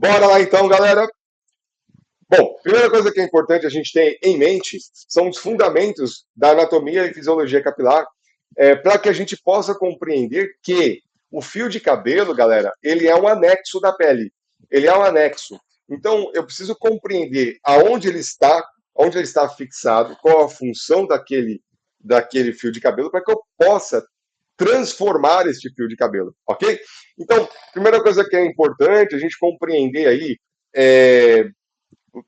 Bora lá então, galera. Bom, primeira coisa que é importante a gente ter em mente são os fundamentos da anatomia e fisiologia capilar, para que a gente possa compreender que o fio de cabelo, galera, ele é um anexo da pele. Ele é um anexo. Então, eu preciso compreender onde ele está fixado, qual a função daquele fio de cabelo, para que eu possa transformar este fio de cabelo, ok? Então, primeira coisa que é importante a gente compreender aí é,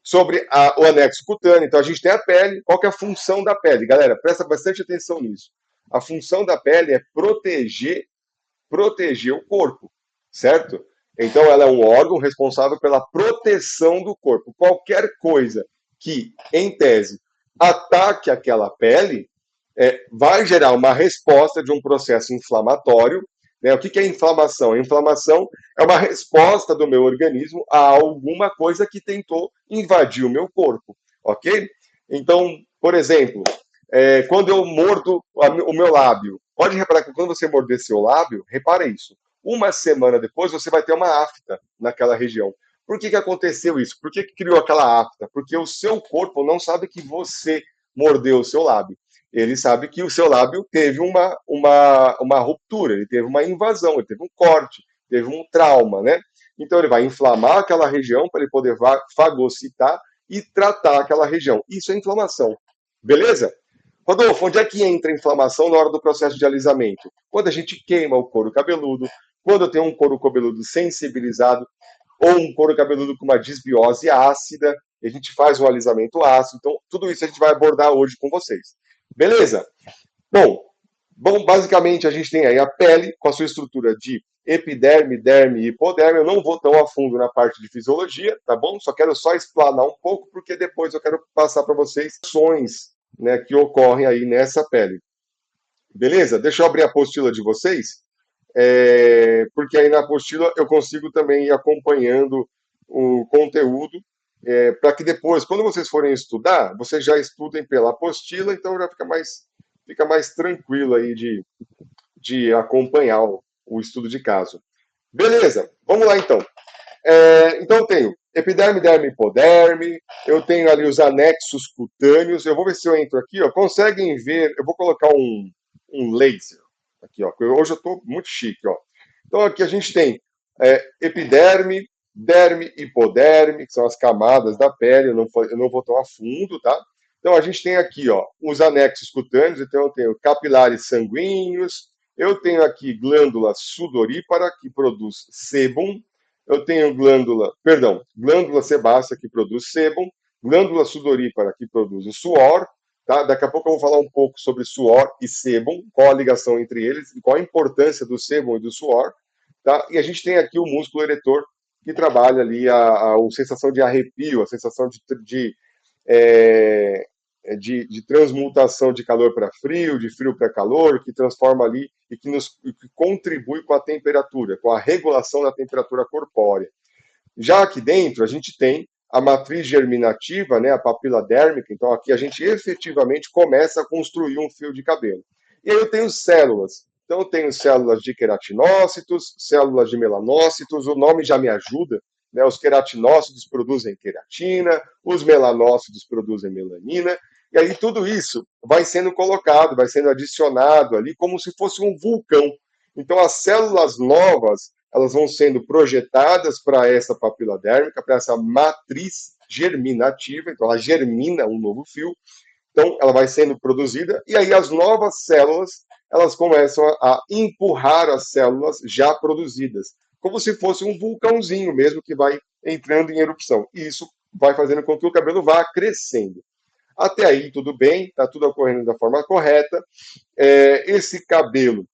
sobre o anexo cutâneo. Então, a gente tem a pele. Qual que é a função da pele? Galera, presta bastante atenção nisso. A função da pele é proteger o corpo, certo? Então, ela é um órgão responsável pela proteção do corpo. Qualquer coisa que, em tese, ataque aquela pele, vai gerar uma resposta de um processo inflamatório. Né? O que é inflamação? A inflamação é uma resposta do meu organismo a alguma coisa que tentou invadir o meu corpo, ok? Então, por exemplo, quando eu mordo o meu lábio, pode reparar que quando você morder seu lábio, repara isso. Uma semana depois, você vai ter uma afta naquela região. Por que aconteceu isso? Por que criou aquela afta? Porque o seu corpo não sabe que você mordeu o seu lábio. Ele sabe que o seu lábio teve uma ruptura, ele teve uma invasão, ele teve um corte, teve um trauma, né? Então ele vai inflamar aquela região para ele poder fagocitar e tratar aquela região. Isso é inflamação. Beleza? Rodolfo, onde é que entra a inflamação na hora do processo de alisamento? Quando a gente queima o couro cabeludo, quando eu tenho um couro cabeludo sensibilizado, ou um couro cabeludo com uma disbiose ácida, a gente faz um alisamento ácido. Então, tudo isso a gente vai abordar hoje com vocês. Beleza? Bom, basicamente a gente tem aí a pele com a sua estrutura de epiderme, derme e hipoderme. Eu não vou tão a fundo na parte de fisiologia, tá bom? Só quero explanar um pouco, porque depois eu quero passar para vocês ações, né, que ocorrem aí nessa pele. Beleza? Deixa eu abrir a apostila de vocês, porque aí na apostila eu consigo também ir acompanhando o conteúdo, para que depois, quando vocês forem estudar, vocês já estudem pela apostila, então já fica mais tranquilo aí de acompanhar o estudo de caso. Beleza, vamos lá então. Então eu tenho epiderme, derme, hipoderme, eu tenho ali os anexos cutâneos, eu vou ver se eu entro aqui, ó, conseguem ver, eu vou colocar um laser aqui, ó, hoje eu estou muito chique, ó. Então aqui a gente tem epiderme, derme, hipoderme, que são as camadas da pele, eu não vou tão a fundo, tá? Então a gente tem aqui, ó, os anexos cutâneos, então eu tenho capilares sanguíneos, eu tenho aqui glândula sudorípara, que produz sêbum, eu tenho glândula sebácea, que produz sêbum, glândula sudorípara, que produz o suor, tá? Daqui a pouco eu vou falar um pouco sobre suor e sêbum, qual a ligação entre eles, e qual a importância do sêbum e do suor, tá? E a gente tem aqui o músculo eretor, que trabalha ali a sensação de arrepio, a sensação é, de transmutação de calor para frio, de frio para calor, que transforma ali e que contribui com a temperatura, com a regulação da temperatura corpórea. Já aqui dentro, a gente tem a matriz germinativa, né, a papila dérmica, então aqui a gente efetivamente começa a construir um fio de cabelo. E aí eu tenho células. Então eu tenho células de queratinócitos, células de melanócitos, o nome já me ajuda, né? Os queratinócitos produzem queratina, os melanócitos produzem melanina, e aí tudo isso vai sendo colocado, vai sendo adicionado ali como se fosse um vulcão. Então as células novas, elas vão sendo projetadas para essa papila dérmica, para essa matriz germinativa, então ela germina um novo fio, então ela vai sendo produzida, e aí as novas células, elas começam a empurrar as células já produzidas, como se fosse um vulcãozinho mesmo que vai entrando em erupção. E isso vai fazendo com que o cabelo vá crescendo. Até aí tudo bem, está tudo ocorrendo da forma correta. Esse cabelo,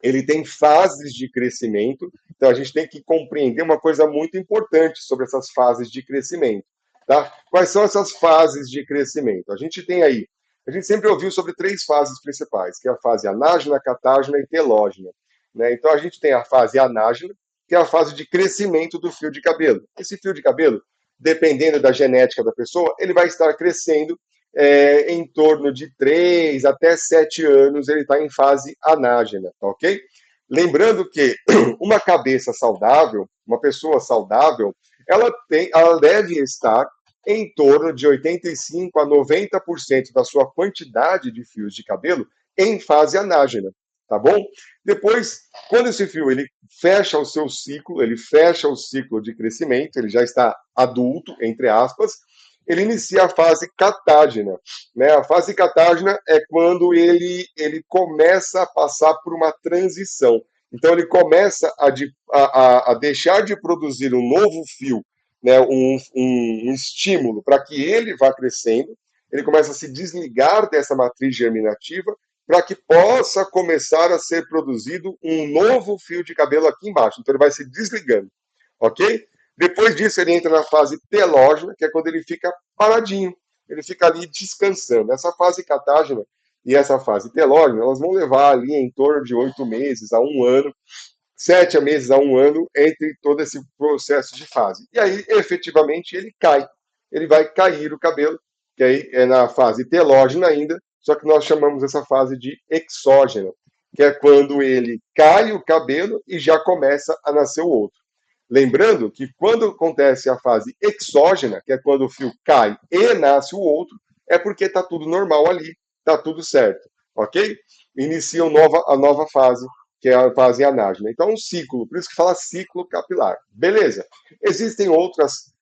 ele tem fases de crescimento, então a gente tem que compreender uma coisa muito importante sobre essas fases de crescimento. Tá? Quais são essas fases de crescimento? A gente tem aí, a gente sempre ouviu sobre três fases principais, que é a fase anágena, catágena e telógena. Né? Então a gente tem a fase anágena, que é a fase de crescimento do fio de cabelo. Esse fio de cabelo, dependendo da genética da pessoa, ele vai estar crescendo em torno de 3 até 7 anos, ele está em fase anágena, tá ok? Lembrando que uma cabeça saudável, uma pessoa saudável, ela deve estar em torno de 85 a 90% da sua quantidade de fios de cabelo em fase anágena, tá bom? Depois, quando esse fio ele fecha o seu ciclo, ele fecha o ciclo de crescimento, ele já está adulto, entre aspas, ele inicia a fase catágena. Né? A fase catágena é quando ele começa a passar por uma transição. Então, ele começa a deixar de produzir um novo fio, né? Um estímulo para que ele vá crescendo, ele começa a se desligar dessa matriz germinativa para que possa começar a ser produzido um novo fio de cabelo aqui embaixo. Então, ele vai se desligando, ok? Depois disso, ele entra na fase telógena, que é quando ele fica paradinho, ele fica ali descansando. Essa fase catágena e essa fase telógena, elas vão levar ali em torno de 8 meses a 1 ano, 7 meses a 1 ano, entre todo esse processo de fase. E aí, efetivamente, ele cai. Ele vai cair o cabelo, que aí é na fase telógena ainda, só que nós chamamos essa fase de exógena, que é quando ele cai o cabelo e já começa a nascer o outro. Lembrando que quando acontece a fase exógena, que é quando o fio cai e nasce o outro, é porque está tudo normal ali, está tudo certo, ok? Inicia a nova fase, que é a fase anágena. Então, é um ciclo, por isso que fala ciclo capilar. Beleza. Existem outras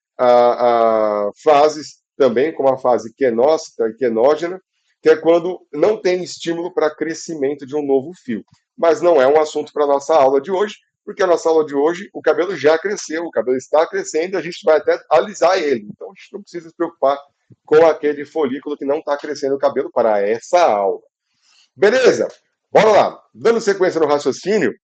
fases também, como a fase quenócita e quenógena, que é quando não tem estímulo para crescimento de um novo fio. Mas não é um assunto para a nossa aula de hoje, porque a nossa aula de hoje, o cabelo já cresceu, o cabelo está crescendo, e a gente vai até alisar ele. Então, a gente não precisa se preocupar com aquele folículo que não está crescendo o cabelo para essa aula. Beleza? Bora lá. Dando sequência no raciocínio,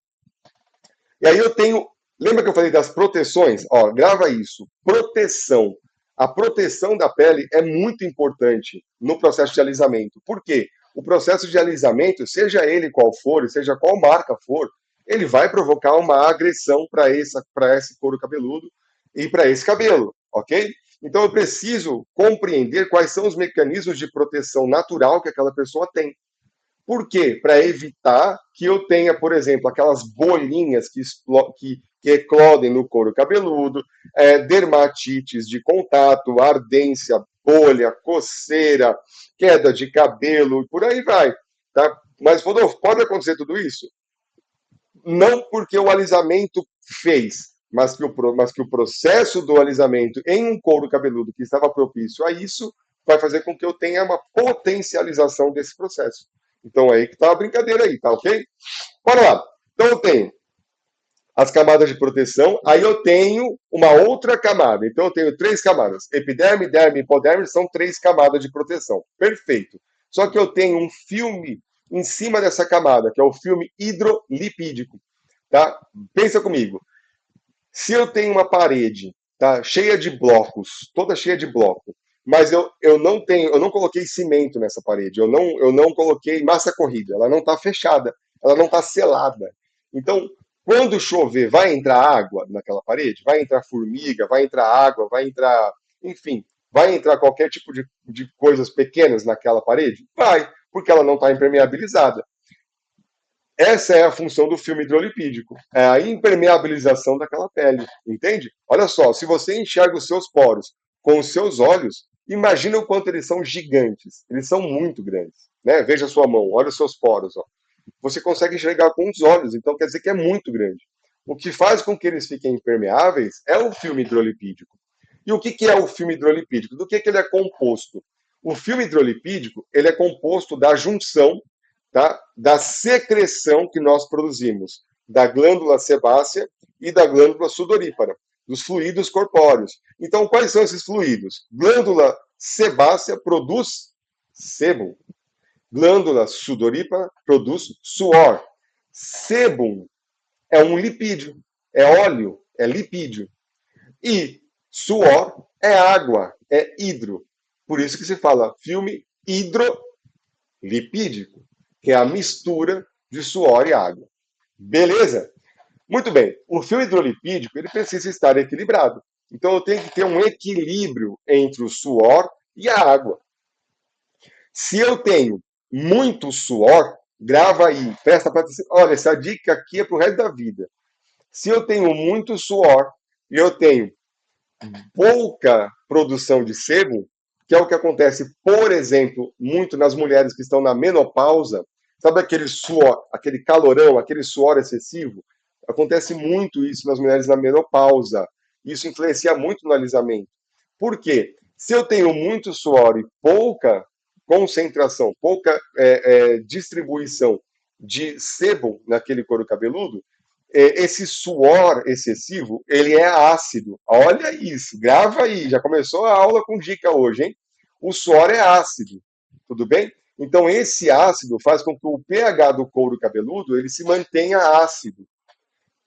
e aí eu tenho. Lembra que eu falei das proteções? Ó, grava isso. Proteção. A proteção da pele é muito importante no processo de alisamento. Por quê? O processo de alisamento, seja ele qual for, seja qual marca for, ele vai provocar uma agressão para esse couro cabeludo e para esse cabelo, ok? Então eu preciso compreender quais são os mecanismos de proteção natural que aquela pessoa tem. Por quê? Para evitar que eu tenha, por exemplo, aquelas bolinhas que eclodem no couro cabeludo, dermatites de contato, ardência, bolha, coceira, queda de cabelo, e por aí vai. Tá? Mas pode acontecer tudo isso? Não porque o alisamento fez, mas que o processo do alisamento em um couro cabeludo que estava propício a isso vai fazer com que eu tenha uma potencialização desse processo. Então aí que tá a brincadeira aí, tá ok? Bora lá. Então eu tenho as camadas de proteção, aí eu tenho uma outra camada. Então eu tenho 3 camadas. Epiderme, derme e hipoderme são 3 camadas de proteção. Perfeito. Só que eu tenho um filme em cima dessa camada, que é o filme hidrolipídico. Tá? Pensa comigo. Se eu tenho uma parede, tá, cheia de blocos, toda cheia de bloco, mas eu não coloquei cimento nessa parede, eu não coloquei massa corrida, ela não está fechada, ela não está selada. Então, quando chover, vai entrar água naquela parede? Vai entrar formiga, vai entrar água, vai entrar, enfim, vai entrar qualquer tipo de coisas pequenas naquela parede? Vai, porque ela não está impermeabilizada. Essa é a função do filme hidrolipídico, é a impermeabilização daquela pele, entende? Olha só, se você enxerga os seus poros com os seus olhos, imagina o quanto eles são gigantes, eles são muito grandes, né? Veja a sua mão, olha os seus poros, ó. Você consegue enxergar com os olhos, então quer dizer que é muito grande. O que faz com que eles fiquem impermeáveis é o filme hidrolipídico. E o que é o filme hidrolipídico? Do que ele é composto? O filme hidrolipídico ele é composto da junção, tá, da secreção que nós produzimos da glândula sebácea e da glândula sudorípara, dos fluidos corpóreos. Então, quais são esses fluidos? Glândula sebácea produz sebo. Glândula sudorípara produz suor. Sebum é um lipídio, é óleo, é lipídio. E suor é água, é hidro. Por isso que se fala filme hidrolipídico, que é a mistura de suor e água. Beleza? Muito bem. O fio hidrolipídico ele precisa estar equilibrado. Então eu tenho que ter um equilíbrio entre o suor e a água. Se eu tenho muito suor, Grava aí, presta atenção. Olha, essa dica aqui é pro resto da vida. Se eu tenho muito suor e eu tenho pouca produção de sebo, que é o que acontece, por exemplo, muito nas mulheres que estão na menopausa, sabe aquele suor, aquele calorão, aquele suor excessivo? Acontece muito isso nas mulheres na menopausa. Isso influencia muito no alisamento. Por quê? Se eu tenho muito suor e pouca concentração, pouca distribuição de sebo naquele couro cabeludo, esse suor excessivo, ele é ácido. Olha isso, grava aí, já começou a aula com dica hoje, hein? O suor é ácido, tudo bem? Então esse ácido faz com que o pH do couro cabeludo ele se mantenha ácido.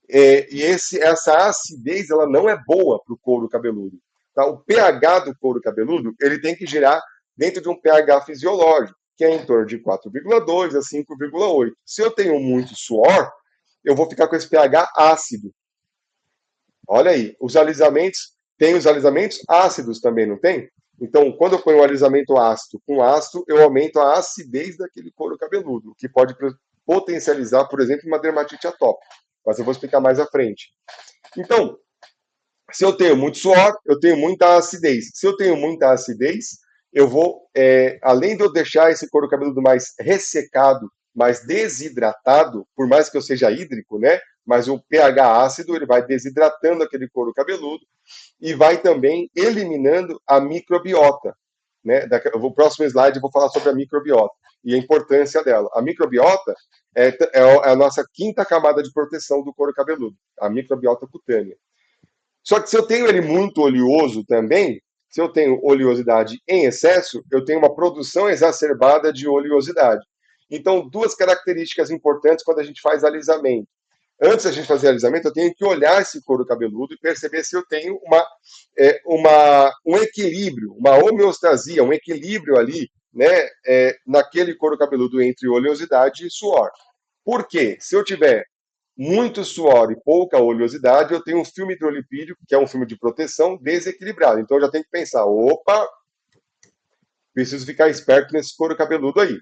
Essa acidez ela não é boa para o couro cabeludo. Tá? O pH do couro cabeludo ele tem que girar dentro de um pH fisiológico, que é em torno de 4,2 a 5,8. Se eu tenho muito suor, eu vou ficar com esse pH ácido. Olha aí, os alisamentos, tem os alisamentos ácidos também, não tem? Então, quando eu ponho um alisamento ácido com ácido, eu aumento a acidez daquele couro cabeludo, o que pode potencializar, por exemplo, uma dermatite atópica. Mas eu vou explicar mais à frente. Então, se eu tenho muito suor, eu tenho muita acidez. Se eu tenho muita acidez, eu vou, além de eu deixar esse couro cabeludo mais ressecado, mais desidratado, por mais que eu seja hídrico, né? Mas o pH ácido ele vai desidratando aquele couro cabeludo e vai também eliminando a microbiota. Né? O próximo slide eu vou falar sobre a microbiota e a importância dela. A microbiota é a nossa quinta camada de proteção do couro cabeludo, a microbiota cutânea. Só que se eu tenho ele muito oleoso também, se eu tenho oleosidade em excesso, eu tenho uma produção exacerbada de oleosidade. Então, duas características importantes quando a gente faz alisamento. Antes da gente fazer alisamento, eu tenho que olhar esse couro cabeludo e perceber se eu tenho um equilíbrio, uma homeostasia, um equilíbrio ali, né, naquele couro cabeludo entre oleosidade e suor. Por quê? Se eu tiver muito suor e pouca oleosidade, eu tenho um filme hidrolipídico, que é um filme de proteção, desequilibrado. Então eu já tenho que pensar, opa, preciso ficar esperto nesse couro cabeludo aí.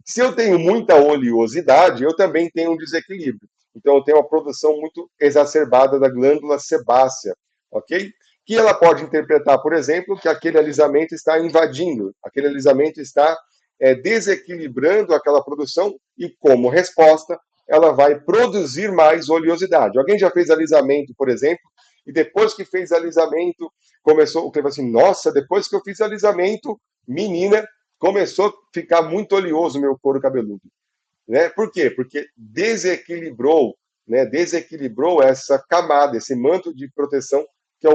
Se eu tenho muita oleosidade, eu também tenho um desequilíbrio. Então eu tenho uma produção muito exacerbada da glândula sebácea, ok? Que ela pode interpretar, por exemplo, que aquele alisamento está invadindo, aquele alisamento está desequilibrando aquela produção e, como resposta, ela vai produzir mais oleosidade. Alguém já fez alisamento, por exemplo, e depois que fez alisamento, começou o que assim, nossa, depois que eu fiz alisamento, menina, começou a ficar muito oleoso o meu couro cabeludo. Né? Por quê? Porque desequilibrou, né? Desequilibrou essa camada, esse manto de proteção, que é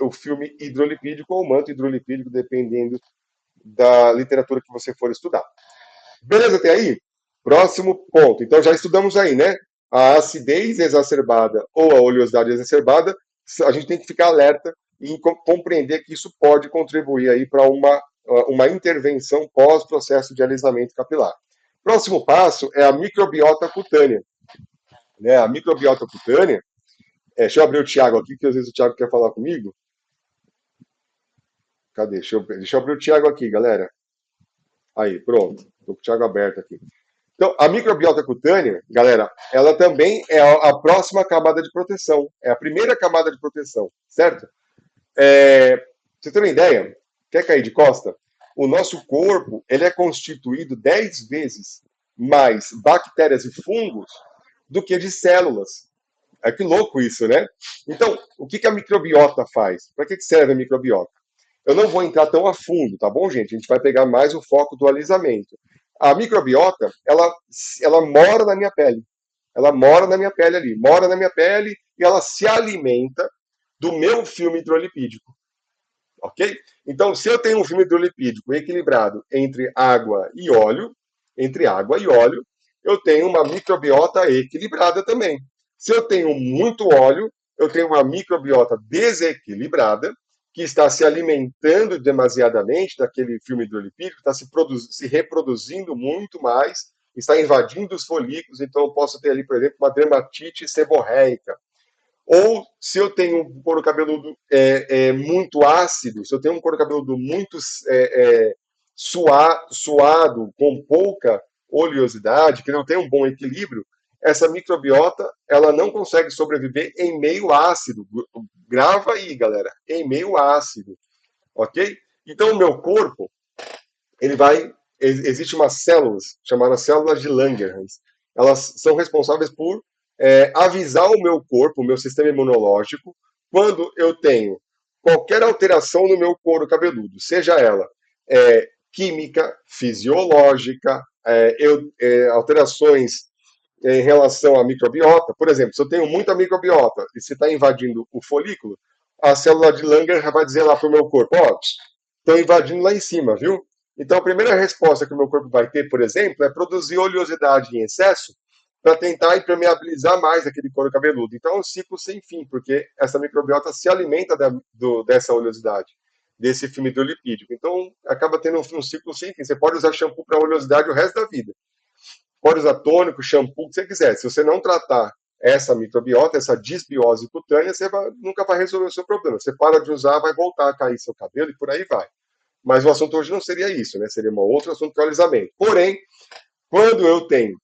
o filme hidrolipídico ou o manto hidrolipídico, dependendo da literatura que você for estudar. Beleza até aí? Próximo ponto. Então já estudamos aí, né? A acidez exacerbada ou a oleosidade exacerbada, a gente tem que ficar alerta e compreender que isso pode contribuir aí para uma intervenção pós-processo de alisamento capilar. Próximo passo é a microbiota cutânea. Né? A microbiota cutânea, deixa eu abrir o Thiago aqui, que às vezes o Thiago quer falar comigo. Cadê? Deixa eu abrir o Thiago aqui, galera. Aí, pronto. Estou com o Thiago aberto aqui. Então, a microbiota cutânea, galera, ela também é a próxima camada de proteção. É a primeira camada de proteção, certo? Pra você ter uma ideia, quer cair de costa? O nosso corpo ele é constituído 10 vezes mais bactérias e fungos do que de células. É que louco isso, né? Então, o que a microbiota faz? Para que serve a microbiota? Eu não vou entrar tão a fundo, tá bom, gente? A gente vai pegar mais o foco do alisamento. A microbiota, ela mora na minha pele. Ela mora na minha pele ali, mora na minha pele e ela se alimenta do meu filme hidrolipídico. Ok? Então, se eu tenho um filme hidrolipídico equilibrado entre água e óleo, eu tenho uma microbiota equilibrada também. Se eu tenho muito óleo, eu tenho uma microbiota desequilibrada, que está se alimentando demasiadamente daquele filme hidrolipídico, está se reproduzindo muito mais, está invadindo os folículos, então eu posso ter ali, por exemplo, uma dermatite seborreica. Ou se eu tenho um couro cabeludo muito ácido, se eu tenho um couro cabeludo muito suado, com pouca oleosidade, que não tem um bom equilíbrio, essa microbiota ela não consegue sobreviver em meio ácido. Grava aí, galera, em meio ácido, ok? Então o meu corpo ele vai. Existe umas células chamadas células de Langerhans. Elas são responsáveis por avisar o meu corpo, o meu sistema imunológico, quando eu tenho qualquer alteração no meu couro cabeludo, seja ela química, fisiológica, alterações em relação à microbiota. Por exemplo, se eu tenho muita microbiota e se está invadindo o folículo, a célula de Langer vai dizer lá para o meu corpo: ó, estão invadindo lá em cima, viu? Então, a primeira resposta que o meu corpo vai ter, por exemplo, é produzir oleosidade em excesso para tentar impermeabilizar mais aquele couro cabeludo. Então, é um ciclo sem fim, porque essa microbiota se alimenta dessa oleosidade, desse filme hidrolipídico. Então, acaba tendo um ciclo sem fim. Você pode usar shampoo para oleosidade o resto da vida. Pode usar tônico, shampoo, o que você quiser. Se você não tratar essa microbiota, essa disbiose cutânea, você nunca vai resolver o seu problema. Você para de usar, vai voltar a cair seu cabelo e por aí vai. Mas o assunto hoje não seria isso, né? Seria um outro assunto que é o alisamento. Porém, quando eu tenho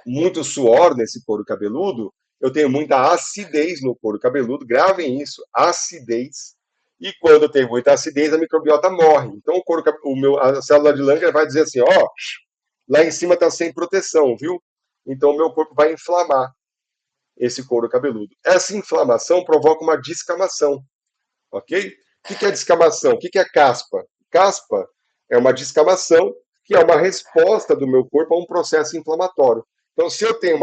muito suor nesse couro cabeludo, eu tenho muita acidez no couro cabeludo. Gravem isso, acidez. E quando eu tenho muita acidez, a microbiota morre. Então a célula de Langer vai dizer assim, ó, lá em cima está sem proteção, viu? Então o meu corpo vai inflamar esse couro cabeludo. Essa inflamação provoca uma descamação, ok? O que é descamação? O que é caspa? Caspa é uma descamação que é uma resposta do meu corpo a um processo inflamatório. Então, se eu tenho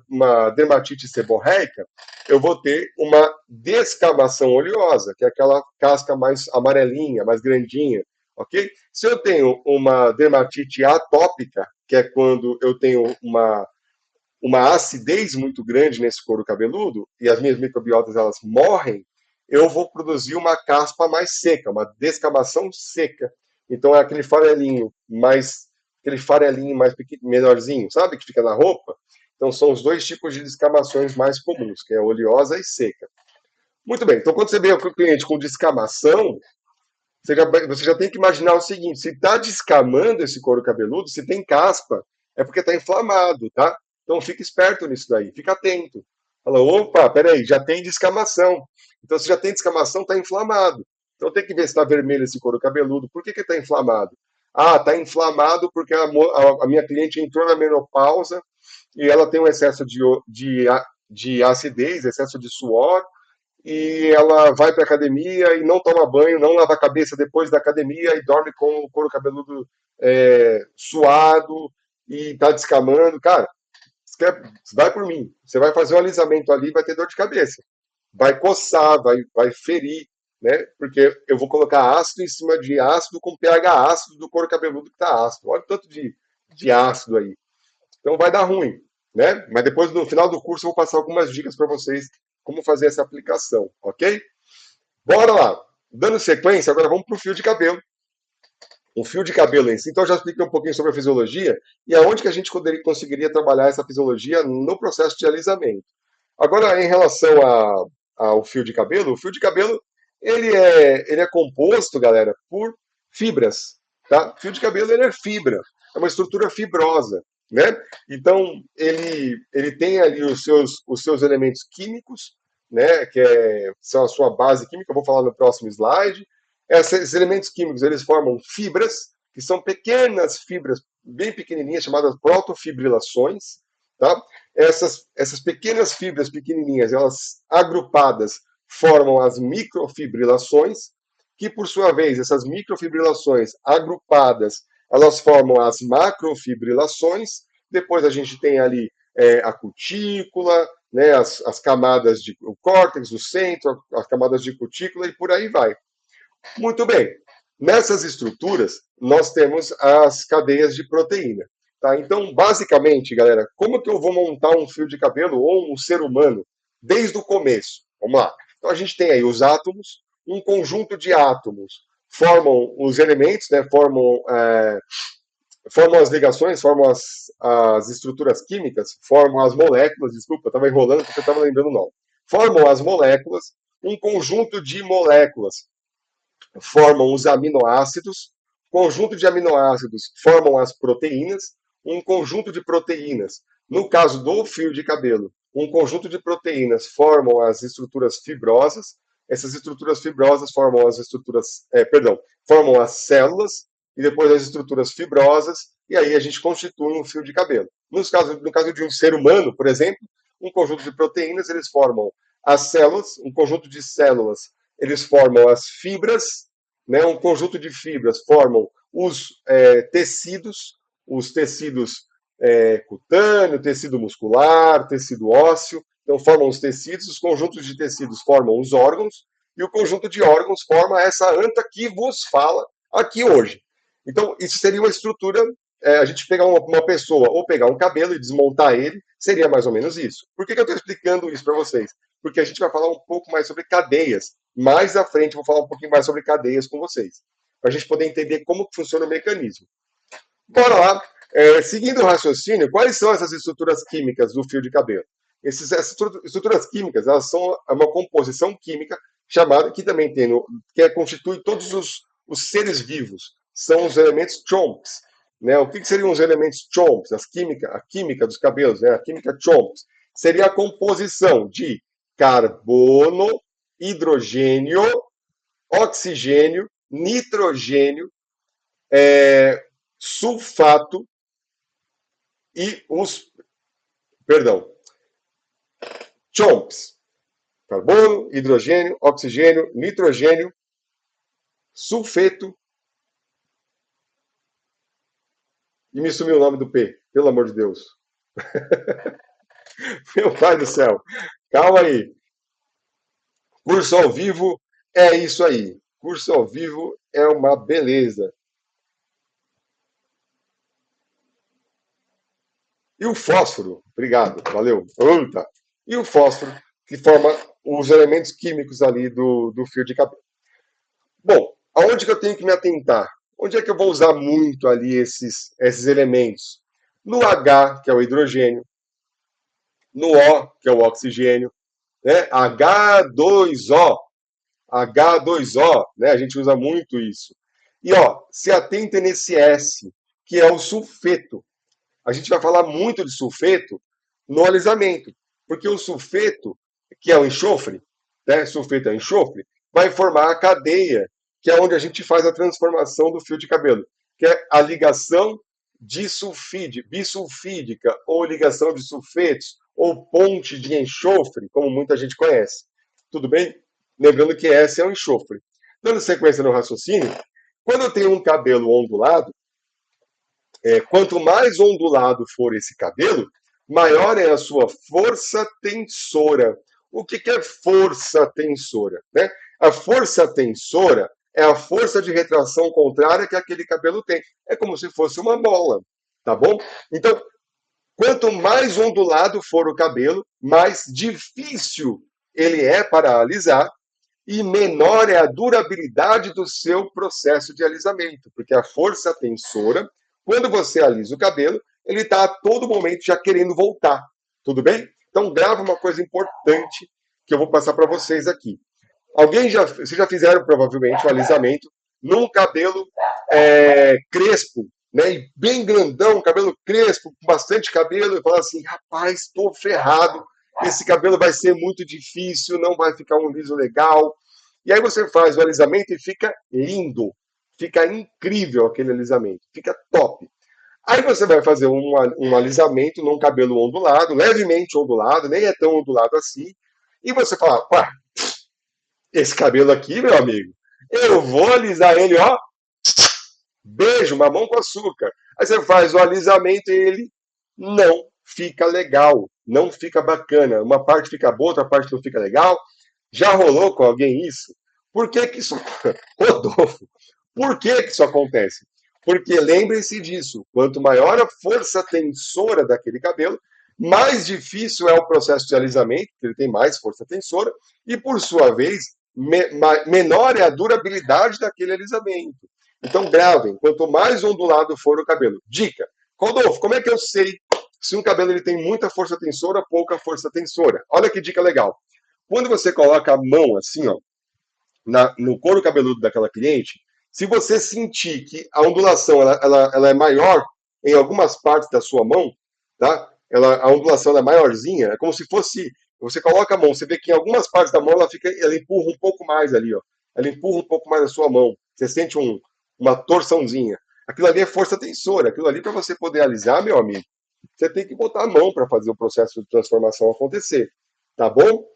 uma dermatite seborreica, eu vou ter uma descamação oleosa, que é aquela casca mais amarelinha, mais grandinha, ok? Se eu tenho uma dermatite atópica, que é quando eu tenho uma acidez muito grande nesse couro cabeludo e as minhas microbiotas elas morrem, eu vou produzir uma caspa mais seca, uma descamação seca. Então é aquele farelinho mais menorzinho, sabe, que fica na roupa. Então são os dois tipos de descamações mais comuns, que é oleosa e seca. Muito bem. Então quando você vê o cliente com descamação, você já tem que imaginar o seguinte: se está descamando esse couro cabeludo, se tem caspa, é porque está inflamado, tá? Então fica esperto nisso daí, fica atento. Fala, opa, peraí, já tem descamação. Então, se já tem descamação, está inflamado. Então tem que ver se está vermelho esse couro cabeludo. Por que está inflamado? Ah, está inflamado porque a minha cliente entrou na menopausa e ela tem um excesso de acidez, excesso de suor, e ela vai para academia e não toma banho, não lava a cabeça depois da academia e dorme com o couro cabeludo suado e está descamando. Cara, vai por mim. Você vai fazer um alisamento ali, vai ter dor de cabeça. Vai coçar, vai ferir, né? Porque eu vou colocar ácido em cima de ácido com pH ácido do couro cabeludo que está ácido. Olha o tanto de ácido aí. Então vai dar ruim, né? Mas depois, no final do curso, eu vou passar algumas dicas para vocês como fazer essa aplicação, ok? Bora lá. Dando sequência, agora vamos para o fio de cabelo. O fio de cabelo em si. Então, eu já expliquei um pouquinho sobre a fisiologia e aonde que a gente conseguiria trabalhar essa fisiologia no processo de alisamento. Agora, em relação ao fio de cabelo, o fio de cabelo ele é composto, galera, por fibras. Tá? O fio de cabelo ele é fibra, é uma estrutura fibrosa. Né? Então, ele tem ali os seus elementos químicos, né, são a sua base química, eu vou falar no próximo slide. Esses elementos químicos eles formam fibras, que são pequenas fibras, bem pequenininhas, chamadas protofibrilações. Tá? Essas pequenas fibras pequenininhas, elas agrupadas, formam as microfibrilações, que por sua vez, essas microfibrilações agrupadas, elas formam as macrofibrilações. Depois a gente tem ali a cutícula, né, as camadas de o córtex, o centro, as camadas de cutícula e por aí vai. Muito bem. Nessas estruturas, nós temos as cadeias de proteína. Tá? Então, basicamente, galera, como que eu vou montar um fio de cabelo ou um ser humano desde o começo? Vamos lá. Então, a gente tem aí os átomos, um conjunto de átomos formam os elementos, né, formam as ligações, formam as estruturas químicas, formam as moléculas, desculpa, eu estava enrolando porque eu estava lembrando o nome. Formam as moléculas, um conjunto de moléculas formam os aminoácidos, conjunto de aminoácidos formam as proteínas, um conjunto de proteínas. No caso do fio de cabelo, um conjunto de proteínas formam as estruturas fibrosas. Essas estruturas fibrosas formam as estruturas, formam as células e depois as estruturas fibrosas, e aí a gente constitui um fio de cabelo. No caso de um ser humano, por exemplo, um conjunto de proteínas, eles formam as células, um conjunto de células, eles formam as fibras, né? Um conjunto de fibras formam os tecidos cutâneo, tecido muscular, tecido ósseo, então formam os tecidos, os conjuntos de tecidos formam os órgãos, e o conjunto de órgãos forma essa anta que vos fala aqui hoje. Então, isso seria uma estrutura, a gente pegar uma pessoa ou pegar um cabelo e desmontar ele, seria mais ou menos isso. Por que eu estou explicando isso para vocês? Porque a gente vai falar um pouco mais sobre cadeias. Mais à frente, eu vou falar um pouquinho mais sobre cadeias com vocês, para a gente poder entender como funciona o mecanismo. Bora lá. Seguindo o raciocínio, quais são essas estruturas químicas do fio de cabelo? Essas estruturas químicas, elas são uma composição química chamada, que também tem, constitui todos os seres vivos. São os elementos chomps. Né? O que seriam os elementos chomps? A química dos cabelos, né? A química chomps. Seria a composição de carbono, hidrogênio, oxigênio, nitrogênio, sulfato e chomps. Carbono, hidrogênio, oxigênio, nitrogênio, sulfeto. E me sumiu o nome do P, pelo amor de Deus. Meu pai do céu. Calma aí. Curso ao vivo é isso aí. Curso ao vivo é uma beleza. E o fósforo, obrigado, valeu. Eita. E o fósforo, que forma os elementos químicos ali do fio de cabelo. Bom, aonde que eu tenho que me atentar? Onde é que eu vou usar muito ali esses elementos? No H, que é o hidrogênio, no O, que é o oxigênio, né? H2O, H2O, né? A gente usa muito isso. E ó, se atenta nesse S, que é o sulfeto. A gente vai falar muito de sulfeto no alisamento, porque o sulfeto, que é o enxofre, né? Sulfeto é o enxofre, vai formar a cadeia, que é onde a gente faz a transformação do fio de cabelo, que é a ligação bisulfídica, ou ligação de sulfetos, ou ponte de enxofre, como muita gente conhece. Tudo bem? Lembrando que esse é o enxofre. Dando sequência no raciocínio, quando eu tenho um cabelo ondulado, quanto mais ondulado for esse cabelo, maior é a sua força tensora. O que é força tensora? Né? A força tensora é a força de retração contrária que aquele cabelo tem. É como se fosse uma bola, tá bom? Então, quanto mais ondulado for o cabelo, mais difícil ele é para alisar e menor é a durabilidade do seu processo de alisamento, porque a força tensora, quando você alisa o cabelo, ele está a todo momento já querendo voltar. Tudo bem? Então, grava uma coisa importante que eu vou passar para vocês aqui. Vocês já fizeram provavelmente o alisamento num cabelo crespo, né? E bem grandão, cabelo crespo, com bastante cabelo, e falar assim, rapaz, estou ferrado, esse cabelo vai ser muito difícil, não vai ficar um liso legal. E aí você faz o alisamento e fica lindo, fica incrível aquele alisamento, fica top. Aí você vai fazer um alisamento num cabelo ondulado, levemente ondulado, nem é tão ondulado assim, e você fala, pá, esse cabelo aqui, meu amigo, eu vou alisar ele, ó, beijo, mamão com açúcar. Aí você faz o alisamento e ele não fica legal, não fica bacana. Uma parte fica boa, outra parte não fica legal. Já rolou com alguém isso? Por que que isso... Rodolfo, por que que isso acontece? Porque lembrem-se disso, quanto maior a força tensora daquele cabelo, mais difícil é o processo de alisamento, porque ele tem mais força tensora, e por sua vez, menor é a durabilidade daquele alisamento. Então gravem, quanto mais ondulado for o cabelo. Dica, Rodolfo, como é que eu sei se um cabelo ele tem muita força tensora ou pouca força tensora? Olha que dica legal. Quando você coloca a mão assim, ó, no couro cabeludo daquela cliente, se você sentir que a ondulação ela é maior em algumas partes da sua mão, tá? A ondulação é maiorzinha, é como se fosse, você coloca a mão, você vê que em algumas partes da mão ela empurra um pouco mais ali, ó. Ela empurra um pouco mais a sua mão. Você sente uma torçãozinha. Aquilo ali é força tensora. Aquilo ali, para você poder alisar, meu amigo, você tem que botar a mão para fazer o processo de transformação acontecer. Tá bom?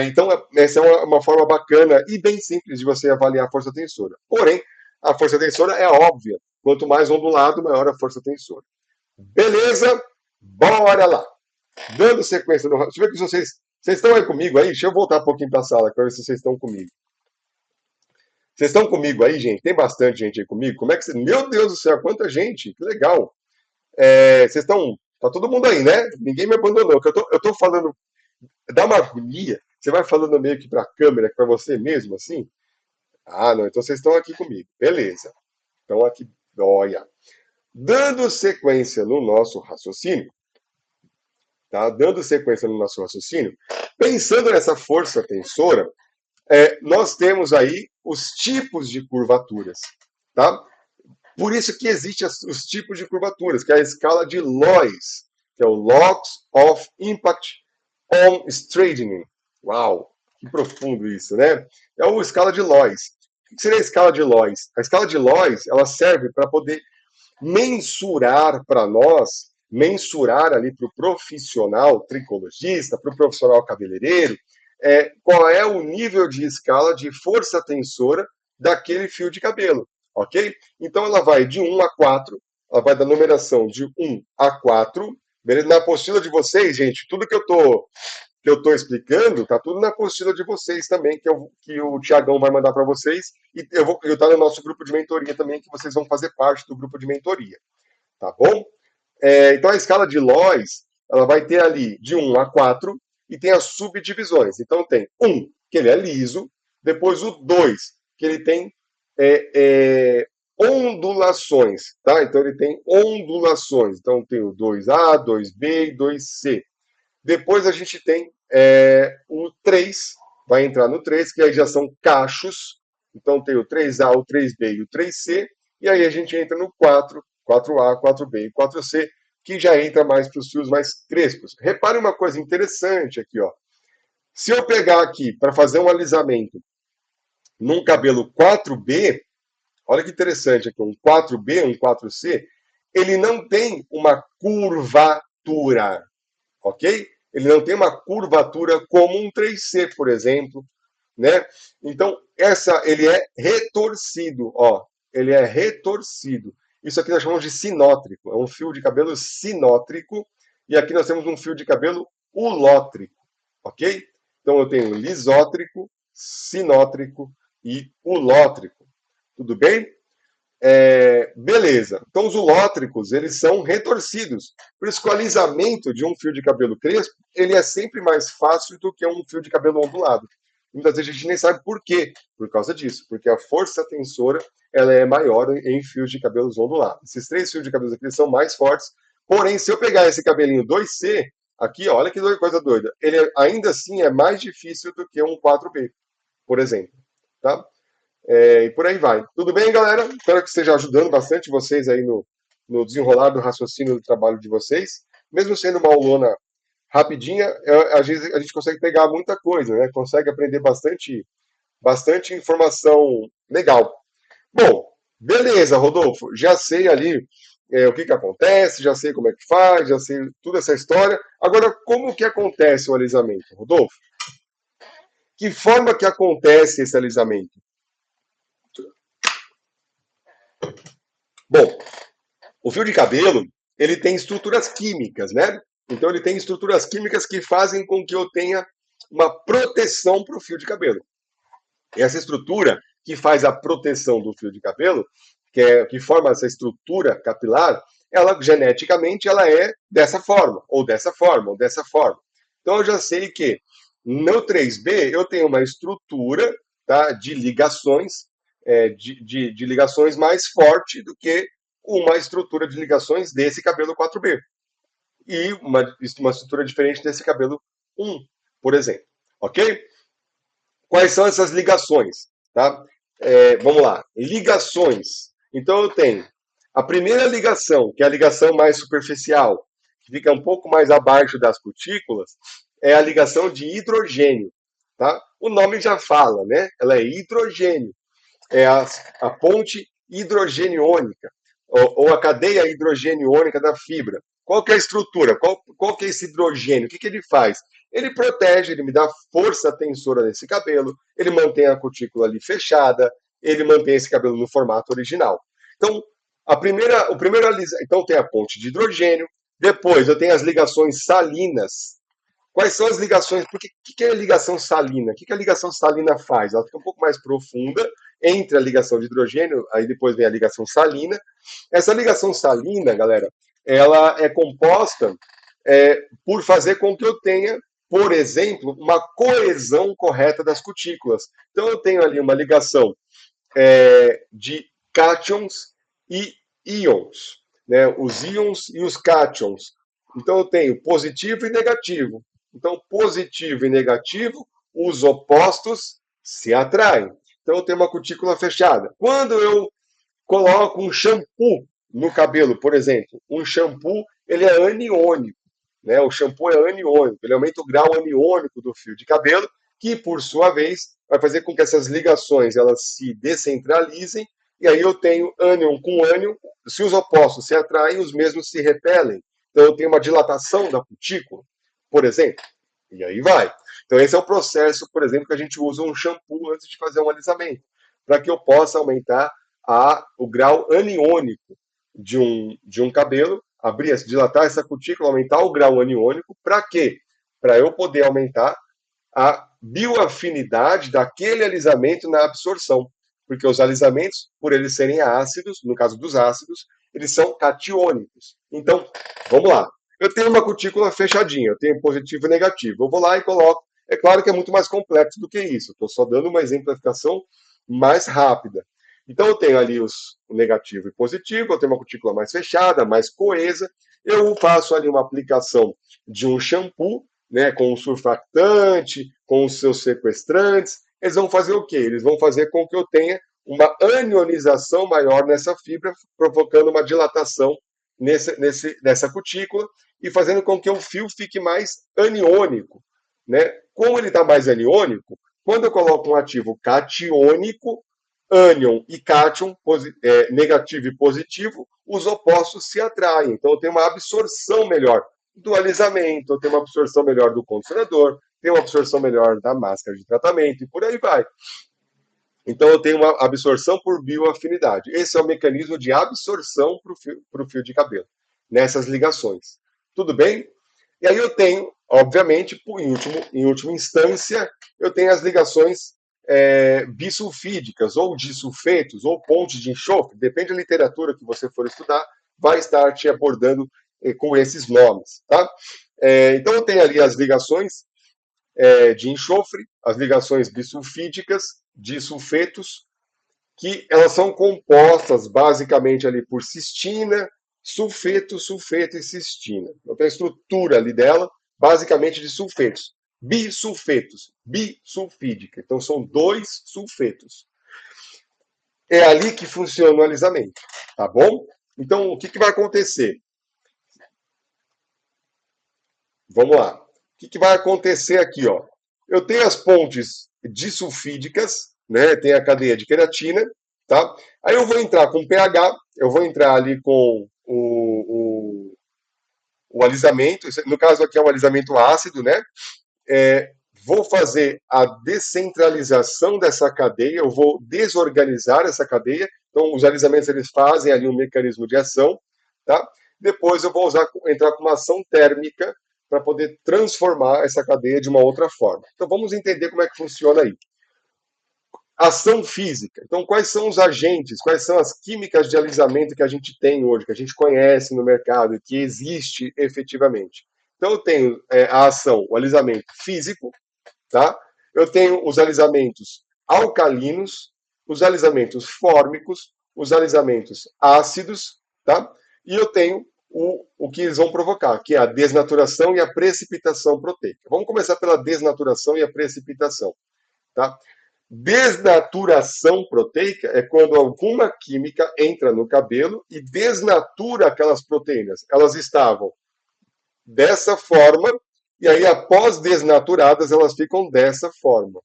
Então, essa é uma forma bacana e bem simples de você avaliar a força tensora. Porém, a força tensora é óbvia. Quanto mais ondulado, maior a força tensora. Beleza? Bora lá! Dando sequência no. Deixa eu ver que vocês estão aí comigo aí? Deixa eu voltar um pouquinho para a sala para ver se vocês estão comigo. Vocês estão comigo aí, gente? Tem bastante gente aí comigo? Como é que você. Meu Deus do céu, quanta gente! Que legal! Vocês estão. Tá todo mundo aí, né? Ninguém me abandonou. Eu tô falando. Dá uma agonia. Você vai falando meio que para a câmera, para você mesmo, assim? Ah, não. Então vocês estão aqui comigo. Beleza. Então aqui. Olha. Dando sequência no nosso raciocínio. Tá? Dando sequência no nosso raciocínio. Pensando nessa força tensora, nós temos aí os tipos de curvaturas. Tá? Por isso que existem os tipos de curvaturas, que é a escala de Lois, que é o Loss of Impact on Straightening. Uau, que profundo isso, né? É uma escala de Lois. O que seria a escala de Lois? A escala de Lois, ela serve para poder mensurar para nós, mensurar ali para o profissional tricologista, para o profissional cabeleireiro, qual é o nível de escala de força tensora daquele fio de cabelo, ok? Então ela vai de 1 a 4, ela vai da numeração de 1 a 4, beleza? Na apostila de vocês, gente, tudo que eu estou explicando, tá tudo na apostila de vocês também, que o Tiagão vai mandar para vocês, e eu vou estar no nosso grupo de mentoria também, que vocês vão fazer parte do grupo de mentoria, tá bom? Então a escala de Lois, ela vai ter ali de 1 a 4, e tem as subdivisões. Então tem 1, que ele é liso, depois o 2, que ele tem ondulações, tá? Então ele tem ondulações. Então tem o 2A, 2B e 2C. Depois a gente tem o 3, vai entrar no 3, que aí já são cachos. Então tem o 3A, o 3B e o 3C. E aí a gente entra no 4, 4A, 4B e 4C, que já entra mais para os fios mais crespos. Repare uma coisa interessante aqui, ó. Se eu pegar aqui para fazer um alisamento num cabelo 4B, olha que interessante aqui, um 4B, um 4C, ele não tem uma curvatura, ok? Ele não tem uma curvatura como um 3C, por exemplo, né? Então, ele é retorcido, ó. Ele é retorcido. Isso aqui nós chamamos de sinótrico. É um fio de cabelo sinótrico. E aqui nós temos um fio de cabelo ulótrico, ok? Então eu tenho lisótrico, sinótrico e ulótrico. Tudo bem? Beleza. Então, os ulótricos, eles são retorcidos. Por isso que o alisamento de um fio de cabelo crespo, ele é sempre mais fácil do que um fio de cabelo ondulado. Muitas vezes a gente nem sabe por quê. Por causa disso. Porque a força tensora, ela é maior em fios de cabelos ondulados. Esses 3 fios de cabelos aqui são mais fortes. Porém, se eu pegar esse cabelinho 2C, aqui, olha que coisa doida. Ele ainda assim é mais difícil do que um 4B, por exemplo. Tá? E por aí vai. Tudo bem, galera? Espero que esteja ajudando bastante vocês aí no desenrolar do raciocínio do trabalho de vocês. Mesmo sendo uma aulona rapidinha, a gente consegue pegar muita coisa, né? Consegue aprender bastante informação legal. Bom, beleza, Rodolfo. Já sei ali o que acontece, já sei como é que faz, já sei toda essa história. Agora, como que acontece o alisamento, Rodolfo? Que forma que acontece esse alisamento? Bom, o fio de cabelo, ele tem estruturas químicas, né? Então ele tem estruturas químicas que fazem com que eu tenha uma proteção para o fio de cabelo. E essa estrutura que faz a proteção do fio de cabelo, que forma essa estrutura capilar, ela geneticamente ela é dessa forma, ou dessa forma, ou dessa forma. Então eu já sei que no 3B eu tenho uma estrutura, tá, de ligações, de ligações mais forte do que uma estrutura de ligações desse cabelo 4B. E uma estrutura diferente desse cabelo 1, por exemplo. Ok? Quais são essas ligações? Tá? Vamos lá. Ligações. Então eu tenho A primeira ligação, que é a ligação mais superficial, que fica um pouco mais abaixo das cutículas, é a ligação de hidrogênio. Tá? O nome já fala, né? Ela é hidrogênio. É a ponte hidrogeniônica, ou a cadeia hidrogeniônica da fibra. Qual que é a estrutura? Qual que é esse hidrogênio? O que ele faz? Ele protege, ele me dá força tensora nesse cabelo, ele mantém a cutícula ali fechada, ele mantém esse cabelo no formato original. Então, então tem a ponte de hidrogênio, depois eu tenho as ligações salinas. Quais são as ligações? Porque o que é a ligação salina? O que a ligação salina faz? Ela fica um pouco mais profunda entre a ligação de hidrogênio, aí depois vem a ligação salina. Essa ligação salina, galera, ela é composta por fazer com que eu tenha, por exemplo, uma coesão correta das cutículas. Então eu tenho ali uma ligação de cátions e íons, né? Os íons e os cátions. Então eu tenho positivo e negativo. Então, positivo e negativo, os opostos se atraem. Então, eu tenho uma cutícula fechada. Quando eu coloco um shampoo no cabelo, por exemplo, um shampoo ele é aniônico, né? O shampoo é aniônico, ele aumenta o grau aniônico do fio de cabelo, que por sua vez vai fazer com que essas ligações elas se descentralizem, e aí eu tenho ânion com ânion, se os opostos se atraem, os mesmos se repelem. Então eu tenho uma dilatação da cutícula, por exemplo, e aí vai. Então esse é o processo, por exemplo, que a gente usa um shampoo antes de fazer um alisamento, para que eu possa aumentar o grau aniônico de um cabelo, dilatar essa cutícula, aumentar o grau aniônico, para quê? Para eu poder aumentar a bioafinidade daquele alisamento na absorção. Porque os alisamentos, por eles serem ácidos, no caso dos ácidos, eles são catiônicos. Então, vamos lá. Eu tenho uma cutícula fechadinha, eu tenho positivo e negativo. Eu vou lá e coloco. É claro que é muito mais complexo do que isso. Estou só dando uma exemplificação mais rápida. Então, eu tenho ali o negativo e positivo, eu tenho uma cutícula mais fechada, mais coesa. Eu faço ali uma aplicação de um shampoo, né, com o surfactante, com os seus sequestrantes. Eles vão fazer o quê? Eles vão fazer com que eu tenha uma anionização maior nessa fibra, provocando uma dilatação nessa cutícula e fazendo com que o fio fique mais aniônico. Né? Como ele está mais aniônico, quando eu coloco um ativo catiônico, ânion e cátion, negativo e positivo, os opostos se atraem. Então eu tenho uma absorção melhor do alisamento, eu tenho uma absorção melhor do condicionador, tenho uma absorção melhor da máscara de tratamento e por aí vai. Então eu tenho uma absorção por bioafinidade. Esse é o mecanismo de absorção para o fio de cabelo, nessas ligações. Tudo bem? E aí eu tenho, obviamente, em última instância, eu tenho as ligações bisulfídicas, ou disulfetos, ou pontes de enxofre, depende da literatura que você for estudar, vai estar te abordando com esses nomes. Tá? Então eu tenho ali as ligações de enxofre, as ligações bisulfídicas, disulfetos, que elas são compostas basicamente ali por cistina, sulfeto, sulfeto e cistina. Então tem a estrutura ali dela, basicamente de sulfetos. Bisulfetos, bisulfídica. Então são dois sulfetos. É ali que funciona o alisamento, tá bom? Então o que vai acontecer? Vamos lá. O que vai acontecer aqui, ó? Eu tenho as pontes disulfídicas, né? Tem a cadeia de queratina, tá? Aí eu vou entrar com pH, eu vou entrar ali com o alisamento, no caso aqui é um alisamento ácido, né? Vou fazer a descentralização dessa cadeia, eu vou desorganizar essa cadeia. Então, os alisamentos eles fazem ali um mecanismo de ação, tá? Depois eu vou entrar com uma ação térmica para poder transformar essa cadeia de uma outra forma. Então, vamos entender como é que funciona aí. Ação física. Então, quais são os agentes, quais são as químicas de alisamento que a gente tem hoje, que a gente conhece no mercado e que existe efetivamente? Então, eu tenho a ação, o alisamento físico, tá? Eu tenho os alisamentos alcalinos, os alisamentos fórmicos, os alisamentos ácidos, tá? E eu tenho o que eles vão provocar, que é a desnaturação e a precipitação proteica. Vamos começar pela desnaturação e a precipitação, tá? Desnaturação proteica é quando alguma química entra no cabelo e desnatura aquelas proteínas. Elas estavam dessa forma, e aí, após desnaturadas, elas ficam dessa forma.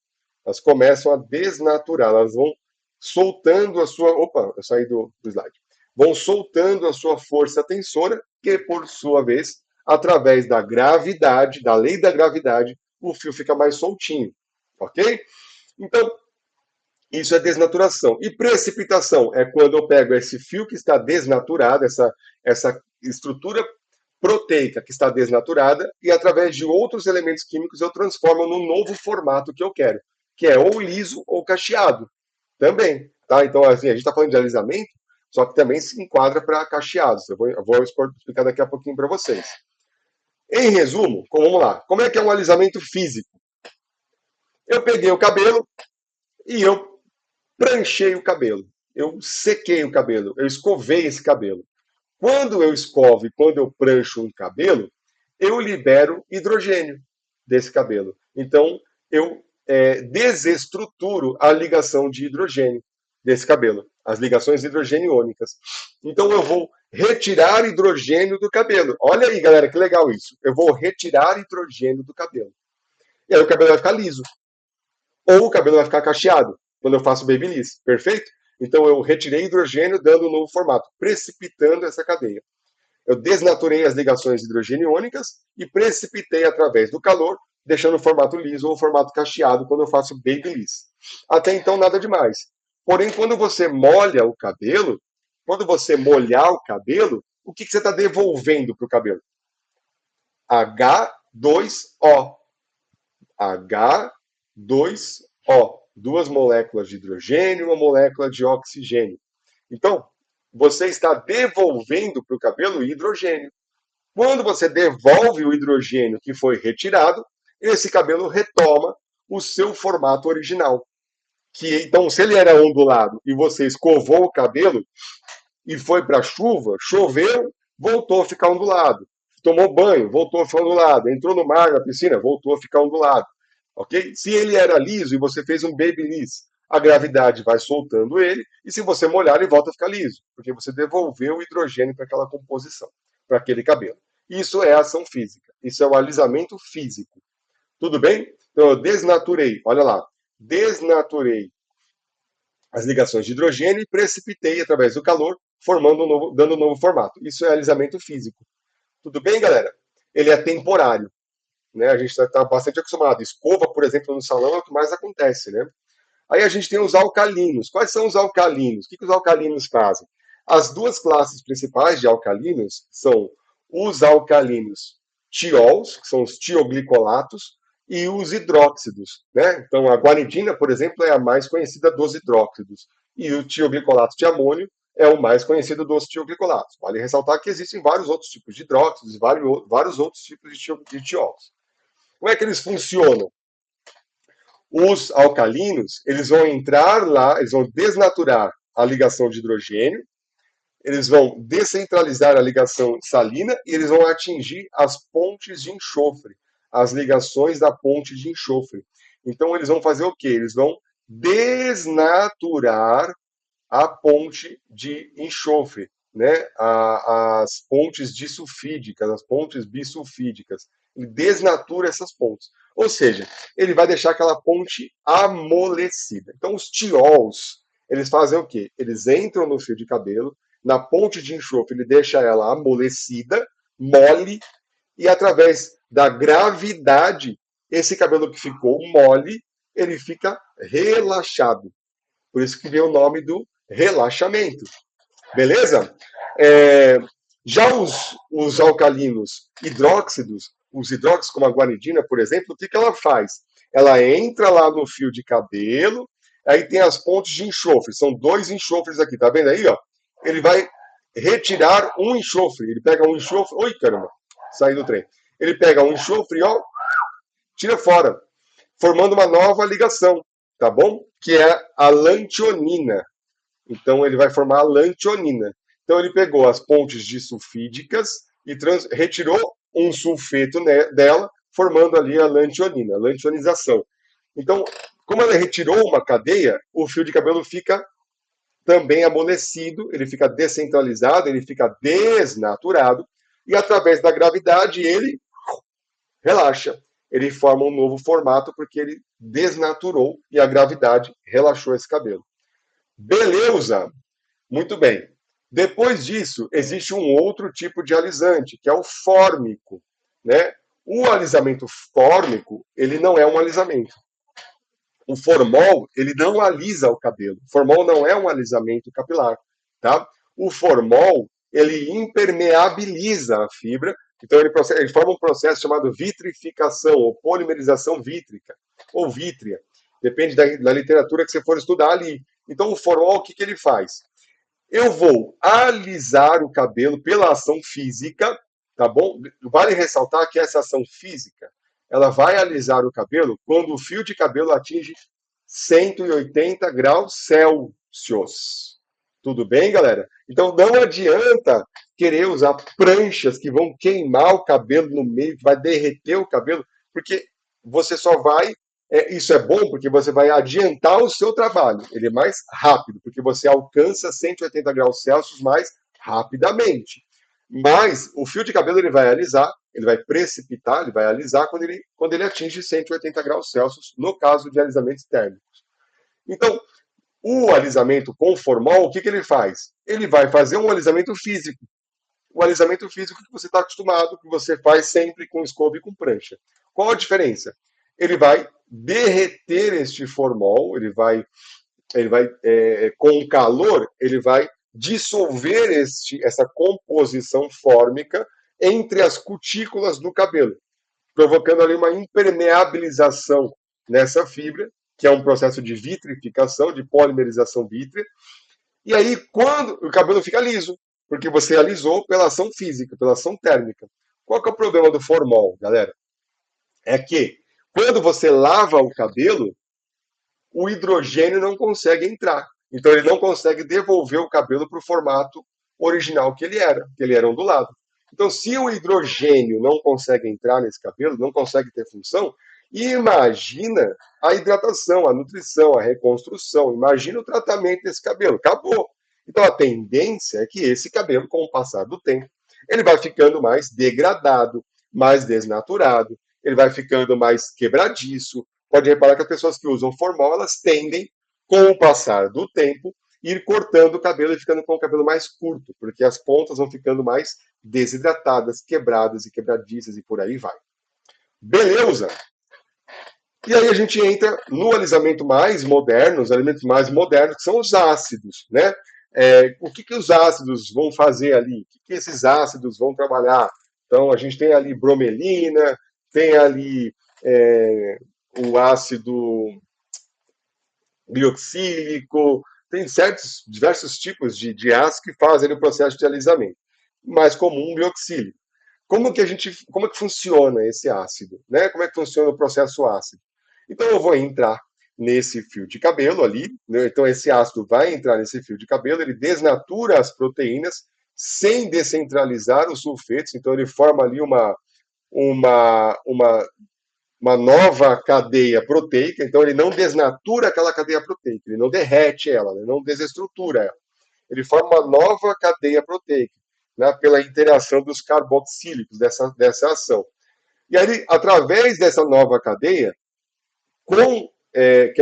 Elas começam a desnaturar, elas vão soltando a sua. Opa, eu saí do slide. Vão soltando a sua força tensora, que, por sua vez, através da gravidade, da lei da gravidade, o fio fica mais soltinho. Ok? Então, isso é desnaturação. E precipitação é quando eu pego esse fio que está desnaturado, essa estrutura proteica que está desnaturada, e através de outros elementos químicos eu transformo num novo formato que eu quero, que é ou liso ou cacheado. Também. Tá? Então, assim, a gente está falando de alisamento, só que também se enquadra para cacheados. Eu vou explicar daqui a pouquinho para vocês. Em resumo, vamos lá. Como é que é um alisamento físico? Eu peguei o cabelo e eu pranchei o cabelo. Eu sequei o cabelo. Eu escovei esse cabelo. Quando eu escovo e quando eu prancho um cabelo, eu libero hidrogênio desse cabelo. Então, eu desestruturo a ligação de hidrogênio desse cabelo, as ligações hidrogeniônicas. Então, eu vou retirar hidrogênio do cabelo. Olha aí, galera, que legal isso. Eu vou retirar hidrogênio do cabelo. E aí o cabelo vai ficar liso. Ou o cabelo vai ficar cacheado, quando eu faço babyliss. Perfeito? Então, eu retirei hidrogênio, dando um novo formato, precipitando essa cadeia. Eu desnaturei as ligações hidrogeniônicas e precipitei através do calor, deixando o formato liso ou o formato cacheado quando eu faço babyliss. Até então, nada demais. Porém, quando você molha o cabelo, quando você molhar o cabelo, o que você está devolvendo para o cabelo? H2O. H2O. Duas moléculas de hidrogênio e uma molécula de oxigênio. Então, você está devolvendo para o cabelo hidrogênio. Quando você devolve o hidrogênio que foi retirado, esse cabelo retoma o seu formato original. Então, se ele era ondulado e você escovou o cabelo e foi para a chuva, choveu, voltou a ficar ondulado. Tomou banho, voltou a ficar ondulado. Entrou no mar, na piscina, voltou a ficar ondulado. Ok? Se ele era liso e você fez um babyliss, a gravidade vai soltando ele, e se você molhar, ele volta a ficar liso, porque você devolveu o hidrogênio para aquela composição, para aquele cabelo. Isso é ação física. Isso é o alisamento físico. Tudo bem? Então eu desnaturei, olha lá, desnaturei as ligações de hidrogênio e precipitei através do calor, dando um novo formato. Isso é alisamento físico. Tudo bem, galera? Ele é temporário. Né? A gente está bastante acostumado. Escova, por exemplo, no salão é o que mais acontece. Né? Aí a gente tem os alcalinos. Quais são os alcalinos? O que os alcalinos fazem? As duas classes principais de alcalinos são os alcalinos tiols, que são os tioglicolatos, e os hidróxidos. Né? Então, a guanidina, por exemplo, é a mais conhecida dos hidróxidos. E o tioglicolato de amônio é o mais conhecido dos tioglicolatos. Vale ressaltar que existem vários outros tipos de hidróxidos e vários outros tipos de tiols. Como é que eles funcionam? Os alcalinos, eles vão entrar lá, eles vão desnaturar a ligação de hidrogênio, eles vão descentralizar a ligação salina e eles vão atingir as pontes de enxofre, as ligações da ponte de enxofre. Então, eles vão fazer o quê? Eles vão desnaturar a ponte de enxofre, né? As pontes disulfídicas, as pontes bisulfídicas. Ele desnatura essas pontes. Ou seja, ele vai deixar aquela ponte amolecida. Então, os tiols, eles fazem o quê? Eles entram no fio de cabelo, na ponte de enxofre, ele deixa ela amolecida, mole, e através da gravidade, esse cabelo que ficou mole, ele fica relaxado. Por isso que vem o nome do relaxamento. Beleza? Já os alcalinos hidróxidos, os hidróxidos como a guanidina, por exemplo, o que ela faz? Ela entra lá no fio de cabelo, aí tem as pontes de enxofre, são dois enxofres aqui, tá vendo aí, ó? Ele vai retirar um enxofre, ele pega um enxofre, oi caramba, saí do trem. Ele pega um enxofre e ó, tira fora, formando uma nova ligação, tá bom? Que é a lantionina. Então ele vai formar a lantionina. Então ele pegou as pontes disulfídicas e retirou um sulfeto dela, formando ali a lantionina, a lantionização. Então, Como ela retirou uma cadeia, o fio de cabelo fica também amolecido, ele fica descentralizado, ele fica desnaturado, e através da gravidade ele relaxa. Ele forma um novo formato porque ele desnaturou e a gravidade relaxou esse cabelo. Beleza! Muito bem. Depois disso, existe um outro tipo de alisante, que é o fórmico, né? O alisamento fórmico, ele não é um alisamento. O formol, ele não alisa o cabelo. O formol não é um alisamento capilar, tá? O formol, ele impermeabiliza a fibra, então ele forma um processo chamado vitrificação ou polimerização vítrica, ou vítrea. Depende da literatura que você for estudar ali. Então, o formol, o que ele faz? Eu vou alisar o cabelo pela ação física, tá bom? Vale ressaltar que essa ação física, ela vai alisar o cabelo quando o fio de cabelo atinge 180 graus Celsius. Tudo bem, galera? Então não adianta querer usar pranchas que vão queimar o cabelo no meio, que vai derreter o cabelo, porque você só vai isso é bom porque você vai adiantar o seu trabalho. Ele é mais rápido, porque você alcança 180 graus Celsius mais rapidamente. Mas o fio de cabelo ele vai alisar, ele vai precipitar, ele vai alisar quando ele atinge 180 graus Celsius, no caso de alisamentos térmicos. Então, o alisamento com formol, o que ele faz? Ele vai fazer um alisamento físico. O alisamento físico que você está acostumado, que você faz sempre com escova e com prancha. Qual a diferença? Ele vai derreter este formol, com o calor, ele vai dissolver essa composição fórmica entre as cutículas do cabelo, provocando ali uma impermeabilização nessa fibra, que é um processo de vitrificação, de polimerização vítrea. E aí, quando o cabelo fica liso, porque você alisou pela ação física, pela ação térmica. Qual que é o problema do formol, galera? É que quando você lava o cabelo, o hidrogênio não consegue entrar. Então ele não consegue devolver o cabelo para o formato original que ele era ondulado. Então, se o hidrogênio não consegue entrar nesse cabelo, não consegue ter função, imagina a hidratação, a nutrição, a reconstrução, imagina o tratamento desse cabelo. Acabou. Então a tendência é que esse cabelo, com o passar do tempo, ele vai ficando mais degradado, mais desnaturado, ele vai ficando mais quebradiço. Pode reparar que as pessoas que usam formol, elas tendem, com o passar do tempo, ir cortando o cabelo e ficando com o cabelo mais curto, porque as pontas vão ficando mais desidratadas, quebradas e quebradiças e por aí vai. Beleza? E aí a gente entra no alisamento mais moderno, os alimentos mais modernos, que são os ácidos, né? O que os ácidos vão fazer ali? O que esses ácidos vão trabalhar? Então, a gente tem ali bromelina, tem ali o ácido bioxílico, tem diversos tipos de ácido que fazem o processo de alisamento. Mais comum, bioxílico. Como que funciona esse ácido? Né? Como é que funciona o processo ácido? Então eu vou entrar nesse fio de cabelo ali, né? Então esse ácido vai entrar nesse fio de cabelo, ele desnatura as proteínas sem descentralizar os sulfetos, então ele forma ali uma, uma, uma nova cadeia proteica, então ele não desnatura aquela cadeia proteica, ele não derrete ela, ele não desestrutura ela. Ele forma uma nova cadeia proteica, né, pela interação dos carboxílicos dessa ação. E aí, através dessa nova cadeia, que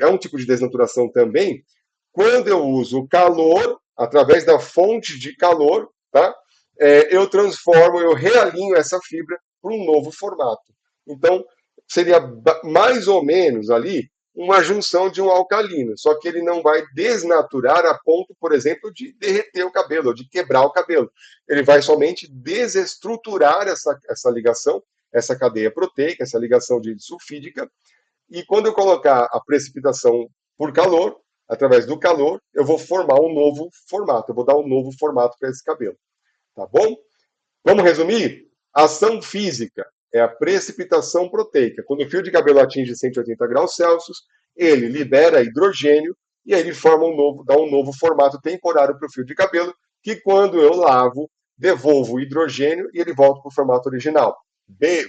é um tipo de desnaturação também, quando eu uso o calor, através da fonte de calor, tá? Eu realinho essa fibra para um novo formato. Então, seria mais ou menos ali uma junção de um alcalino, só que ele não vai desnaturar a ponto, por exemplo, de derreter o cabelo, ou de quebrar o cabelo. Ele vai somente desestruturar essa ligação, essa cadeia proteica, essa ligação de sulfídica, e quando eu colocar a precipitação por calor, através do calor, eu vou formar um novo formato, eu vou dar um novo formato para esse cabelo. Tá bom? Vamos resumir? Ação física é a precipitação proteica. Quando o fio de cabelo atinge 180 graus Celsius, ele libera hidrogênio e aí ele dá um novo formato temporário para o fio de cabelo, que quando eu lavo, devolvo o hidrogênio e ele volta para o formato original.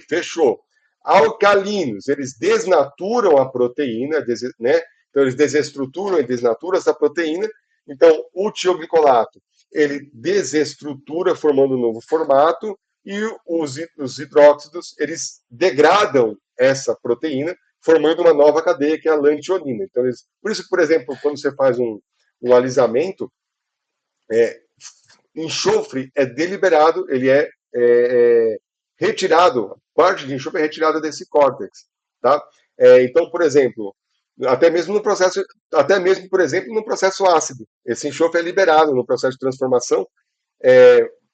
Fechou. Alcalinos, eles desnaturam a proteína, né? Então, eles desestruturam e desnaturam essa proteína. Então, o tioglicolato, ele desestrutura, formando um novo formato, e os hidróxidos, eles degradam essa proteína, formando uma nova cadeia, que é a lantionina. Então, por isso, por exemplo, quando você faz um alisamento, enxofre é deliberado, ele é retirado, parte de enxofre é retirada desse córtex, tá? Então, por exemplo, até mesmo no processo, até mesmo, por exemplo, no processo ácido, esse enxofre é liberado no processo de transformação,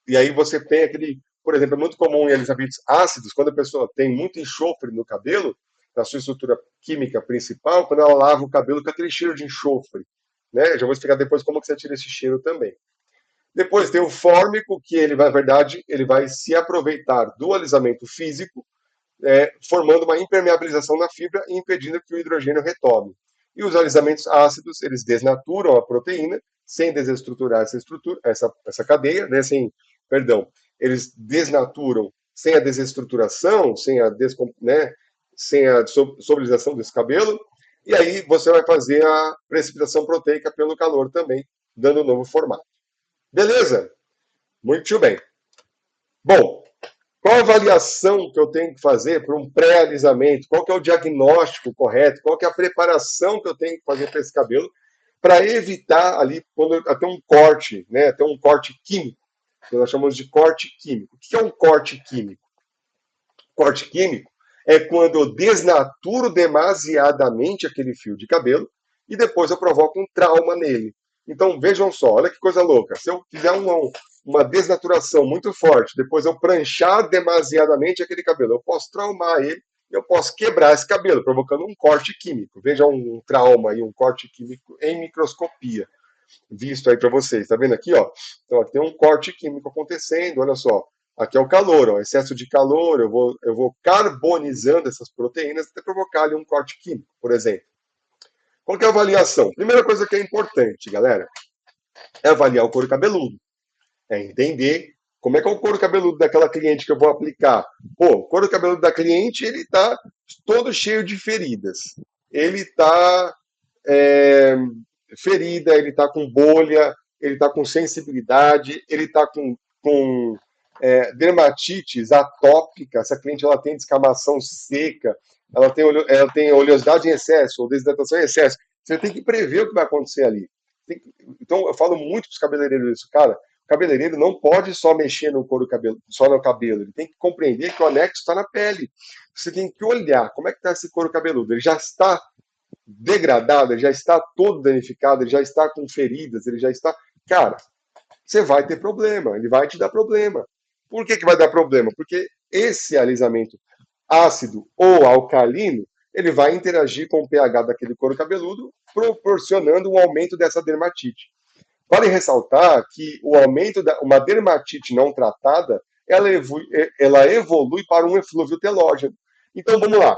e aí você tem aquele, por exemplo, é muito comum em alisamentos ácidos, quando a pessoa tem muito enxofre no cabelo, na sua estrutura química principal, quando ela lava o cabelo com aquele cheiro de enxofre, né? Já vou explicar depois como que você tira esse cheiro também. Depois tem o fórmico, que ele vai, na verdade, ele vai se aproveitar do alisamento físico, formando uma impermeabilização na fibra e impedindo que o hidrogênio retome. E os alisamentos ácidos, eles desnaturam a proteína, sem desestruturar essa cadeia, né, perdão, eles desnaturam sem a desestruturação, sem a solubilização desse cabelo, e aí você vai fazer a precipitação proteica pelo calor também, dando um novo formato. Beleza? Muito bem. Bom, qual a avaliação que eu tenho que fazer para um pré-alisamento? Qual que é o diagnóstico correto? Qual que é a preparação que eu tenho que fazer para esse cabelo? Para evitar ali, até um corte, né? Até um corte químico, que nós chamamos de corte químico. O que é um corte químico? Corte químico é quando eu desnaturo demasiadamente aquele fio de cabelo e depois eu provoco um trauma nele. Então, vejam só, olha que coisa louca. Se eu fizer uma desnaturação muito forte, depois eu pranchar demasiadamente aquele cabelo, eu posso traumar ele, eu posso quebrar esse cabelo, provocando um corte químico. Veja um trauma e um corte químico em microscopia, visto aí para vocês. Está vendo aqui, ó? Então, aqui tem um corte químico acontecendo, olha só. Aqui é o calor, ó, excesso de calor, eu vou carbonizando essas proteínas até provocar ali um corte químico, por exemplo. Qual que é a avaliação? Primeira coisa que é importante, galera, é avaliar o couro cabeludo. É entender como é que é o couro cabeludo daquela cliente que eu vou aplicar. Pô, o couro cabeludo da cliente, ele tá todo cheio de feridas. Ele tá ferida, ele tá com bolha, ele tá com sensibilidade, ele tá com dermatites atópica. Essa cliente ela tem descamação seca, ela tem oleosidade em excesso ou desidratação em excesso. Você tem que prever o que vai acontecer ali. Então, eu falo muito para os cabeleireiros isso, cara. O cabeleireiro não pode só mexer no couro cabelo, só no cabelo. Ele tem que compreender que o anexo está na pele. Você tem que olhar como é que está esse couro cabeludo. Ele já está degradado, ele já está todo danificado, ele já está com feridas, ele já está. Cara, você vai ter problema, ele vai te dar problema. Por que vai dar problema? Porque esse alisamento ácido ou alcalino, ele vai interagir com o pH daquele couro cabeludo, proporcionando um aumento dessa dermatite. Vale ressaltar que o aumento uma dermatite não tratada, ela evolui para um eflúvio telógeno. Então vamos lá.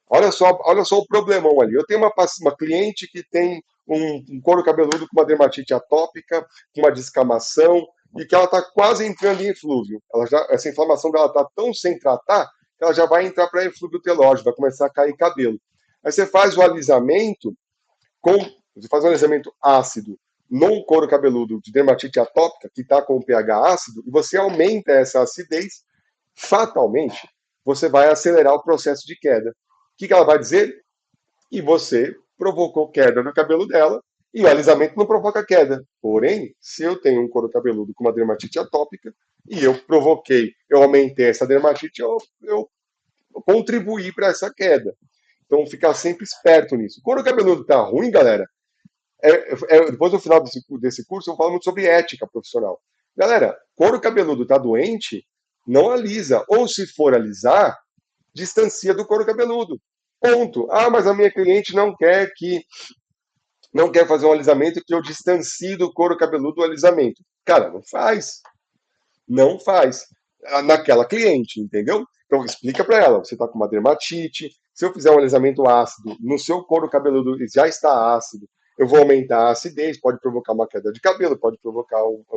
Olha só o problemão ali. Eu tenho uma cliente que tem um couro cabeludo com uma dermatite atópica, com uma descamação, e que ela está quase entrando em eflúvio. Essa inflamação dela está tão sem tratar que ela já vai entrar para eflúvio telógeno, vai começar a cair cabelo. Aí você faz o alisamento você faz um alisamento ácido num couro cabeludo de dermatite atópica, que está com o pH ácido, e você aumenta essa acidez, fatalmente, você vai acelerar o processo de queda. O que ela vai dizer? E você provocou queda no cabelo dela, e o alisamento não provoca queda. Porém, se eu tenho um couro cabeludo com uma dermatite atópica, e eu aumentei essa dermatite, eu contribuí para essa queda. Então, ficar sempre esperto nisso. Couro cabeludo tá ruim, galera, depois no final desse curso eu falo muito sobre ética profissional. Galera, couro cabeludo tá doente, não alisa. Ou se for alisar, distancia do couro cabeludo. Ponto. Ah, mas a minha cliente não quer fazer um alisamento que eu distancie do couro cabeludo do alisamento. Cara, não faz. Não faz. Naquela cliente, entendeu? Então explica para ela, você está com uma dermatite, se eu fizer um alisamento ácido no seu couro cabeludo já está ácido, eu vou aumentar a acidez, pode provocar uma queda de cabelo, eu vou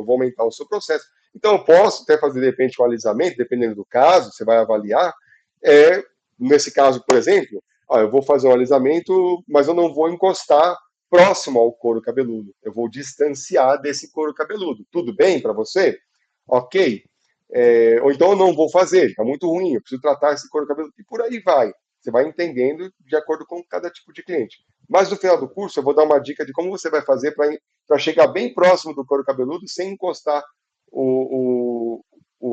aumentar o seu processo. Então eu posso até fazer de repente um alisamento, dependendo do caso, você vai avaliar, nesse caso, por exemplo, eu vou fazer um alisamento, mas eu não vou encostar próximo ao couro cabeludo. Eu vou distanciar desse couro cabeludo. Tudo bem para você? Ok. Ou então eu não vou fazer, está muito ruim, eu preciso tratar esse couro cabeludo. E por aí vai. Você vai entendendo de acordo com cada tipo de cliente. Mas no final do curso eu vou dar uma dica de como você vai fazer para chegar bem próximo do couro cabeludo sem encostar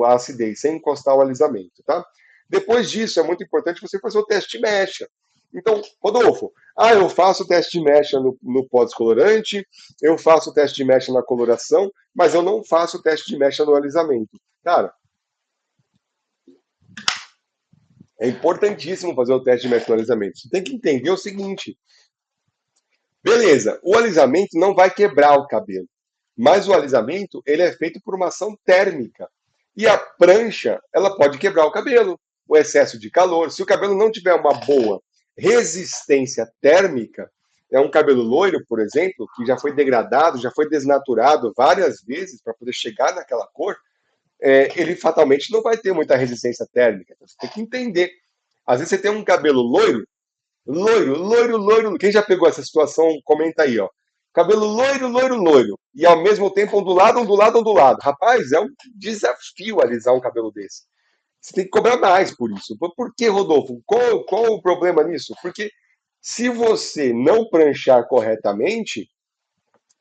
a acidez, sem encostar o alisamento, tá? Depois disso, é muito importante você fazer o teste de mecha. Então, Rodolfo, eu faço o teste de mecha no pós-colorante, eu faço o teste de mecha na coloração, mas eu não faço o teste de mecha no alisamento. Cara, é importantíssimo fazer o teste de mecha no alisamento. Você tem que entender o seguinte: beleza, o alisamento não vai quebrar o cabelo, mas o alisamento ele é feito por uma ação térmica. E a prancha, ela pode quebrar o cabelo, o excesso de calor. Se o cabelo não tiver uma boa resistência térmica, é um cabelo loiro, por exemplo, que já foi degradado, já foi desnaturado várias vezes para poder chegar naquela cor, ele fatalmente não vai ter muita resistência térmica. Então, você tem que entender. Às vezes você tem um cabelo loiro, loiro, loiro, loiro. Quem já pegou essa situação, comenta aí, ó. Cabelo loiro, loiro, loiro. E ao mesmo tempo ondulado, ondulado, ondulado. Rapaz, é um desafio alisar um cabelo desse. Você tem que cobrar mais por isso. Por que, Rodolfo? Qual o problema nisso? Porque se você não pranchar corretamente,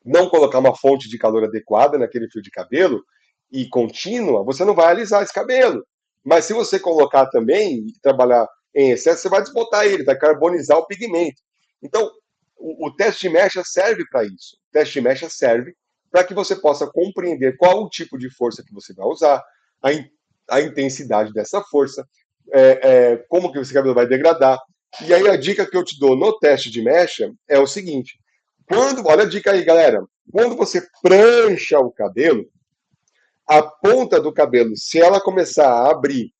não colocar uma fonte de calor adequada naquele fio de cabelo e contínua, você não vai alisar esse cabelo. Mas se você colocar também e trabalhar em excesso, você vai desbotar ele, vai carbonizar o pigmento. Então, o teste de mecha serve para isso. O teste de mecha serve para que você possa compreender qual o tipo de força que você vai usar, a, a intensidade dessa força, como que esse cabelo vai degradar. E aí a dica que eu te dou no teste de mecha é o seguinte: olha a dica aí, galera. Quando você prancha o cabelo, a ponta do cabelo, se ela começar a abrir,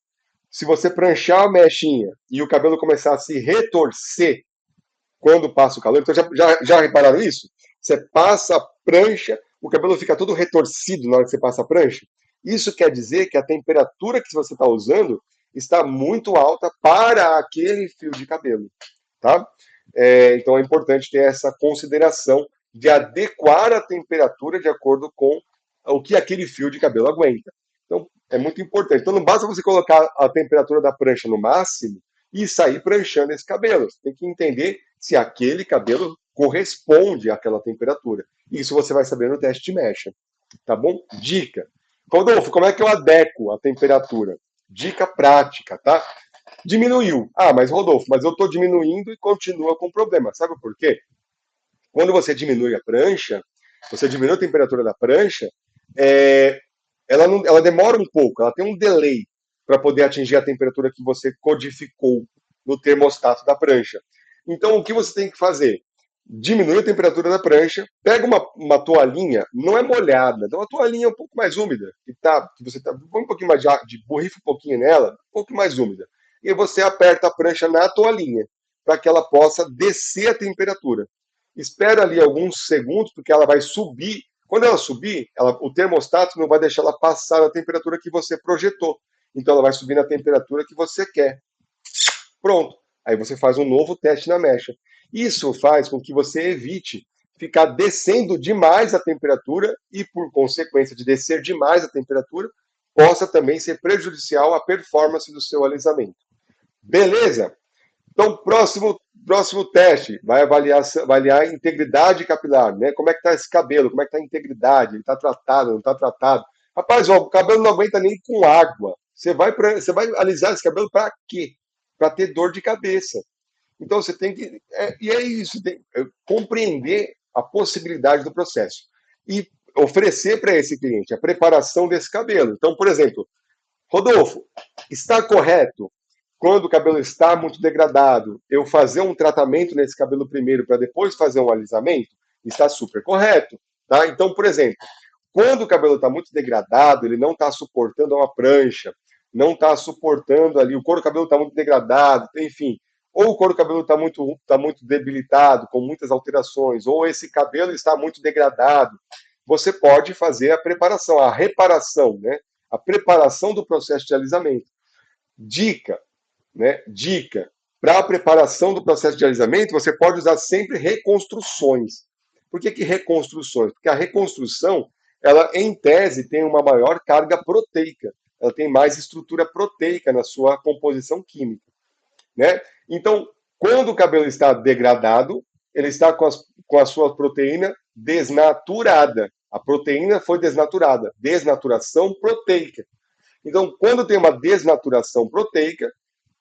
se você pranchar a mechinha e o cabelo começar a se retorcer quando passa o calor, então já repararam isso? Você passa a prancha, o cabelo fica todo retorcido na hora que você passa a prancha. Isso quer dizer que a temperatura que você está usando está muito alta para aquele fio de cabelo, tá? Então é importante ter essa consideração de adequar a temperatura de acordo com o que aquele fio de cabelo aguenta. Então é muito importante. Então não basta você colocar a temperatura da prancha no máximo e sair pranchando esse cabelo. Você tem que entender se aquele cabelo corresponde àquela temperatura. Isso você vai saber no teste de mecha. Tá bom? Dica. Rodolfo, como é que eu adequo a temperatura? Dica prática, tá? Diminuiu. Mas Rodolfo, mas eu estou diminuindo e continua com problema. Sabe por quê? Quando você diminui a prancha, você diminui a temperatura da prancha, ela demora um pouco, ela tem um delay para poder atingir a temperatura que você codificou no termostato da prancha. Então, o que você tem que fazer? Diminui a temperatura da prancha, pega uma toalhinha, não é molhada, dá uma toalhinha um pouco mais úmida, que você põe um pouquinho mais borrifa um pouquinho nela, um pouco mais úmida. E você aperta a prancha na toalhinha, para que ela possa descer a temperatura. Espera ali alguns segundos, porque ela vai subir. Quando ela subir, o termostato não vai deixar ela passar a temperatura que você projetou. Então ela vai subir na temperatura que você quer. Pronto. Aí você faz um novo teste na mecha. Isso faz com que você evite ficar descendo demais a temperatura e, por consequência de descer demais a temperatura, possa também ser prejudicial à performance do seu alisamento. Beleza? Então, próximo teste vai avaliar a integridade capilar, né? Como é que está esse cabelo? Como é que está a integridade? Ele está tratado, não está tratado? Rapaz, ó, o cabelo não aguenta nem com água. Você vai alisar esse cabelo para quê? Para ter dor de cabeça. Então você tem que. E é isso, compreender a possibilidade do processo. E oferecer para esse cliente a preparação desse cabelo. Então, por exemplo, Rodolfo, está correto quando o cabelo está muito degradado, eu fazer um tratamento nesse cabelo primeiro para depois fazer um alisamento? Está super correto, tá? Então, por exemplo, quando o cabelo está muito degradado, ele não está suportando uma prancha, não está suportando ali, o couro cabelo está muito degradado, enfim, ou o couro cabelo tá muito debilitado, com muitas alterações, ou esse cabelo está muito degradado, você pode fazer a preparação, a reparação, né? A preparação do processo de alisamento. Dica: né? Dica: para a preparação do processo de alisamento, você pode usar sempre reconstruções. Por que reconstruções? Porque a reconstrução, ela, em tese, tem uma maior carga proteica. Ela tem mais estrutura proteica na sua composição química, né? Então, quando o cabelo está degradado, ele está com a sua proteína desnaturada. A proteína foi desnaturada. Desnaturação proteica. Então, quando tem uma desnaturação proteica,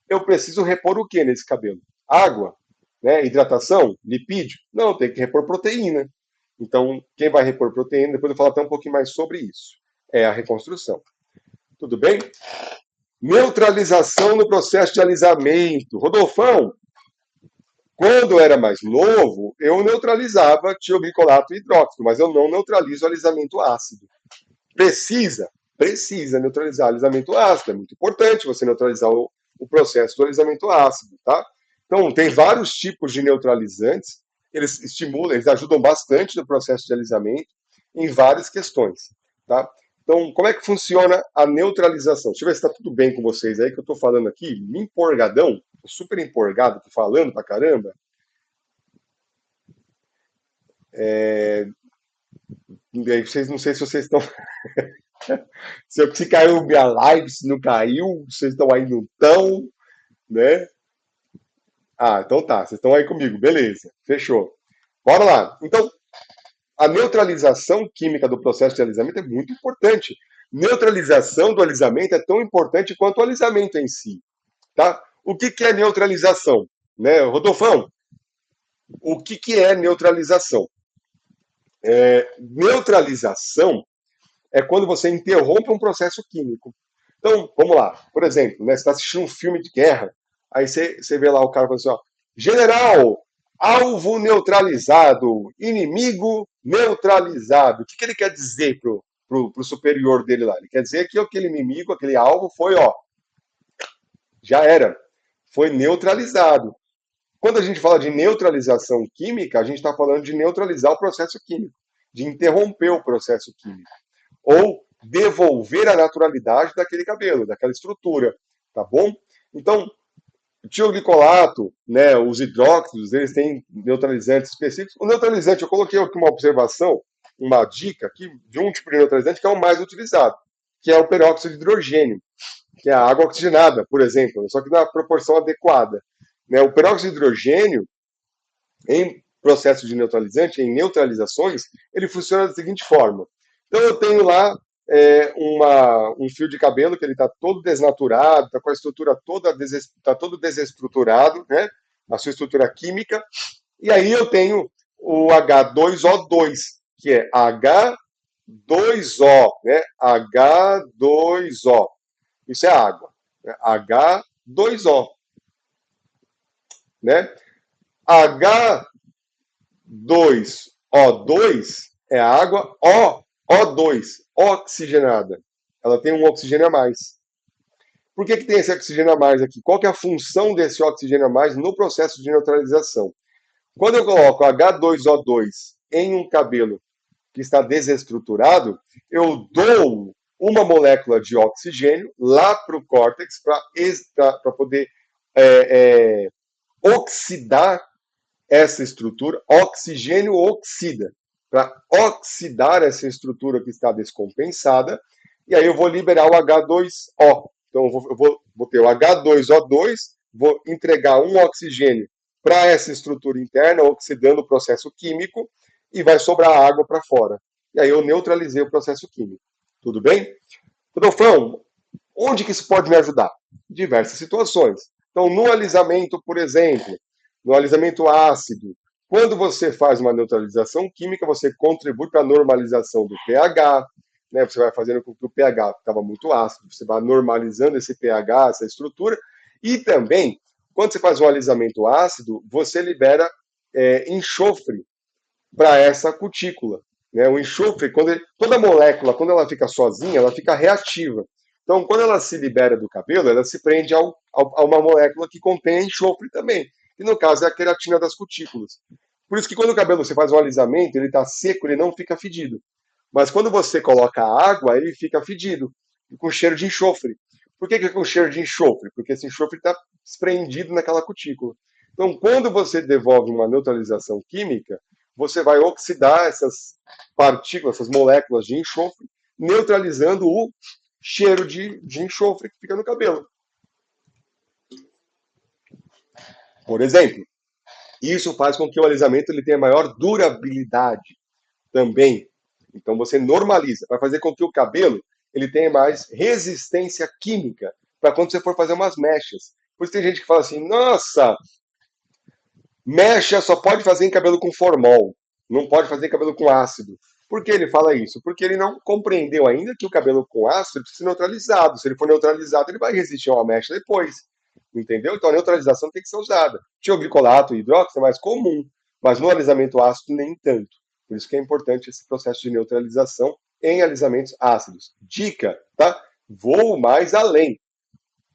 eu preciso repor o que nesse cabelo? Água, né? Hidratação, lipídio? Não, tem que repor proteína. Então, quem vai repor proteína, depois eu vou falar até um pouquinho mais sobre isso. É a reconstrução. Tudo bem? Neutralização no processo de alisamento. Rodolfão, quando eu era mais novo, eu neutralizava tioglicolato e hidróxido, mas eu não neutralizo alisamento ácido. Precisa neutralizar alisamento ácido. É muito importante você neutralizar o processo do alisamento ácido, tá? Então, tem vários tipos de neutralizantes, eles estimulam, eles ajudam bastante no processo de alisamento em várias questões, tá? Então, como é que funciona a neutralização? Deixa eu ver se está tudo bem com vocês aí, que eu estou falando aqui, me empolgadão, super empolgado, tô falando pra caramba. Vocês não sei se vocês estão. Se caiu minha live, se não caiu, vocês estão aí, não estão, né? Ah, então tá, vocês estão aí comigo, beleza, fechou. Bora lá. Então, a neutralização química do processo de alisamento é muito importante. Neutralização do alisamento é tão importante quanto o alisamento em si, tá? O que é neutralização? Né, Rodolfão, o que é neutralização? Neutralização é quando você interrompe um processo químico. Então, vamos lá. Por exemplo, né, você está assistindo um filme de guerra, aí você vê lá o cara falando assim, ó, general, alvo neutralizado, inimigo neutralizado. O que ele quer dizer pro superior dele lá? Ele quer dizer que aquele inimigo, aquele alvo foi, ó, já era, foi neutralizado. Quando a gente fala de neutralização química, a gente está falando de neutralizar o processo químico, de interromper o processo químico, ou devolver a naturalidade daquele cabelo, daquela estrutura, tá bom? Então, o tioglicolato, né, os hidróxidos, eles têm neutralizantes específicos. O neutralizante, eu coloquei aqui uma observação, uma dica aqui de um tipo de neutralizante que é o mais utilizado, que é o peróxido de hidrogênio, que é a água oxigenada, por exemplo, só que na proporção adequada. Né? O peróxido de hidrogênio, em processo de neutralizante, em neutralizações, ele funciona da seguinte forma. Então eu tenho lá um fio de cabelo que ele está todo desnaturado, está com a estrutura toda tá todo desestruturado, né? A sua estrutura química. E aí eu tenho o H2O2, que é H2O, né? H2O. Isso é água. Né? H2O, né? H2O2 é água, O2, oxigenada. Ela tem um oxigênio a mais. Por que tem esse oxigênio a mais aqui? Qual que é a função desse oxigênio a mais no processo de neutralização? Quando eu coloco H2O2 em um cabelo que está desestruturado, eu dou uma molécula de oxigênio lá para o córtex para poder oxidar essa estrutura, oxigênio oxida, para oxidar essa estrutura que está descompensada, e aí eu vou liberar o H2O. Então eu vou ter o H2O2, vou entregar um oxigênio para essa estrutura interna, oxidando o processo químico, e vai sobrar água para fora. E aí eu neutralizei o processo químico. Tudo bem? Rodolfão, onde que isso pode me ajudar? Em diversas situações. Então, no alisamento, por exemplo, no alisamento ácido, quando você faz uma neutralização química, você contribui para a normalização do pH, né? Você vai fazendo com que o pH estava muito ácido, você vai normalizando esse pH, essa estrutura, e também, quando você faz um alisamento ácido, você libera enxofre para essa cutícula. Né? O enxofre, toda molécula, quando ela fica sozinha, ela fica reativa. Então, quando ela se libera do cabelo, ela se prende a uma molécula que contém enxofre também, que no caso é a queratina das cutículas. Por isso que quando o cabelo você faz um alisamento, ele está seco, ele não fica fedido. Mas quando você coloca água, ele fica fedido, com cheiro de enxofre. Por que com cheiro de enxofre? Porque esse enxofre está desprendido naquela cutícula. Então, quando você devolve uma neutralização química, você vai oxidar essas partículas, essas moléculas de enxofre, neutralizando o cheiro de enxofre que fica no cabelo. Por exemplo, isso faz com que o alisamento ele tenha maior durabilidade também. Então você normaliza, vai fazer com que o cabelo ele tenha mais resistência química para quando você for fazer umas mechas. Por isso tem gente que fala assim, nossa, mecha só pode fazer em cabelo com formol, não pode fazer em cabelo com ácido. Por que ele fala isso? Porque ele não compreendeu ainda que o cabelo com ácido precisa ser neutralizado. Se ele for neutralizado, ele vai resistir a uma mecha depois. Entendeu? Então a neutralização tem que ser usada. Tioglicolato e hidróxido é mais comum, mas no alisamento ácido nem tanto. Por isso que é importante esse processo de neutralização em alisamentos ácidos. Dica, tá? Vou mais além.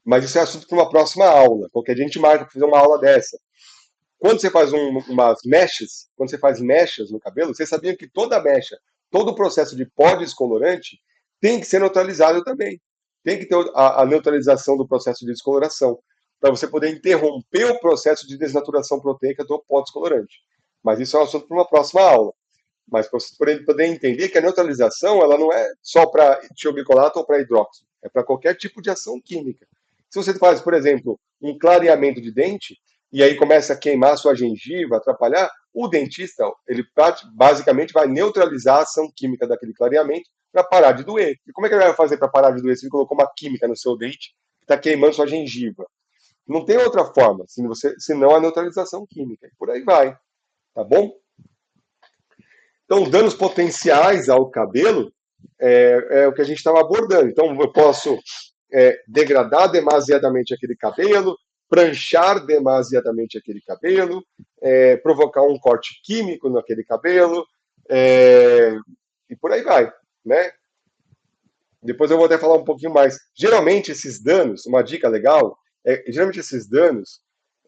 Mas isso é assunto para uma próxima aula. Qualquer dia a gente marca para fazer uma aula dessa. Quando você faz umas mechas, quando você faz mechas no cabelo, você sabia que toda mecha, todo o processo de pó descolorante tem que ser neutralizado também. Tem que ter a neutralização do processo de descoloração, para você poder interromper o processo de desnaturação proteica do pó descolorante. Mas isso é um assunto para uma próxima aula. Mas para você poder entender que a neutralização ela não é só para tioglicolato ou para hidróxido, é para qualquer tipo de ação química. Se você faz, por exemplo, um clareamento de dente, e aí começa a queimar a sua gengiva, atrapalhar, o dentista, ele basicamente vai neutralizar a ação química daquele clareamento para parar de doer. E como é que ele vai fazer para parar de doer se ele colocou uma química no seu dente que está queimando sua gengiva? Não tem outra forma, senão a neutralização química. E por aí vai, tá bom? Então, danos potenciais ao cabelo é o que a gente estava abordando. Então, eu posso degradar demasiadamente aquele cabelo, pranchar demasiadamente aquele cabelo, provocar um corte químico naquele cabelo, e por aí vai, né? Depois eu vou até falar um pouquinho mais. Geralmente esses danos, uma dica legal, geralmente esses danos,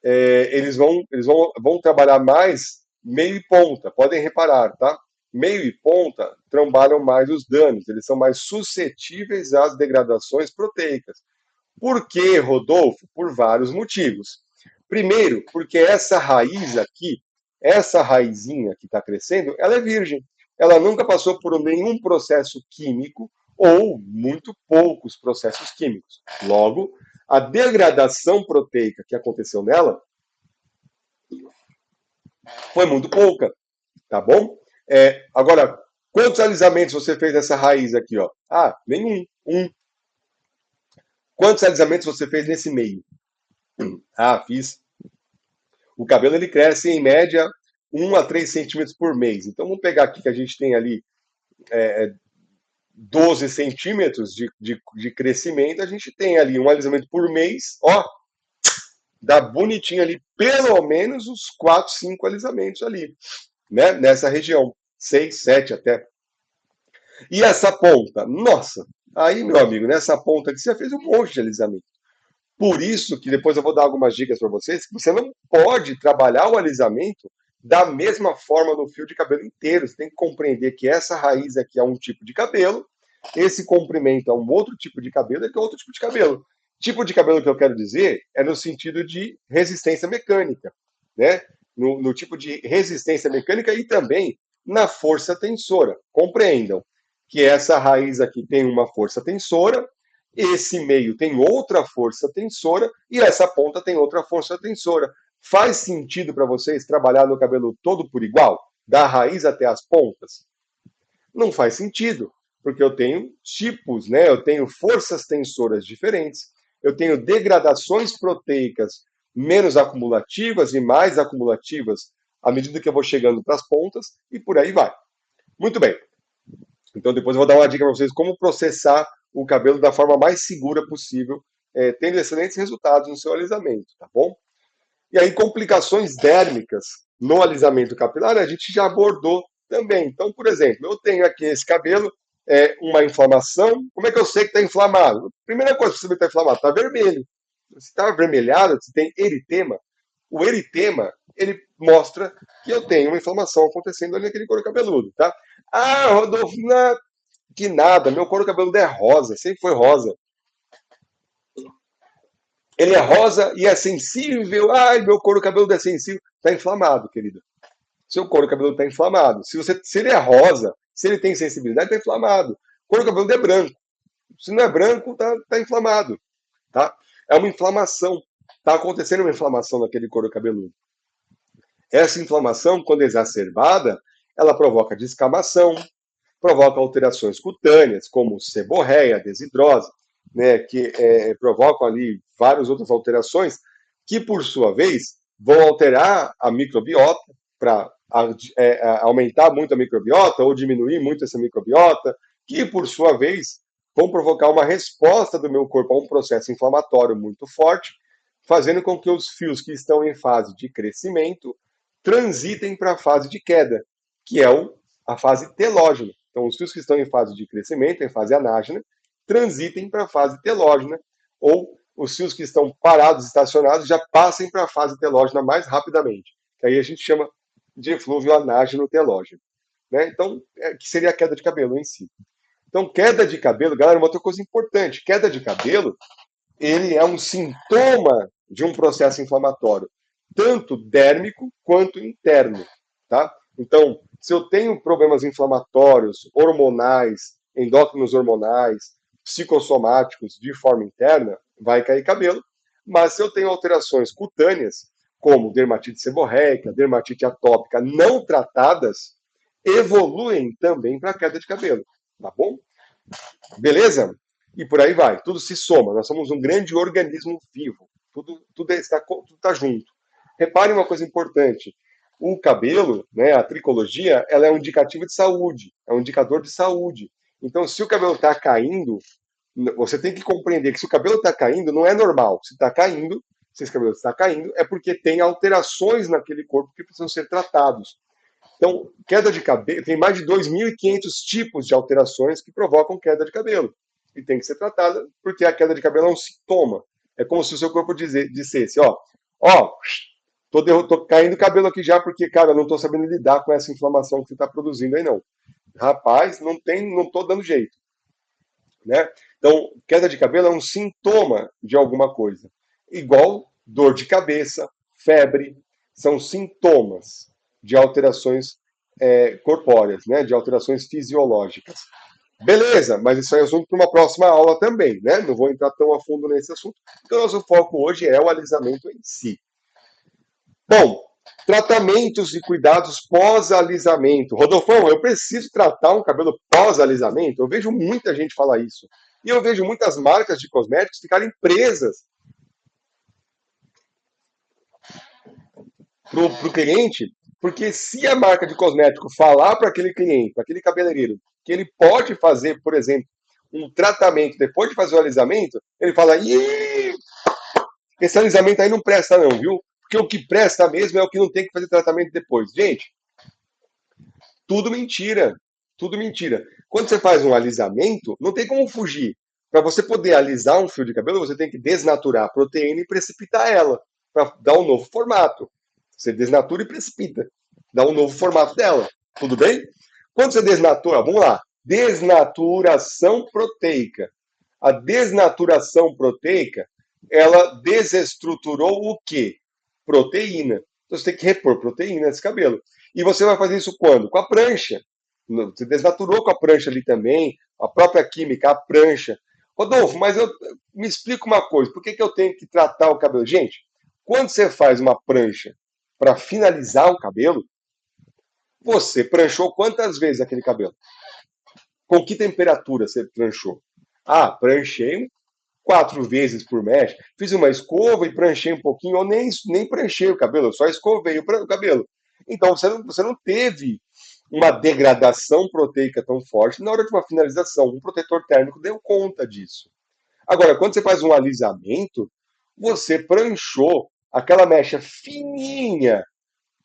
eles vão trabalhar mais meio e ponta, podem reparar, tá? Meio e ponta trabalham mais os danos, eles são mais suscetíveis às degradações proteicas. Por que, Rodolfo? Por vários motivos. Primeiro, porque essa raiz aqui, essa raizinha que está crescendo, ela é virgem. Ela nunca passou por nenhum processo químico ou muito poucos processos químicos. Logo, a degradação proteica que aconteceu nela foi muito pouca, tá bom? Agora, quantos alisamentos você fez nessa raiz aqui, ó? Ah, nenhum. Um. Quantos alisamentos você fez nesse meio? Ah, fiz. O cabelo ele cresce em média 1 a 3 centímetros por mês. Então vamos pegar aqui que a gente tem ali 12 centímetros de crescimento, a gente tem ali um alisamento por mês, ó, dá bonitinho ali, pelo menos uns 4, 5 alisamentos ali, né? Nessa região, 6, 7 até. E essa ponta? Nossa, aí, meu amigo, nessa ponta aqui você fez um monte de alisamento. Por isso que depois eu vou dar algumas dicas para vocês, que você não pode trabalhar o alisamento da mesma forma no fio de cabelo inteiro. Você tem que compreender que essa raiz aqui é um tipo de cabelo, esse comprimento é um outro tipo de cabelo, e que é outro tipo de cabelo. Tipo de cabelo que eu quero dizer é no sentido de resistência mecânica, né? No tipo de resistência mecânica e também na força tensora. Compreendam que essa raiz aqui tem uma força tensora, esse meio tem outra força tensora e essa ponta tem outra força tensora. Faz sentido para vocês trabalhar no cabelo todo por igual? Da raiz até as pontas? Não faz sentido, porque eu tenho tipos, né? Eu tenho forças tensoras diferentes, eu tenho degradações proteicas menos acumulativas e mais acumulativas à medida que eu vou chegando para as pontas e por aí vai. Muito bem. Então depois eu vou dar uma dica para vocês como processar o cabelo da forma mais segura possível, tendo excelentes resultados no seu alisamento, tá bom? E aí, complicações dérmicas no alisamento capilar, a gente já abordou também. Então, por exemplo, eu tenho aqui esse cabelo, uma inflamação. Como é que eu sei que está inflamado? Primeira coisa que você está inflamado, está vermelho. Se está avermelhado, se tem eritema, o eritema, ele mostra que eu tenho uma inflamação acontecendo ali naquele couro cabeludo, tá? Ah, Rodolfo, não, que nada, meu couro cabeludo é rosa, sempre foi rosa. Ele é rosa e é sensível. Ai, meu couro cabeludo é sensível. Está inflamado, querido. Seu couro cabeludo está inflamado. Se ele é rosa, se ele tem sensibilidade, está inflamado. Couro cabeludo é branco. Se não é branco, tá inflamado. Tá? É uma inflamação. Está acontecendo uma inflamação naquele couro cabeludo. Essa inflamação, quando exacerbada, ela provoca descamação, provoca alterações cutâneas, como seborreia, desidrose, né, que provocam ali várias outras alterações, que por sua vez vão alterar a microbiota para aumentar muito a microbiota ou diminuir muito essa microbiota, que por sua vez vão provocar uma resposta do meu corpo a um processo inflamatório muito forte, fazendo com que os fios que estão em fase de crescimento transitem para a fase de queda, que é a fase telógena. Então, os fios que estão em fase de crescimento, em fase anágena, transitem para a fase telógena, ou os fios que estão parados, estacionados, já passem para a fase telógena mais rapidamente. Que aí a gente chama de eflúvio anágeno telógeno. Né? Então, que seria a queda de cabelo em si. Então, queda de cabelo, galera, uma outra coisa importante, queda de cabelo, ele é um sintoma de um processo inflamatório, tanto dérmico quanto interno, tá? Então, se eu tenho problemas inflamatórios, hormonais, endócrinos hormonais, psicossomáticos de forma interna, vai cair cabelo. Mas se eu tenho alterações cutâneas, como dermatite seborreica, dermatite atópica não tratadas, evoluem também para queda de cabelo, tá bom? Beleza? E por aí vai, tudo se soma. Nós somos um grande organismo vivo. Tudo está junto. Reparem uma coisa importante. O cabelo, né, a tricologia, ela é um indicativo de saúde, é um indicador de saúde. Então, se o cabelo está caindo, você tem que compreender que se o cabelo está caindo, não é normal. Se está caindo, se esse cabelo está caindo, é porque tem alterações naquele corpo que precisam ser tratados. Então, queda de cabelo, tem mais de 2.500 tipos de alterações que provocam queda de cabelo. E tem que ser tratada, porque a queda de cabelo é um sintoma. É como se o seu corpo dissesse, tô caindo cabelo aqui já, porque, cara, eu não tô sabendo lidar com essa inflamação que você está produzindo aí, não. Rapaz, não tô dando jeito. Né? Então, queda de cabelo é um sintoma de alguma coisa. Igual dor de cabeça, febre, são sintomas de alterações corpóreas, né? De alterações fisiológicas. Beleza, mas isso é assunto para uma próxima aula também, né? Não vou entrar tão a fundo nesse assunto, porque o nosso foco hoje é o alisamento em si. Bom, tratamentos e cuidados pós-alisamento. Rodolfão, eu preciso tratar um cabelo pós-alisamento? Eu vejo muita gente falar isso. E eu vejo muitas marcas de cosméticos ficarem presas para o cliente, porque se a marca de cosmético falar para aquele cliente, para aquele cabeleireiro, que ele pode fazer, por exemplo, um tratamento depois de fazer o alisamento, ele fala: ih, esse alisamento aí não presta, não, viu? Porque o que presta mesmo é o que não tem que fazer tratamento depois. Gente, tudo mentira. Tudo mentira. Quando você faz um alisamento, não tem como fugir. Para você poder alisar um fio de cabelo, você tem que desnaturar a proteína e precipitar ela, para dar um novo formato. Você desnatura e precipita. Dá um novo formato dela. Tudo bem? Quando você desnatura, vamos lá. Desnaturação proteica. A desnaturação proteica, ela desestruturou o quê? Proteína. Então você tem que repor proteína nesse cabelo. E você vai fazer isso quando? Com a prancha. Você desnaturou com a prancha ali também, a própria química, a prancha. Rodolfo, mas me explica uma coisa, por que eu tenho que tratar o cabelo? Gente, quando você faz uma prancha para finalizar o cabelo, você pranchou quantas vezes aquele cabelo? Com que temperatura você pranchou? Ah, pranchei 4 vezes por mecha, fiz uma escova e pranchei um pouquinho, ou nem pranchei o cabelo, eu só escovei o cabelo. Então você não teve uma degradação proteica tão forte na hora de uma finalização. Um protetor térmico deu conta disso. Agora, quando você faz um alisamento, você pranchou aquela mecha fininha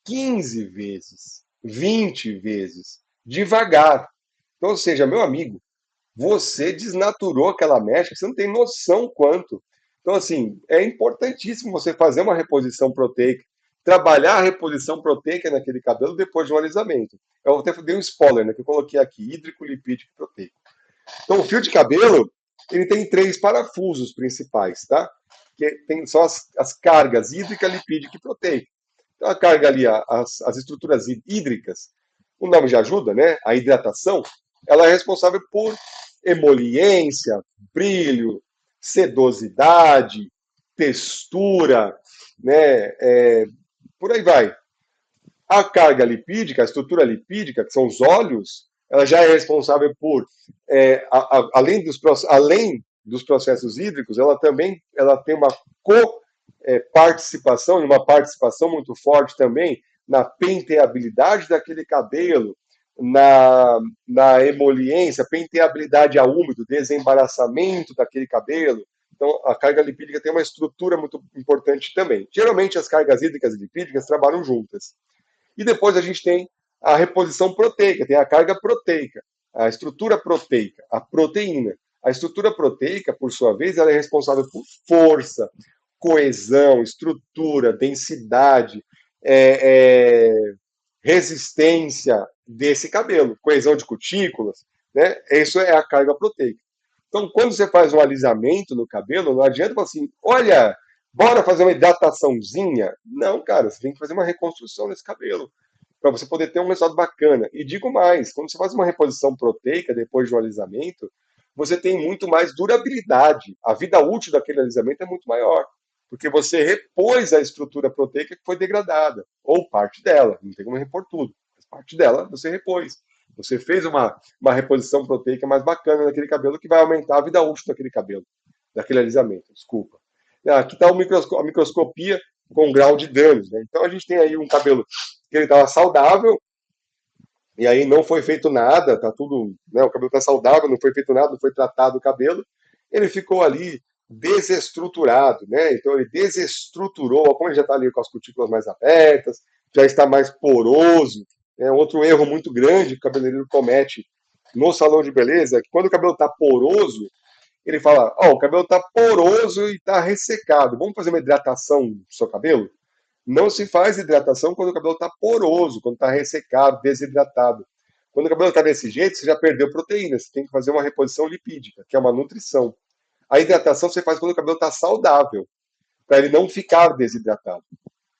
15 vezes, 20 vezes, devagar. Então, ou seja, meu amigo, você desnaturou aquela mecha que você não tem noção quanto. Então, assim, é importantíssimo você fazer uma reposição proteica, trabalhar a reposição proteica naquele cabelo depois de um alisamento. Eu até dei um spoiler, né, que eu coloquei aqui, hídrico, lipídico e proteico. Então, o fio de cabelo, ele tem 3 parafusos principais, tá? são as cargas hídrica, lipídica e proteica. Então, a carga ali, as estruturas hídricas, o nome já ajuda, né? A hidratação, ela é responsável por emoliência, brilho, sedosidade, textura, né? Por aí vai. A carga lipídica, a estrutura lipídica, que são os óleos, ela já é responsável por, além dos processos hídricos, ela tem uma participação, e uma participação muito forte também na penteabilidade daquele cabelo, na emoliência, penteabilidade a úmido, desembaraçamento daquele cabelo. Então, a carga lipídica tem uma estrutura muito importante também. Geralmente, as cargas hídricas e lipídicas trabalham juntas. E depois a gente tem a reposição proteica, tem a carga proteica, a estrutura proteica, a proteína. A estrutura proteica, por sua vez, ela é responsável por força, coesão, estrutura, densidade, resistência desse cabelo, coesão de cutículas, né? Isso é a carga proteica. Então, quando você faz um alisamento no cabelo, não adianta falar assim, olha, bora fazer uma hidrataçãozinha. Não, cara, você tem que fazer uma reconstrução nesse cabelo para você poder ter um resultado bacana. E digo mais, quando você faz uma reposição proteica depois de um alisamento, você tem muito mais durabilidade. A vida útil daquele alisamento é muito maior, porque você repôs a estrutura proteica que foi degradada, ou parte dela, não tem como repor tudo, mas parte dela você repôs. Você fez uma reposição proteica mais bacana naquele cabelo que vai aumentar a vida útil daquele cabelo, daquele alisamento, desculpa. Aqui está a microscopia com grau de danos. Né? Então a gente tem aí um cabelo que ele estava saudável, e aí não foi feito nada, tá tudo, né, o cabelo está saudável, não foi feito nada, não foi tratado o cabelo, ele ficou ali desestruturado, né? Então ele desestruturou, como ele já está ali com as cutículas mais abertas, já está mais poroso. Né? Outro erro muito grande que o cabeleireiro comete no salão de beleza é que quando o cabelo está poroso, ele fala: ó, o cabelo está poroso e está ressecado. Vamos fazer uma hidratação do seu cabelo? Não se faz hidratação quando o cabelo está poroso, quando está ressecado, desidratado. Quando o cabelo está desse jeito, você já perdeu proteína. Você tem que fazer uma reposição lipídica, que é uma nutrição. A hidratação você faz quando o cabelo está saudável, para ele não ficar desidratado.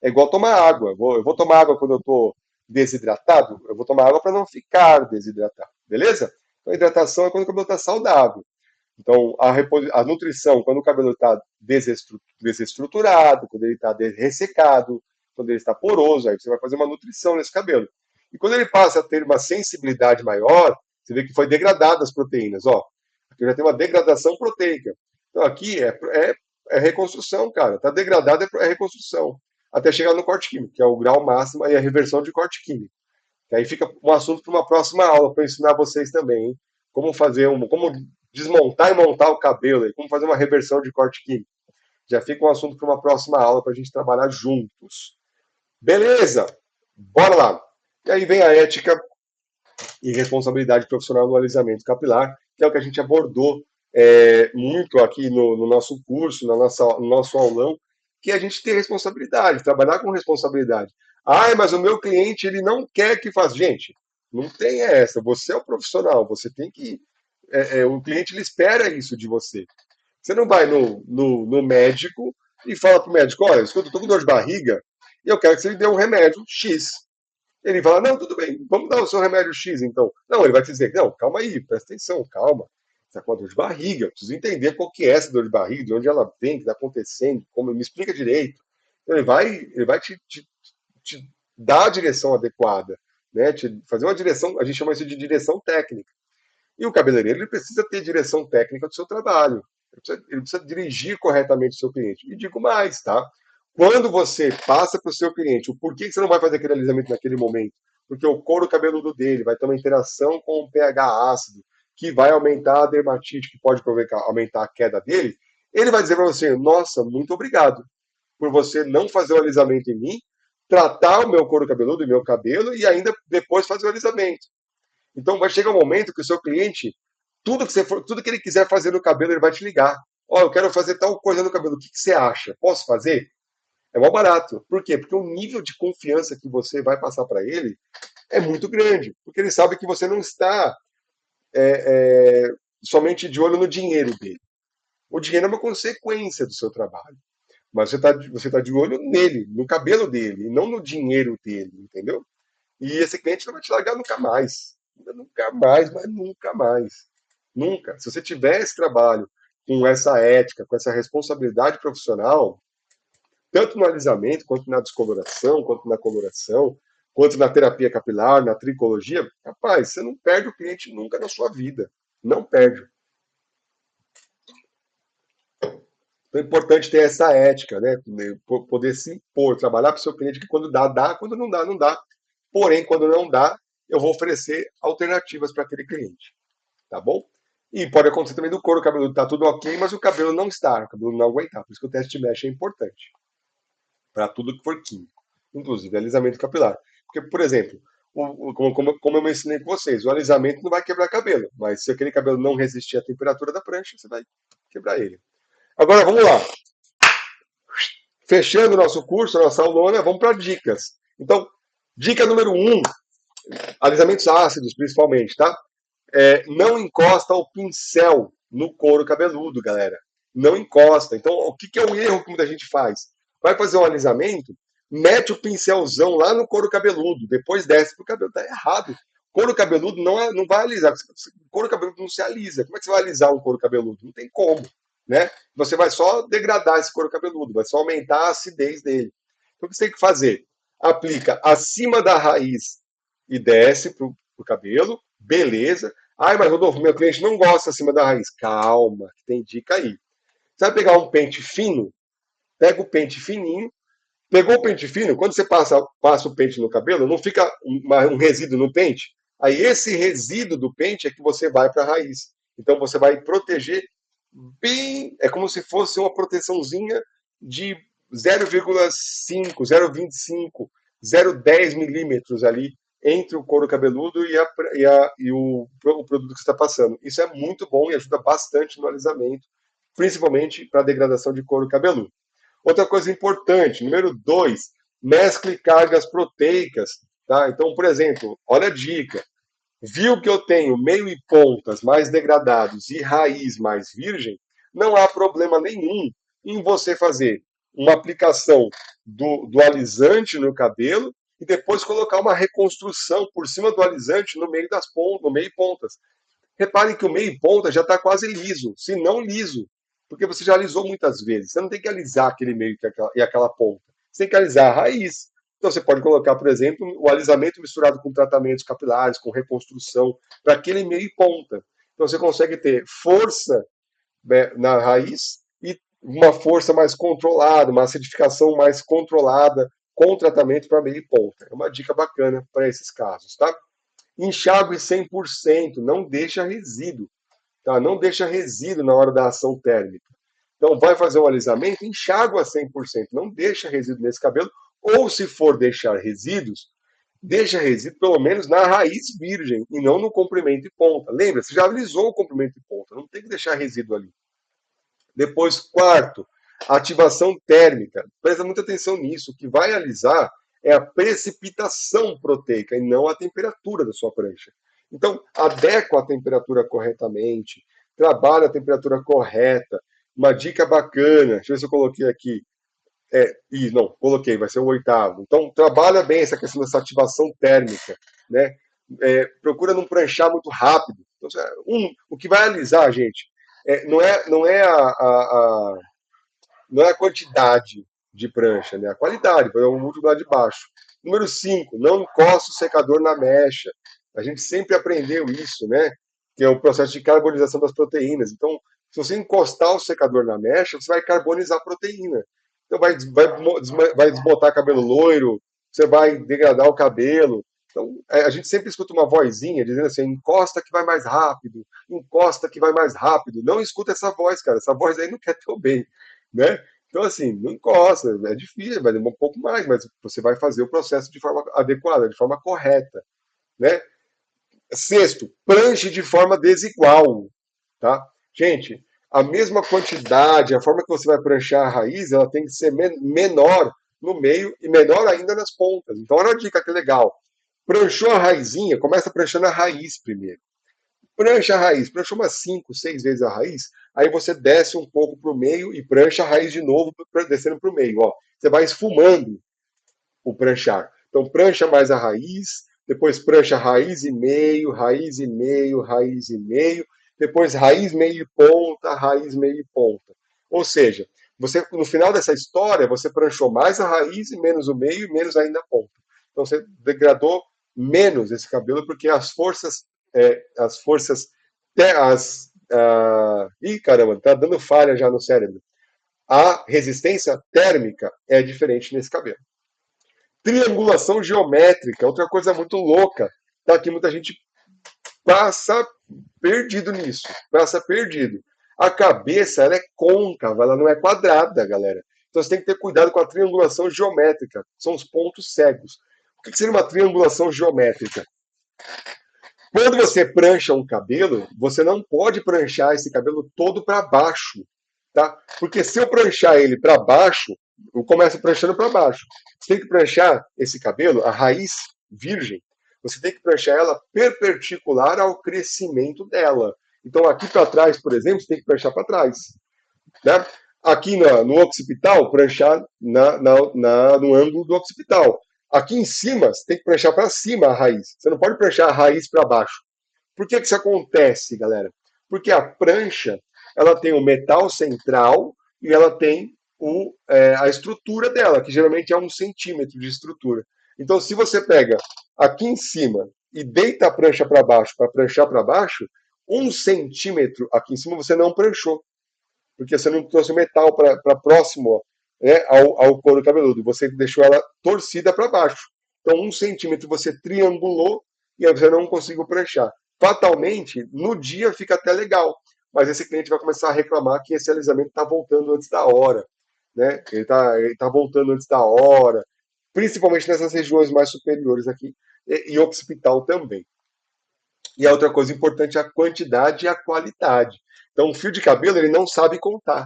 É igual tomar água. Eu vou tomar água quando eu estou desidratado, eu vou tomar água para não ficar desidratado. Beleza? Então, a hidratação é quando o cabelo está saudável. Então, a nutrição, quando o cabelo está desestruturado, quando ele está ressecado, quando ele está poroso, aí você vai fazer uma nutrição nesse cabelo. E quando ele passa a ter uma sensibilidade maior, você vê que foi degradada as proteínas. Ó, aqui já tem uma degradação proteica. Então, aqui é reconstrução, cara. Está degradado é reconstrução. Até chegar no corte químico, que é o grau máximo e a reversão de corte químico. Que aí fica um assunto para uma próxima aula, para ensinar vocês também, hein? Como como desmontar e montar o cabelo, como fazer uma reversão de corte químico. Já fica um assunto para uma próxima aula para a gente trabalhar juntos. Beleza? Bora lá. E aí vem a ética e responsabilidade profissional no alisamento capilar, que é o que a gente abordou muito aqui no nosso curso, no nosso aulão, que a gente tem responsabilidade, trabalhar com responsabilidade. Ah, mas o meu cliente ele não quer que faça. Gente, não tem essa. Você é o profissional, você tem que. O cliente ele espera isso de você. Você não vai no médico e fala para o médico: olha, escuta, eu estou com dor de barriga e eu quero que você me dê um remédio X. Ele fala: não, tudo bem, vamos dar o seu remédio X então. Não, ele vai te dizer: não, calma aí, presta atenção, calma. Você está com uma dor de barriga, eu preciso entender qual que é essa dor de barriga, de onde ela vem, o que está acontecendo, como me explica direito. Então, ele vai te dar a direção adequada, né? Te fazer uma direção, a gente chama isso de direção técnica. E o cabeleireiro ele precisa ter direção técnica do seu trabalho. Ele precisa dirigir corretamente o seu cliente. E digo mais, tá? Quando você passa para o seu cliente o porquê que você não vai fazer aquele alisamento naquele momento, porque o couro cabeludo dele vai ter uma interação com o pH ácido, que vai aumentar a dermatite, que pode aumentar a queda dele, ele vai dizer para você: nossa, muito obrigado por você não fazer o alisamento em mim, tratar o meu couro cabeludo e meu cabelo e ainda depois fazer o alisamento. Então vai chegar um momento que o seu cliente, tudo que ele quiser fazer no cabelo, ele vai te ligar. Ó, eu quero fazer tal coisa no cabelo, o que você acha? Posso fazer? É mal barato. Por quê? Porque o nível de confiança que você vai passar para ele é muito grande. Porque ele sabe que você não está somente de olho no dinheiro dele. O dinheiro é uma consequência do seu trabalho. Mas você tá de olho nele, no cabelo dele, e não no dinheiro dele, entendeu? E esse cliente não vai te largar nunca mais. Nunca mais, mas nunca mais. Nunca. Se você tiver esse trabalho com essa ética, com essa responsabilidade profissional, tanto no alisamento, quanto na descoloração, quanto na coloração, quanto na terapia capilar, na tricologia, rapaz, você não perde o cliente nunca na sua vida. Não perde. Então é importante ter essa ética, né? Poder se impor, trabalhar para o seu cliente que quando dá, dá, quando não dá, não dá. Porém, quando não dá, eu vou oferecer alternativas para aquele cliente, tá bom? E pode acontecer também do couro cabeludo, tá tudo ok, mas o cabelo não está, o cabelo não aguentar. Por isso que o teste de mesh é importante, para tudo que for químico, inclusive alisamento capilar. Porque, por exemplo, como eu mencionei com vocês, o alisamento não vai quebrar cabelo, mas se aquele cabelo não resistir à temperatura da prancha, você vai quebrar ele. Agora, vamos lá. Fechando o nosso curso, a nossa aulona, vamos para dicas. Então, dica número 1, alisamentos ácidos, principalmente, tá? Não encosta o pincel no couro cabeludo, galera. Não encosta. Então, o que é o erro que muita gente faz? Vai fazer um alisamento, mete o pincelzão lá no couro cabeludo, depois desce pro cabelo. Tá errado. Couro cabeludo não vai alisar. Couro cabeludo não se alisa. Como é que você vai alisar um couro cabeludo? Não tem como, né? Você vai só degradar esse couro cabeludo, vai só aumentar a acidez dele. Então, o que você tem que fazer? Aplica acima da raiz e desce pro cabelo, beleza. Ai, mas Rodolfo, meu cliente não gosta acima da raiz. Calma, que tem dica aí. Você vai pegar um pente fino, pega o pente fininho, pegou o pente fino, quando você passa o pente no cabelo, não fica um resíduo no pente? Aí esse resíduo do pente é que você vai para a raiz. Então você vai proteger bem, é como se fosse uma proteçãozinha de 0,5, 0,25, 0,10 milímetros ali entre o couro cabeludo e o produto que você está passando. Isso é muito bom e ajuda bastante no alisamento, principalmente para a degradação de couro cabeludo. Outra coisa importante, número 2, mescle cargas proteicas. Tá? Então, por exemplo, olha a dica. Viu que eu tenho meio e pontas mais degradados e raiz mais virgem, não há problema nenhum em você fazer uma aplicação do alisante no cabelo e depois colocar uma reconstrução por cima do alisante no meio das pontas, no meio e pontas. Reparem que o meio e ponta já está quase liso, se não liso, porque você já alisou muitas vezes. Você não tem que alisar aquele meio e aquela ponta. Você tem que alisar a raiz. Então você pode colocar, por exemplo, o alisamento misturado com tratamentos capilares, com reconstrução, para aquele meio e ponta. Então você consegue ter força, né, na raiz e uma força mais controlada, uma acidificação mais controlada com tratamento para meio e ponta. É uma dica bacana para esses casos, tá? Enxágue 100%, não deixa resíduo, tá? Não deixa resíduo na hora da ação térmica. Então, vai fazer um alisamento, enxágua 100%, não deixa resíduo nesse cabelo, ou se for deixar resíduos, deixa resíduo pelo menos na raiz virgem e não no comprimento e ponta. Lembra, você já alisou o comprimento e ponta, não tem que deixar resíduo ali. Depois, quarto, ativação térmica. Presta muita atenção nisso. O que vai alisar é a precipitação proteica e não a temperatura da sua prancha. Então, adequa a temperatura corretamente, trabalha a temperatura correta. Uma dica bacana, deixa eu ver se eu coloquei aqui. Não, coloquei, vai ser o oitavo. Então, trabalha bem essa questão dessa ativação térmica, né? Procura não pranchar muito rápido. Então, o que vai alisar, gente, não é a quantidade de prancha, né? A qualidade, é o múltiplo lá de baixo. Número 5, não encosta o secador na mecha. A gente sempre aprendeu isso, né? Que é o processo de carbonização das proteínas. Então, se você encostar o secador na mecha, você vai carbonizar a proteína. Então, vai desbotar cabelo loiro, você vai degradar o cabelo. Então, a gente sempre escuta uma vozinha dizendo assim: encosta que vai mais rápido, encosta que vai mais rápido. Não escuta essa voz, cara. Essa voz aí não quer teu bem, né? Então, assim, não encosta, é difícil, vai demorar um pouco mais, mas você vai fazer o processo de forma adequada, de forma correta, né? Sexto, pranche de forma desigual, tá? Gente, a mesma quantidade, a forma que você vai pranchar a raiz, ela tem que ser menor no meio e menor ainda nas pontas. Então, olha a dica que legal. Pranchou a raizinha, começa pranchando a raiz primeiro. prancha a raiz, prancha umas 5, 6 vezes a raiz, aí você desce um pouco para o meio e prancha a raiz de novo, descendo para o meio. Ó. Você vai esfumando o pranchar. Então, prancha mais a raiz, depois prancha raiz e meio, raiz e meio, raiz e meio, depois raiz meio e ponta, raiz meio e ponta. Ou seja, você no final dessa história, você pranchou mais a raiz e menos o meio e menos ainda a ponta. Então, você degradou menos esse cabelo porque as forças, ih, caramba, tá dando falha já no cérebro. A resistência térmica é diferente nesse cabelo. Triangulação geométrica, outra coisa muito louca, tá? Que muita gente passa perdido nisso, passa perdido. A cabeça, ela é côncava, ela não é quadrada, galera. Então você tem que ter cuidado com a triangulação geométrica, são os pontos cegos. O que seria uma triangulação geométrica? Quando você prancha um cabelo, você não pode pranchar esse cabelo todo para baixo, tá? Porque se eu pranchar ele para baixo, eu começo pranchando para baixo. Você tem que pranchar esse cabelo, a raiz virgem, você tem que pranchar ela perpendicular ao crescimento dela. Então aqui para trás, por exemplo, você tem que pranchar para trás, né? Aqui no occipital, pranchar no ângulo do occipital. Aqui em cima, você tem que pranchar para cima a raiz. Você não pode pranchar a raiz para baixo. Por que isso acontece, galera? Porque a prancha ela tem o metal central e ela tem a estrutura dela, que geralmente é 1 centímetro de estrutura. Então, se você pega aqui em cima e deita a prancha para baixo para pranchar para baixo, 1 centímetro aqui em cima você não pranchou, porque você não trouxe o metal para próximo, né, ao couro cabeludo. Você deixou ela torcida para baixo. Então, 1 centímetro você triangulou e aí você não conseguiu pranchar. Fatalmente, no dia fica até legal, mas esse cliente vai começar a reclamar que esse alisamento está voltando antes da hora. Né? Ele tá voltando antes da hora, principalmente nessas regiões mais superiores aqui, e occipital também. E a outra coisa importante é a quantidade e a qualidade. Então, o fio de cabelo, ele não sabe contar,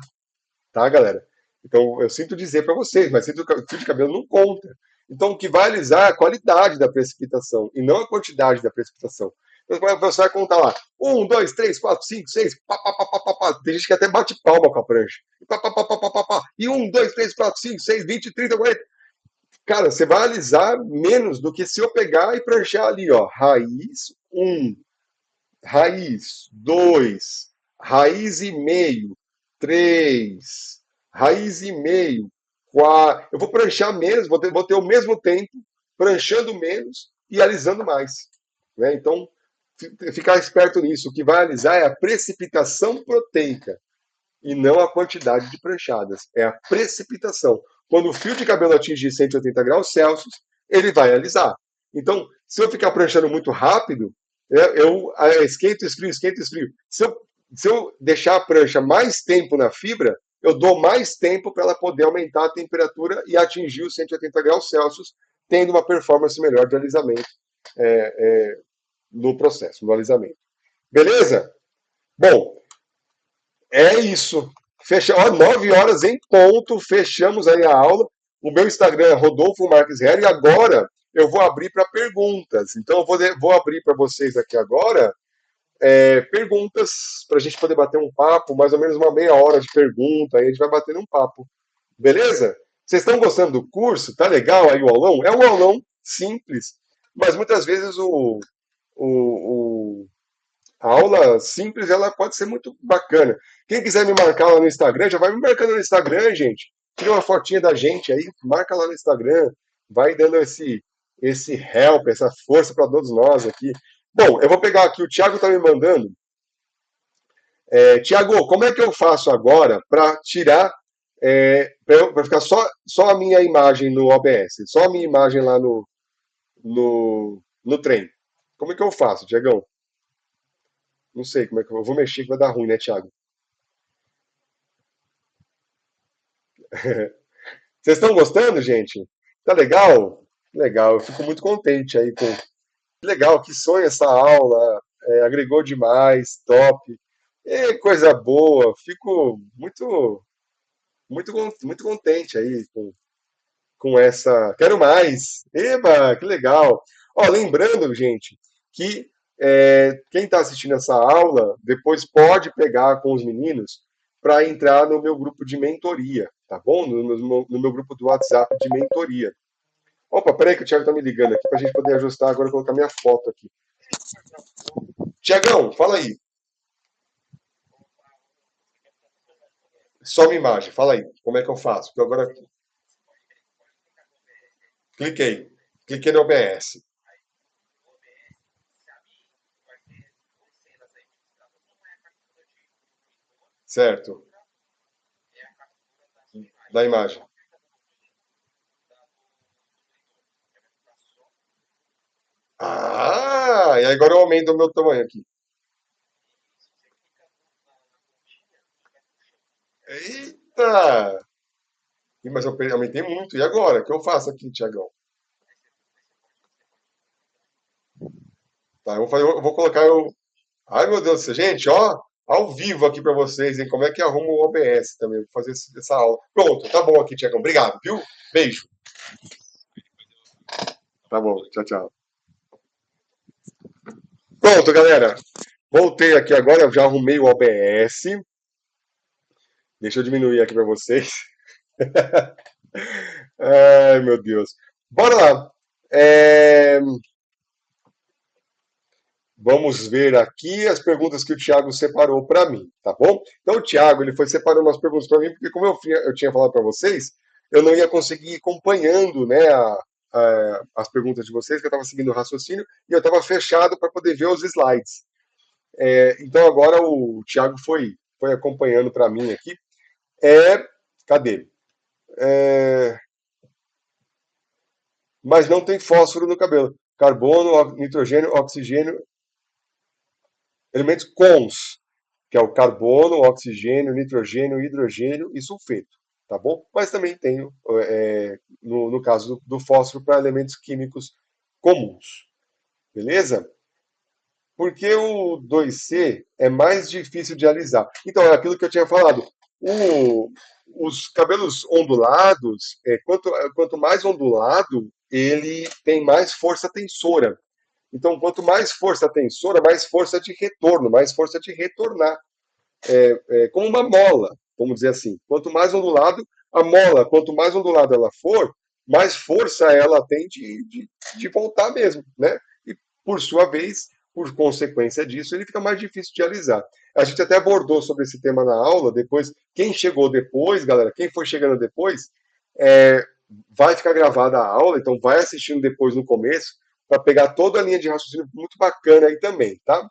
tá, galera? Então, eu sinto dizer para vocês, mas o fio de cabelo não conta. Então, o que vai alisar é a qualidade da precipitação e não a quantidade da precipitação. Então, você vai contar lá: 1, 2, 3, 4, 5, 6, pá, pá, pá, pá, pá, pá. Tem gente que até bate palma com a prancha. Pá, pá, pá, pá, pá, pá, pá. E 1, 2, 3, 4, 5, 6, 20, 30, 40. Cara, você vai alisar menos do que se eu pegar e pranchar ali, ó. Raiz 1, raiz 2, raiz e meio, 3, raiz e meio, 4. Eu vou pranchar menos, vou ter o mesmo tempo, pranchando menos e alisando mais. Né? Então, ficar esperto nisso. O que vai alisar é a precipitação proteica e não a quantidade de pranchadas. É a precipitação. Quando o fio de cabelo atingir 180 graus Celsius, ele vai alisar. Então, se eu ficar pranchando muito rápido, eu esquento, esfrio, esquento, esfrio. Se eu deixar a prancha mais tempo na fibra, eu dou mais tempo para ela poder aumentar a temperatura e atingir os 180 graus Celsius, tendo uma performance melhor de alisamento no processo, no alisamento. Beleza? Bom, é isso. Ó, 9 horas em ponto, fechamos aí a aula. O meu Instagram é Rodolfo Marques Herr, e agora eu vou abrir para perguntas. Então, eu vou abrir para vocês aqui agora perguntas para a gente poder bater um papo, mais ou menos uma meia hora de pergunta, aí a gente vai batendo um papo. Beleza? Vocês estão gostando do curso? Tá legal aí o aulão? É um aulão simples, mas muitas vezes o a aula simples ela pode ser muito bacana. Quem quiser me marcar lá no Instagram, já vai me marcando no Instagram, gente. Tira uma fotinha da gente aí, marca lá no Instagram, vai dando esse help, essa força para todos nós aqui. Bom, eu vou pegar aqui, o Thiago está me mandando. Thiago, como é que eu faço agora para tirar, para ficar só a minha imagem no OBS, só a minha imagem lá no trem? Como é que eu faço, Tiagão? Não sei como é que eu vou mexer que vai dar ruim, né, Thiago? Vocês estão gostando, gente? Tá legal? Legal, eu fico muito contente aí com. Legal, que sonho essa aula, agregou demais, top. Coisa boa, fico muito contente aí com essa. Quero mais! Eba, que legal! Ó, lembrando, gente, que quem está assistindo essa aula, depois pode pegar com os meninos para entrar no meu grupo de mentoria, tá bom? No meu grupo do WhatsApp de mentoria. Opa, peraí que o Thiago tá me ligando aqui para a gente poder ajustar agora e colocar minha foto aqui. Tiagão, fala aí. Só uma imagem, fala aí. Como é que eu faço? Porque agora cliquei. Cliquei no OBS. Certo. Da imagem. Ah, e agora eu aumento o meu tamanho aqui. Eita! Mas eu aumentei muito. E agora? O que eu faço aqui, Tiagão? Tá, eu vou colocar o. Ai, meu Deus do céu. Gente, ó, ao vivo aqui para vocês, hein? Como é que arruma o OBS também? Vou fazer essa aula. Pronto, tá bom aqui, Tiagão. Obrigado, viu? Beijo. Tá bom, tchau, tchau. Pronto, galera. Voltei aqui agora, eu já arrumei o OBS. Deixa eu diminuir aqui para vocês. Ai, meu Deus. Bora lá. É, Vamos ver aqui as perguntas que o Thiago separou para mim, tá bom? Então, o Thiago, ele foi separando umas perguntas para mim, porque como eu tinha falado para vocês, eu não ia conseguir ir acompanhando, né, as perguntas de vocês, que eu estava seguindo o raciocínio, e eu estava fechado para poder ver os slides. Então, agora o Thiago foi acompanhando para mim aqui. Cadê? É, mas não tem fósforo no cabelo. Carbono, nitrogênio, oxigênio, elementos cons, que é o carbono, oxigênio, nitrogênio, hidrogênio e sulfeto, tá bom? Mas também tem, no caso do fósforo, para elementos químicos comuns, beleza? Porque o 2C é mais difícil de alisar. Então, é aquilo que eu tinha falado. Os cabelos ondulados, quanto mais ondulado, ele tem mais força tensora. Então, quanto mais força tensora, mais força de retorno, mais força de retornar. Como uma mola, vamos dizer assim. Quanto mais ondulado, a mola, quanto mais ondulada ela for, mais força ela tem de voltar mesmo, né? E, por sua vez, por consequência disso, ele fica mais difícil de alisar. A gente até abordou sobre esse tema na aula, depois, quem chegou depois, galera, quem foi chegando depois, é, vai ficar gravada a aula, então vai assistindo depois no começo, para pegar toda a linha de raciocínio muito bacana aí também, tá?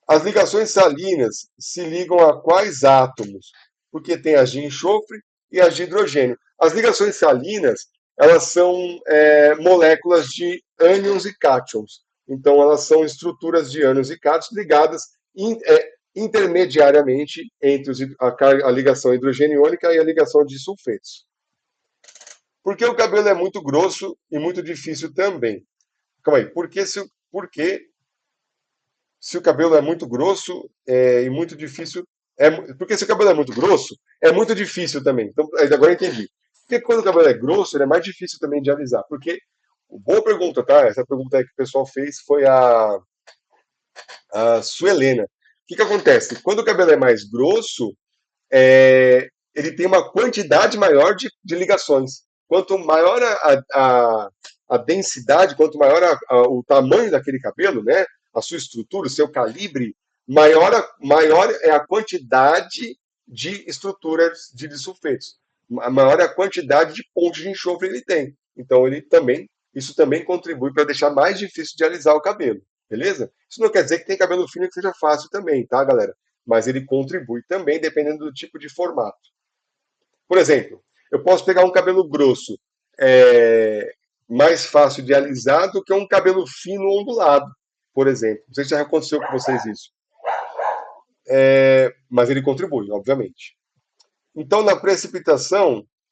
As ligações salinas se ligam a quais átomos? Porque tem as de enxofre e as de hidrogênio. As ligações salinas, elas são moléculas de ânions e cátions. Então, elas são estruturas de ânions e cátions ligadas intermediariamente entre a ligação hidrogeniônica e a ligação de sulfetos. Por que o cabelo é muito grosso e muito difícil também? Calma aí. Porque se o cabelo é muito grosso e muito difícil. Porque se o cabelo é muito grosso, é muito difícil também. Então, agora eu entendi. Porque quando o cabelo é grosso, ele é mais difícil também de alisar. Porque, boa pergunta, tá? Essa pergunta aí que o pessoal fez foi a Suelena. O que acontece? Quando o cabelo é mais grosso, ele tem uma quantidade maior de ligações. Quanto maior a densidade, quanto maior o tamanho daquele cabelo, né, a sua estrutura, o seu calibre, maior é a quantidade de estruturas de sulfetos. Maior é a quantidade de pontos de enxofre ele tem. Então, isso também contribui para deixar mais difícil de alisar o cabelo. Beleza? Isso não quer dizer que tem cabelo fino que seja fácil também, tá, galera? Mas ele contribui também dependendo do tipo de formato. Por exemplo, eu posso pegar um cabelo grosso mais fácil de alisar do que um cabelo fino ondulado, por exemplo. Não sei se já aconteceu com vocês isso. Mas ele contribui, obviamente. Então,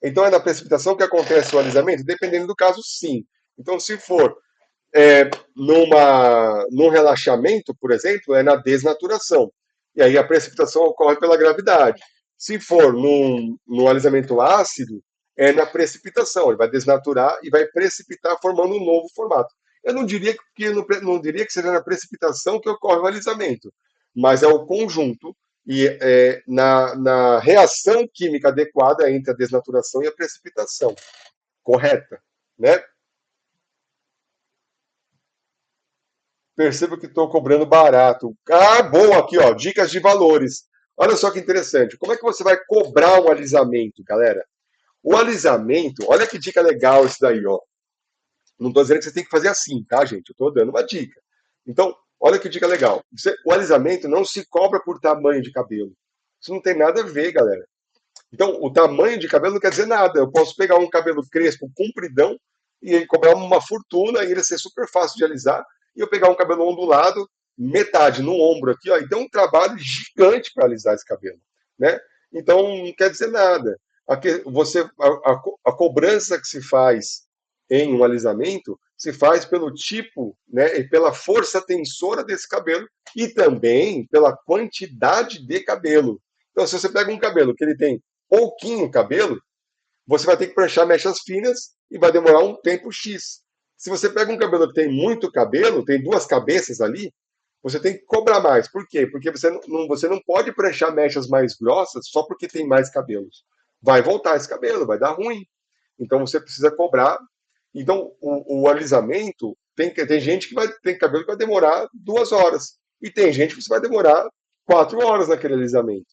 então é na precipitação que acontece o alisamento? Dependendo do caso, sim. Então, se for num relaxamento, por exemplo, é na desnaturação. E aí a precipitação ocorre pela gravidade. Se for num alisamento ácido, é na precipitação. Ele vai desnaturar e vai precipitar formando um novo formato. Eu não diria não diria que seja na precipitação que ocorre o alisamento, mas é o conjunto e na reação química adequada entre a desnaturação e a precipitação, correta, né? Percebo que estou cobrando barato. Ah, bom, aqui, ó, dicas de valores. Olha só que interessante. Como é que você vai cobrar um alisamento, galera? O alisamento, olha que dica legal isso daí, ó. Não estou dizendo que você tem que fazer assim, tá, gente? Eu estou dando uma dica. Então, olha que dica legal. O alisamento não se cobra por tamanho de cabelo. Isso não tem nada a ver, galera. Então, o tamanho de cabelo não quer dizer nada. Eu posso pegar um cabelo crespo, compridão, e ele cobrar uma fortuna, e ele ser super fácil de alisar, e eu pegar um cabelo ondulado, metade no ombro aqui, ó, e tem um trabalho gigante para alisar esse cabelo, né? Então, não quer dizer nada. A cobrança que se faz em um alisamento se faz pelo tipo, né, e pela força tensora desse cabelo e também pela quantidade de cabelo. Então, se você pega um cabelo que ele tem pouquinho cabelo, você vai ter que pranchar mechas finas e vai demorar um tempo X. Se você pega um cabelo que tem muito cabelo, tem duas cabeças ali, você tem que cobrar mais. Por quê? Porque você não pode pranchar mechas mais grossas só porque tem mais cabelos. Vai voltar esse cabelo, vai dar ruim. Então você precisa cobrar. Então o alisamento tem gente que vai tem cabelo que vai demorar 2 horas e tem gente que você vai demorar 4 horas naquele alisamento,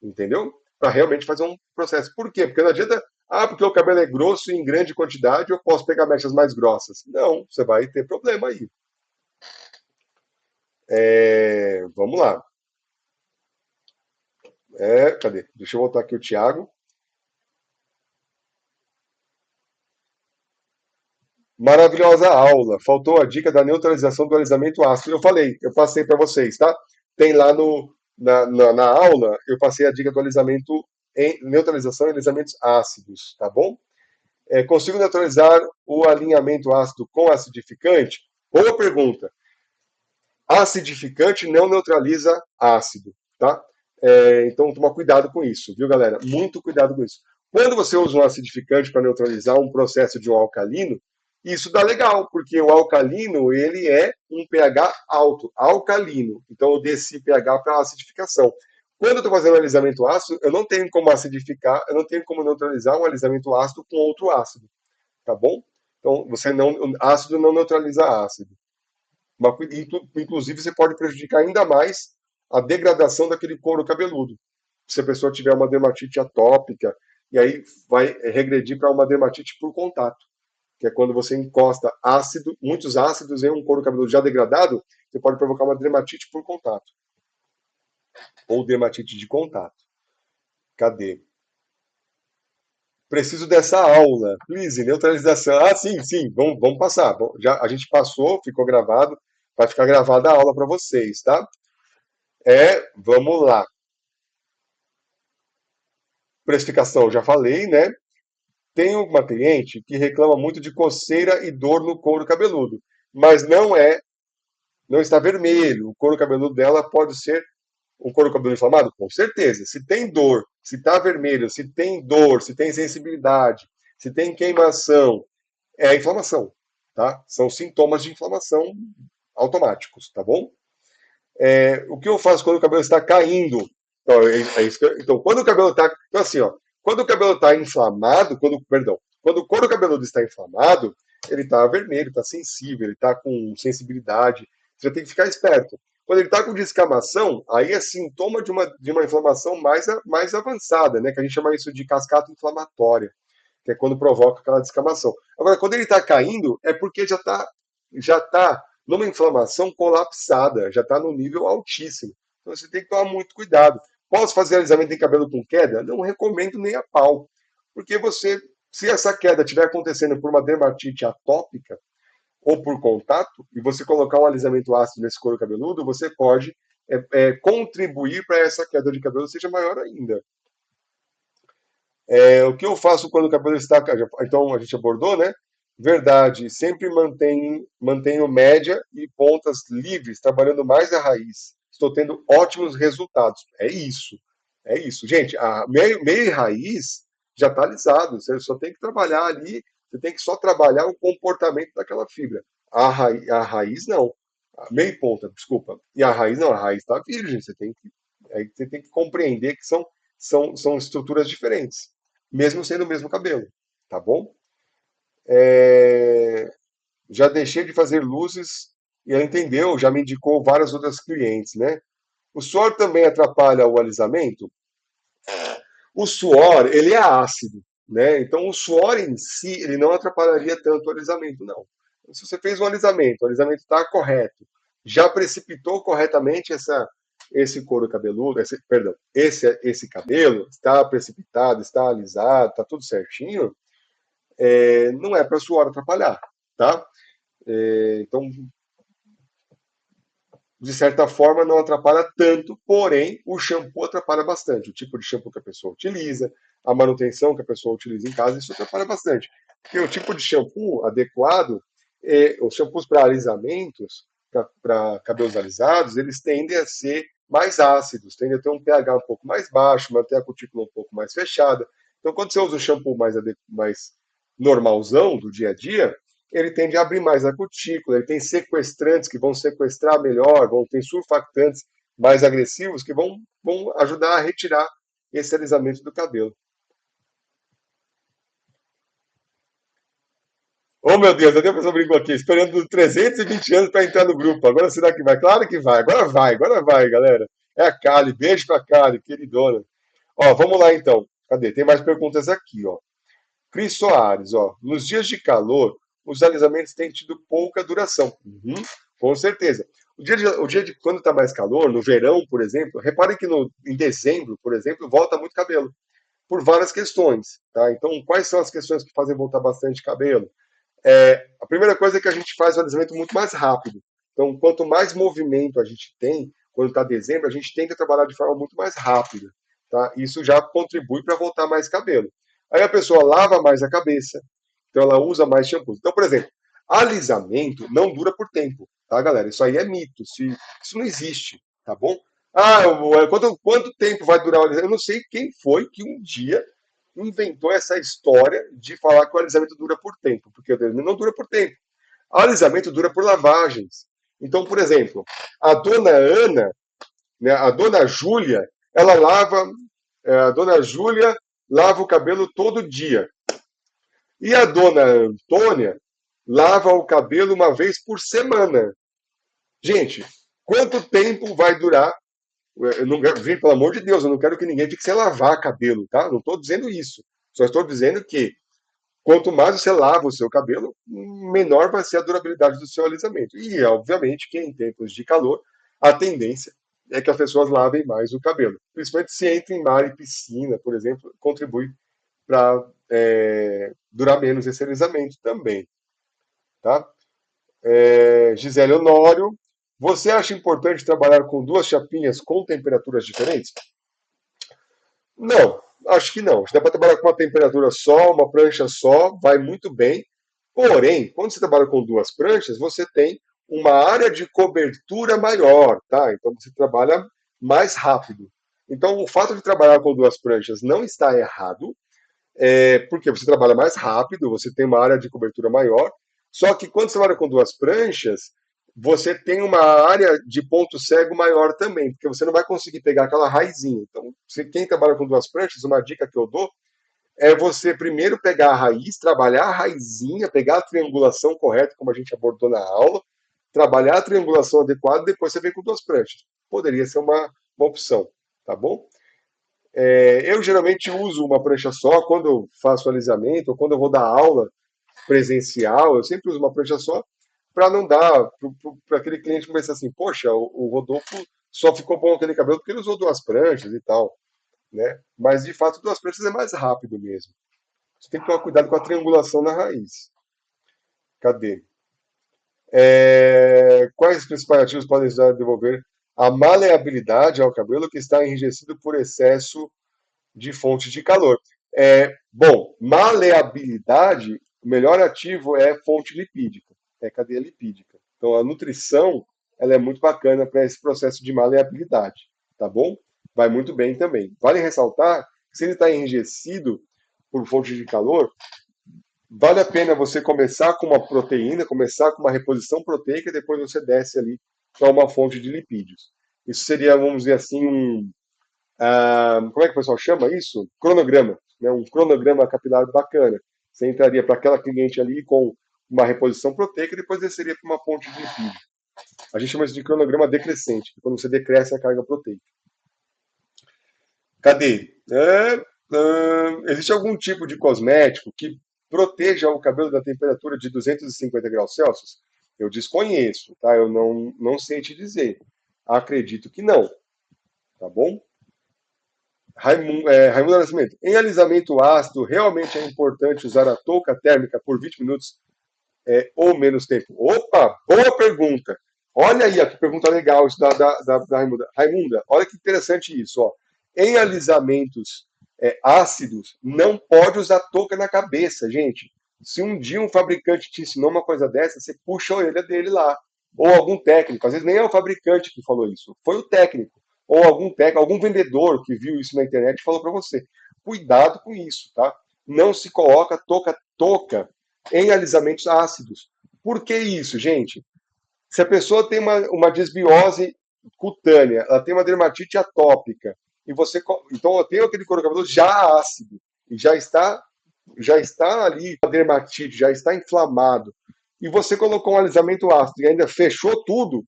entendeu? Para realmente fazer um processo. Por quê? Porque não adianta, porque o cabelo é grosso e em grande quantidade, eu posso pegar mechas mais grossas. Não, você vai ter problema aí. Vamos lá. Cadê? Deixa eu voltar aqui o Thiago. Maravilhosa aula. Faltou a dica da neutralização do alisamento ácido. Eu falei, eu passei para vocês, tá? Tem lá na aula, eu passei a dica do alisamento em neutralização em alisamentos ácidos, tá bom? Consigo neutralizar o alinhamento ácido com acidificante? Boa pergunta. Acidificante não neutraliza ácido, tá? Então, toma cuidado com isso, viu, galera? Muito cuidado com isso. Quando você usa um acidificante para neutralizar um processo de um alcalino, isso dá legal, porque o alcalino ele é um pH alto, alcalino. Então, eu desci pH para acidificação. Quando eu estou fazendo alisamento ácido, eu não tenho como acidificar, eu não tenho como neutralizar um alisamento ácido com outro ácido, tá bom? Então, ácido não neutraliza ácido. Inclusive, você pode prejudicar ainda mais a degradação daquele couro cabeludo. Se a pessoa tiver uma dermatite atópica, e aí vai regredir para uma dermatite por contato, que é quando você encosta muitos ácidos em um couro cabeludo já degradado, você pode provocar uma dermatite por contato, ou dermatite de contato. Cadê? Preciso dessa aula. Please, neutralização. Sim, sim, vamos passar. Bom, já, a gente passou, ficou gravado, vai ficar gravada a aula para vocês, tá? Vamos lá. Precificação, já falei, né? Tem uma cliente que reclama muito de coceira e dor no couro cabeludo, mas não está vermelho. O couro cabeludo dela pode ser um couro cabeludo inflamado? Com certeza. Se tem dor, se está vermelho, se tem dor, se tem sensibilidade, se tem queimação, é a inflamação, tá? São sintomas de inflamação automáticos, tá bom? O que eu faço quando o cabelo está caindo? Então, então quando o cabelo está. Então, assim, ó, quando o cabelo está inflamado, quando o couro cabeludo está inflamado, ele está vermelho, está sensível, ele está com sensibilidade. Você tem que ficar esperto. Quando ele está com descamação, aí é sintoma de uma inflamação mais avançada, né? Que a gente chama isso de cascata inflamatória, que é quando provoca aquela descamação. Agora, quando ele está caindo, é porque já tá numa inflamação colapsada, já está no nível altíssimo. Então você tem que tomar muito cuidado. Posso fazer alisamento em cabelo com queda? Não recomendo nem a pau. Porque se essa queda estiver acontecendo por uma dermatite atópica ou por contato, e você colocar um alisamento ácido nesse couro cabeludo, você pode contribuir para essa queda de cabelo seja maior ainda. O que eu faço quando o cabelo está. Então, a gente abordou, né? Verdade, sempre mantenho média e pontas livres, trabalhando mais a raiz. Estou tendo ótimos resultados. É isso. É isso. Gente, a meio e raiz já está alisado. Você só tem que trabalhar ali, você tem que só trabalhar o comportamento daquela fibra. A raiz não. Meio ponta, desculpa. E a raiz não, a raiz está virgem. Aí você tem que compreender que são estruturas diferentes, mesmo sendo o mesmo cabelo, tá bom? É, já deixei de fazer luzes e ela entendeu, já me indicou várias outras clientes, né? O suor também atrapalha o alisamento? O suor, ele é ácido, né? Então, o suor em si, ele não atrapalharia tanto o alisamento, não. Então, se você fez um alisamento, o alisamento está correto, já precipitou corretamente esse couro cabeludo, esse cabelo, está precipitado, está alisado, está tudo certinho, não é para o suor atrapalhar, tá? Então, de certa forma, não atrapalha tanto, porém, o shampoo atrapalha bastante. O tipo de shampoo que a pessoa utiliza, a manutenção que a pessoa utiliza em casa, isso atrapalha bastante. Porque o tipo de shampoo adequado, os shampoos para alisamentos, para cabelos alisados, eles tendem a ser mais ácidos, tendem a ter um pH um pouco mais baixo, manter a cutícula um pouco mais fechada. Então, quando você usa o shampoo mais normalzão do dia a dia, ele tende a abrir mais a cutícula, ele tem sequestrantes que vão sequestrar melhor, vão ter surfactantes mais agressivos que vão ajudar a retirar esse alisamento do cabelo. Oh, meu Deus, até a pessoa brincou aqui, esperando 320 anos para entrar no grupo. Agora será que vai? Claro que vai. Agora vai, galera. É a Kali. Beijo pra Kali, queridona. Ó, vamos lá então. Cadê? Tem mais perguntas aqui, ó. Cris Soares, ó. Nos dias de calor, os alisamentos têm tido pouca duração. Uhum, com certeza. O dia de quando está mais calor, no verão, por exemplo, reparem que em dezembro, por exemplo, volta muito cabelo. Por várias questões, tá? Então, quais são as questões que fazem voltar bastante cabelo? A primeira coisa é que a gente faz o alisamento muito mais rápido. Então, quanto mais movimento a gente tem, quando está dezembro, a gente tem que trabalhar de forma muito mais rápida. Tá? Isso já contribui para voltar mais cabelo. Aí a pessoa lava mais a cabeça, então ela usa mais shampoo. Então, por exemplo, alisamento não dura por tempo, tá, galera? Isso aí é mito, isso não existe, tá bom? Ah, quanto tempo vai durar o alisamento? Eu não sei quem foi que um dia inventou essa história de falar que o alisamento dura por tempo, porque o alisamento não dura por tempo. O alisamento dura por lavagens. Então, por exemplo, a dona Ana, né, a dona Júlia, a dona Júlia lava o cabelo todo dia. E a dona Antônia lava o cabelo uma vez por semana. Gente, quanto tempo vai durar? Eu não, gente, pelo amor de Deus, eu não quero que ninguém fique sem lavar cabelo, tá? Não estou dizendo isso. Só estou dizendo que quanto mais você lava o seu cabelo, menor vai ser a durabilidade do seu alisamento. E, obviamente, que em tempos de calor, a tendência é que as pessoas lavem mais o cabelo. Principalmente se entra em mar e piscina, por exemplo, contribui para durar menos esse alisamento também. Tá? Gisele Honório, você acha importante trabalhar com duas chapinhas com temperaturas diferentes? Não, acho que não. Dá para trabalhar com uma temperatura só, uma prancha só, vai muito bem. Porém, quando você trabalha com duas pranchas, você tem uma área de cobertura maior, tá? Então você trabalha mais rápido. Então, o fato de trabalhar com duas pranchas não está errado, porque você trabalha mais rápido, você tem uma área de cobertura maior. Só que quando você trabalha com duas pranchas, você tem uma área de ponto cego maior também, porque você não vai conseguir pegar aquela raizinha. Então, quem trabalha com duas pranchas, uma dica que eu dou é você primeiro pegar a raiz, trabalhar a raizinha, pegar a triangulação correta, como a gente abordou na aula, trabalhar a triangulação adequada, depois você vem com duas pranchas. Poderia ser uma opção, tá bom? Eu geralmente uso uma prancha só quando eu faço alisamento ou quando eu vou dar aula presencial, eu sempre uso uma prancha só para não dar para aquele cliente começar assim, poxa, o Rodolfo só ficou bom aquele cabelo porque ele usou duas pranchas e tal, né? Mas de fato duas pranchas é mais rápido mesmo. Você tem que tomar cuidado com a triangulação na raiz. Cadê? Quais os principais ativos podem ajudar a devolver a maleabilidade ao cabelo que está enrijecido por excesso de fonte de calor? Bom, maleabilidade, o melhor ativo é fonte lipídica, é cadeia lipídica. Então, a nutrição ela é muito bacana para esse processo de maleabilidade, tá bom? Vai muito bem também. Vale ressaltar que se ele está enrijecido por fonte de calor, vale a pena você começar com uma proteína, começar com uma reposição proteica e depois você desce ali para uma fonte de lipídios. Isso seria, vamos dizer assim, como é que o pessoal chama isso? Cronograma, né? Um cronograma capilar bacana. Você entraria para aquela cliente ali com uma reposição proteica e depois desceria para uma fonte de lipídio. A gente chama isso de cronograma decrescente, quando você decresce a carga proteica. Cadê? Existe algum tipo de cosmético que proteja o cabelo da temperatura de 250 graus Celsius? Eu desconheço, tá? Eu não sei te dizer. Acredito que não, tá bom? Raimundo Nascimento. Em alisamento ácido, realmente é importante usar a touca térmica por 20 minutos ou menos tempo? Opa, boa pergunta. Olha aí, ó, que pergunta legal isso da Raimunda. Raimunda, olha que interessante isso. Ó. Em alisamentos ácidos, não pode usar touca na cabeça, gente. Se um dia um fabricante te ensinou uma coisa dessa, você puxa a orelha dele lá. Ou algum técnico, às vezes nem é o fabricante que falou isso, foi o técnico. Ou algum técnico, algum vendedor que viu isso na internet e falou para você. Cuidado com isso, tá? Não se coloca touca em alisamentos ácidos. Por que isso, gente? Se a pessoa tem uma desbiose cutânea, ela tem uma dermatite atópica, e você. Então, eu tenho aquele couro cabeludo já ácido, e já está ali a dermatite, já está inflamado, e você colocou um alisamento ácido e ainda fechou tudo,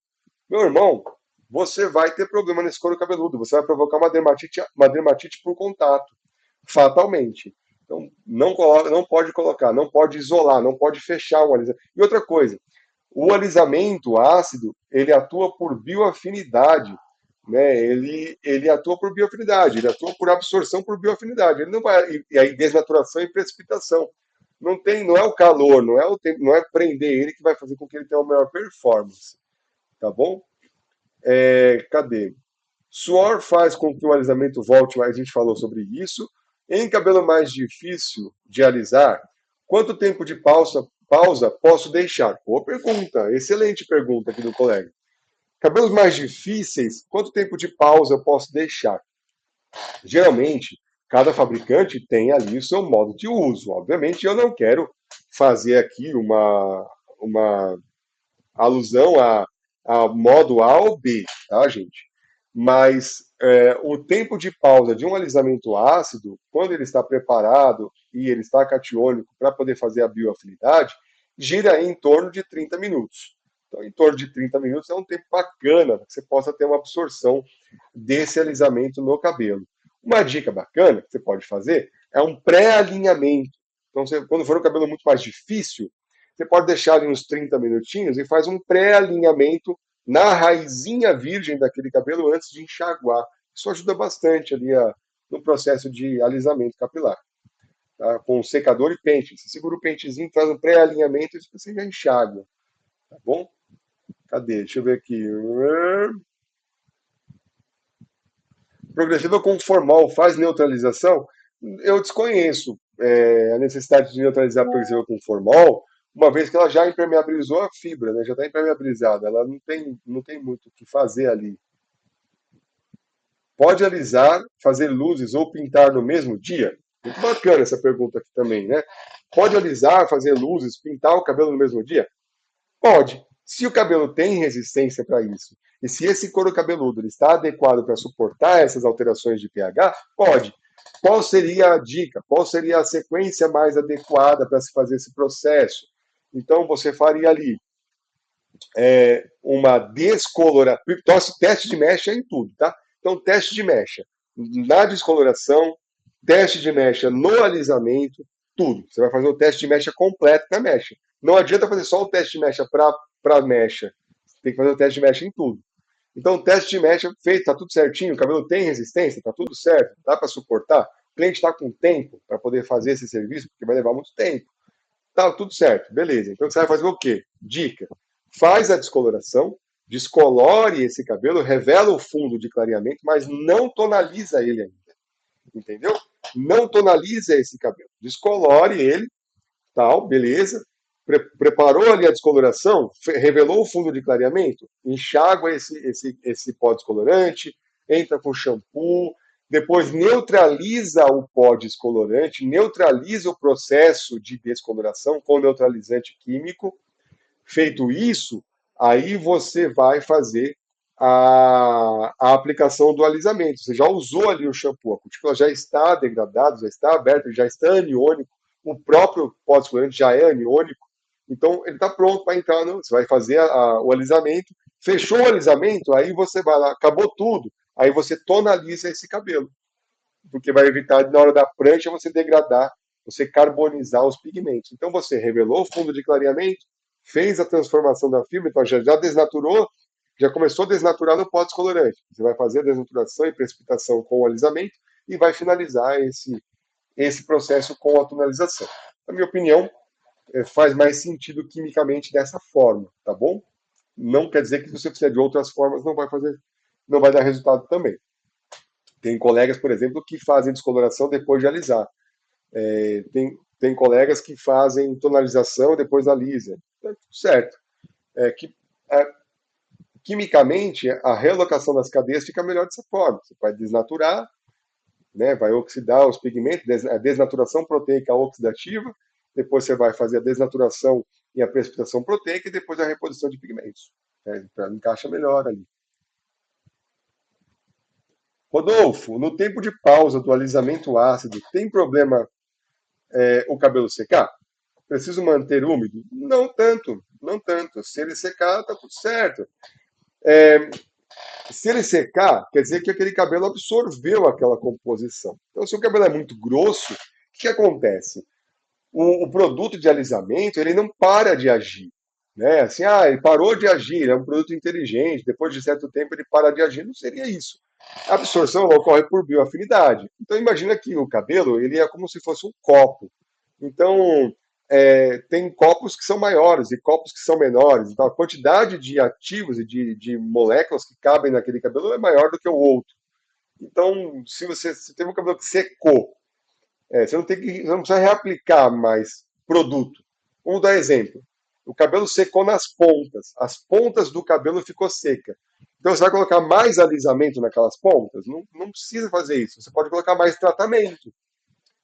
meu irmão, você vai ter problema nesse couro cabeludo, você vai provocar uma dermatite por contato fatalmente. Então, não pode colocar, não pode isolar, não pode fechar um alisamento. E outra coisa, o alisamento ácido, ele atua por bioafinidade, né? Ele atua por bioafinidade, ele atua por absorção por bioafinidade. Ele não vai e aí desnaturação e precipitação. Não é o calor, não é o tempo, não é prender ele que vai fazer com que ele tenha uma melhor performance, tá bom? Cadê? Suor faz com que o alisamento volte, mas a gente falou sobre isso. Em cabelo mais difícil de alisar, quanto tempo de pausa posso deixar? Boa pergunta, excelente pergunta aqui do colega. Cabelos mais difíceis, quanto tempo de pausa eu posso deixar? Geralmente, cada fabricante tem ali o seu modo de uso. Obviamente, eu não quero fazer aqui uma alusão a modo A ou B, tá, gente? Mas o tempo de pausa de um alisamento ácido, quando ele está preparado e ele está catiônico para poder fazer a bioafinidade, gira em torno de 30 minutos. Então, em torno de 30 minutos é um tempo bacana para que você possa ter uma absorção desse alisamento no cabelo. Uma dica bacana que você pode fazer é um pré-alinhamento. Então, quando for um cabelo muito mais difícil, você pode deixar ali uns 30 minutinhos e faz um pré-alinhamento na raizinha virgem daquele cabelo antes de enxaguar. Isso ajuda bastante ali no processo de alisamento capilar. Tá? Com secador e pente. Você segura o pentezinho, faz um pré-alinhamento e você já enxágua. Tá bom? Cadê? Deixa eu ver aqui. Progressiva com formol faz neutralização? Eu desconheço a necessidade de neutralizar a progressiva com formol, uma vez que ela já impermeabilizou a fibra, né? Já está impermeabilizada, ela não tem muito o que fazer ali. Pode alisar, fazer luzes ou pintar no mesmo dia? Muito bacana essa pergunta aqui também, né? Pode alisar, fazer luzes, pintar o cabelo no mesmo dia? Pode. Se o cabelo tem resistência para isso, e se esse couro cabeludo ele está adequado para suportar essas alterações de pH, pode. Qual seria a dica? Qual seria a sequência mais adequada para se fazer esse processo? Então, você faria ali uma descoloração. Então, teste de mecha em tudo, tá? Então, teste de mecha na descoloração, teste de mecha no alisamento, tudo. Você vai fazer o teste de mecha completo na mecha. Não adianta fazer só o teste de mecha para mecha. Você tem que fazer o teste de mecha em tudo. Então, o teste de mecha feito, tá tudo certinho, o cabelo tem resistência, tá tudo certo, dá para suportar. O cliente está com tempo para poder fazer esse serviço, porque vai levar muito tempo. Tá tudo certo, beleza. Então você vai fazer o quê? Dica: faz a descoloração, descolore esse cabelo, revela o fundo de clareamento, mas não tonaliza ele ainda. Entendeu? Não tonaliza esse cabelo. Descolore ele, tal, beleza. Preparou ali a descoloração, revelou o fundo de clareamento, enxágua esse pó descolorante, entra com shampoo, depois neutraliza o pó descolorante, neutraliza o processo de descoloração com neutralizante químico. Feito isso, aí você vai fazer a aplicação do alisamento. Você já usou ali o shampoo, a cutícula já está degradada, já está aberta, já está aniônico, o próprio pó descolorante já é aniônico, então ele está pronto para entrar. Você vai fazer o alisamento, fechou o alisamento, aí você vai lá, acabou tudo, aí você tonaliza esse cabelo, porque vai evitar na hora da prancha você degradar, você carbonizar os pigmentos. Então você revelou o fundo de clareamento, fez a transformação da fibra, então já desnaturou, já começou a desnaturar no pó descolorante. Você vai fazer a desnaturação e precipitação com o alisamento e vai finalizar esse processo com a tonalização. Na minha opinião, faz mais sentido quimicamente dessa forma, tá bom? Não quer dizer que se você fizer de outras formas não vai fazer, não vai dar resultado também. Tem colegas, por exemplo, que fazem descoloração depois de alisar. Tem colegas que fazem tonalização e depois alisa. Tá tudo certo. Que, quimicamente, a realocação das cadeias fica melhor dessa forma. Você vai desnaturar, né, vai oxidar os pigmentos, a desnaturação proteica oxidativa, depois você vai fazer a desnaturação e a precipitação proteica e depois a reposição de pigmentos. Né, para encaixa melhor ali. Rodolfo, no tempo de pausa do alisamento ácido, tem problema o cabelo secar? Preciso manter úmido? Não tanto, não tanto. Se ele secar, tá tudo certo. Se ele secar, quer dizer que aquele cabelo absorveu aquela composição. Então, se o cabelo é muito grosso, o que acontece? O produto de alisamento ele não para de agir. Né? Assim, ele parou de agir, é um produto inteligente, depois de certo tempo ele para de agir. Não seria isso. A absorção ocorre por bioafinidade. Então, imagina que o cabelo ele é como se fosse um copo. Então, tem copos que são maiores e copos que são menores. Então, a quantidade de ativos e de moléculas que cabem naquele cabelo é maior do que o outro. Então, se teve um cabelo que secou, você não precisa reaplicar mais produto. Vamos dar exemplo. O cabelo secou nas pontas. As pontas do cabelo ficou seca. Então, você vai colocar mais alisamento naquelas pontas? Não, não precisa fazer isso. Você pode colocar mais tratamento.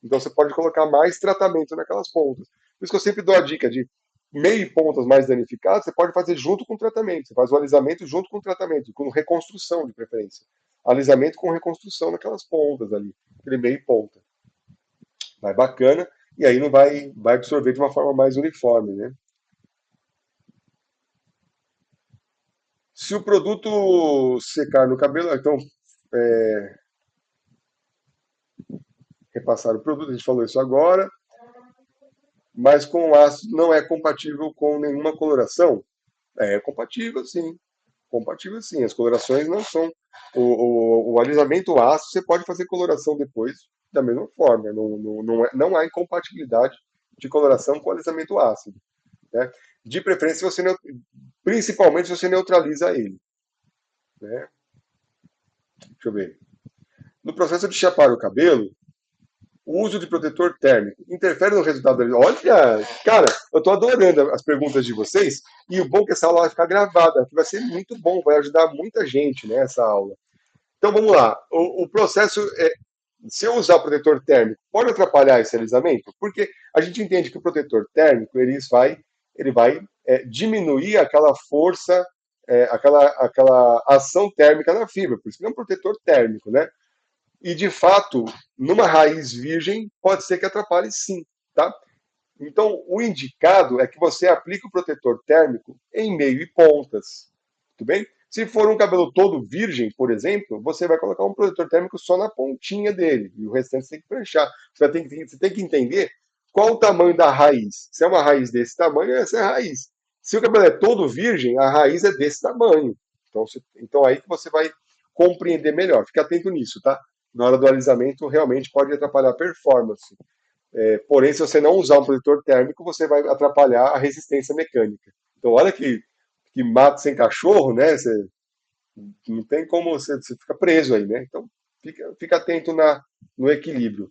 Então você pode colocar mais tratamento naquelas pontas. Por isso que eu sempre dou a dica de meio pontas mais danificadas, você pode fazer junto com o tratamento. Você faz o alisamento junto com o tratamento, com reconstrução de preferência. Alisamento com reconstrução naquelas pontas ali, aquele meio ponta. Vai bacana, e aí não vai absorver de uma forma mais uniforme, né? Se o produto secar no cabelo, então repassar o produto, a gente falou isso agora, mas com ácido não é compatível com nenhuma coloração. É compatível, sim. Compatível, sim. As colorações não são. O alisamento ácido, você pode fazer coloração depois da mesma forma. Não há incompatibilidade de coloração com alisamento ácido. Né? De preferência, principalmente se você neutraliza ele. Né? Deixa eu ver. No processo de chapar o cabelo, o uso de protetor térmico interfere no resultado da... Olha, cara, eu estou adorando as perguntas de vocês e o bom é que essa aula vai ficar gravada, que vai ser muito bom, vai ajudar muita gente, né, essa aula. Então vamos lá, o processo se eu usar protetor térmico, pode atrapalhar esse alisamento? Porque a gente entende que o protetor térmico ele vai diminuir aquela força, aquela ação térmica na fibra, por isso que é um protetor térmico, né? E, de fato, numa raiz virgem, pode ser que atrapalhe sim, tá? Então, o indicado é que você aplique o protetor térmico em meio e pontas, tudo bem? Se for um cabelo todo virgem, por exemplo, você vai colocar um protetor térmico só na pontinha dele, e o restante você tem que pranchar. Você tem que entender qual o tamanho da raiz. Se é uma raiz desse tamanho, essa é a raiz. Se o cabelo é todo virgem, a raiz é desse tamanho. Então aí que você vai compreender melhor. Fique atento nisso, tá? Na hora do alisamento, realmente pode atrapalhar a performance. Porém, se você não usar um protetor térmico, você vai atrapalhar a resistência mecânica. Então, olha que mato sem cachorro, né? Você não tem como, você fica preso aí, né? Então, fica atento no equilíbrio.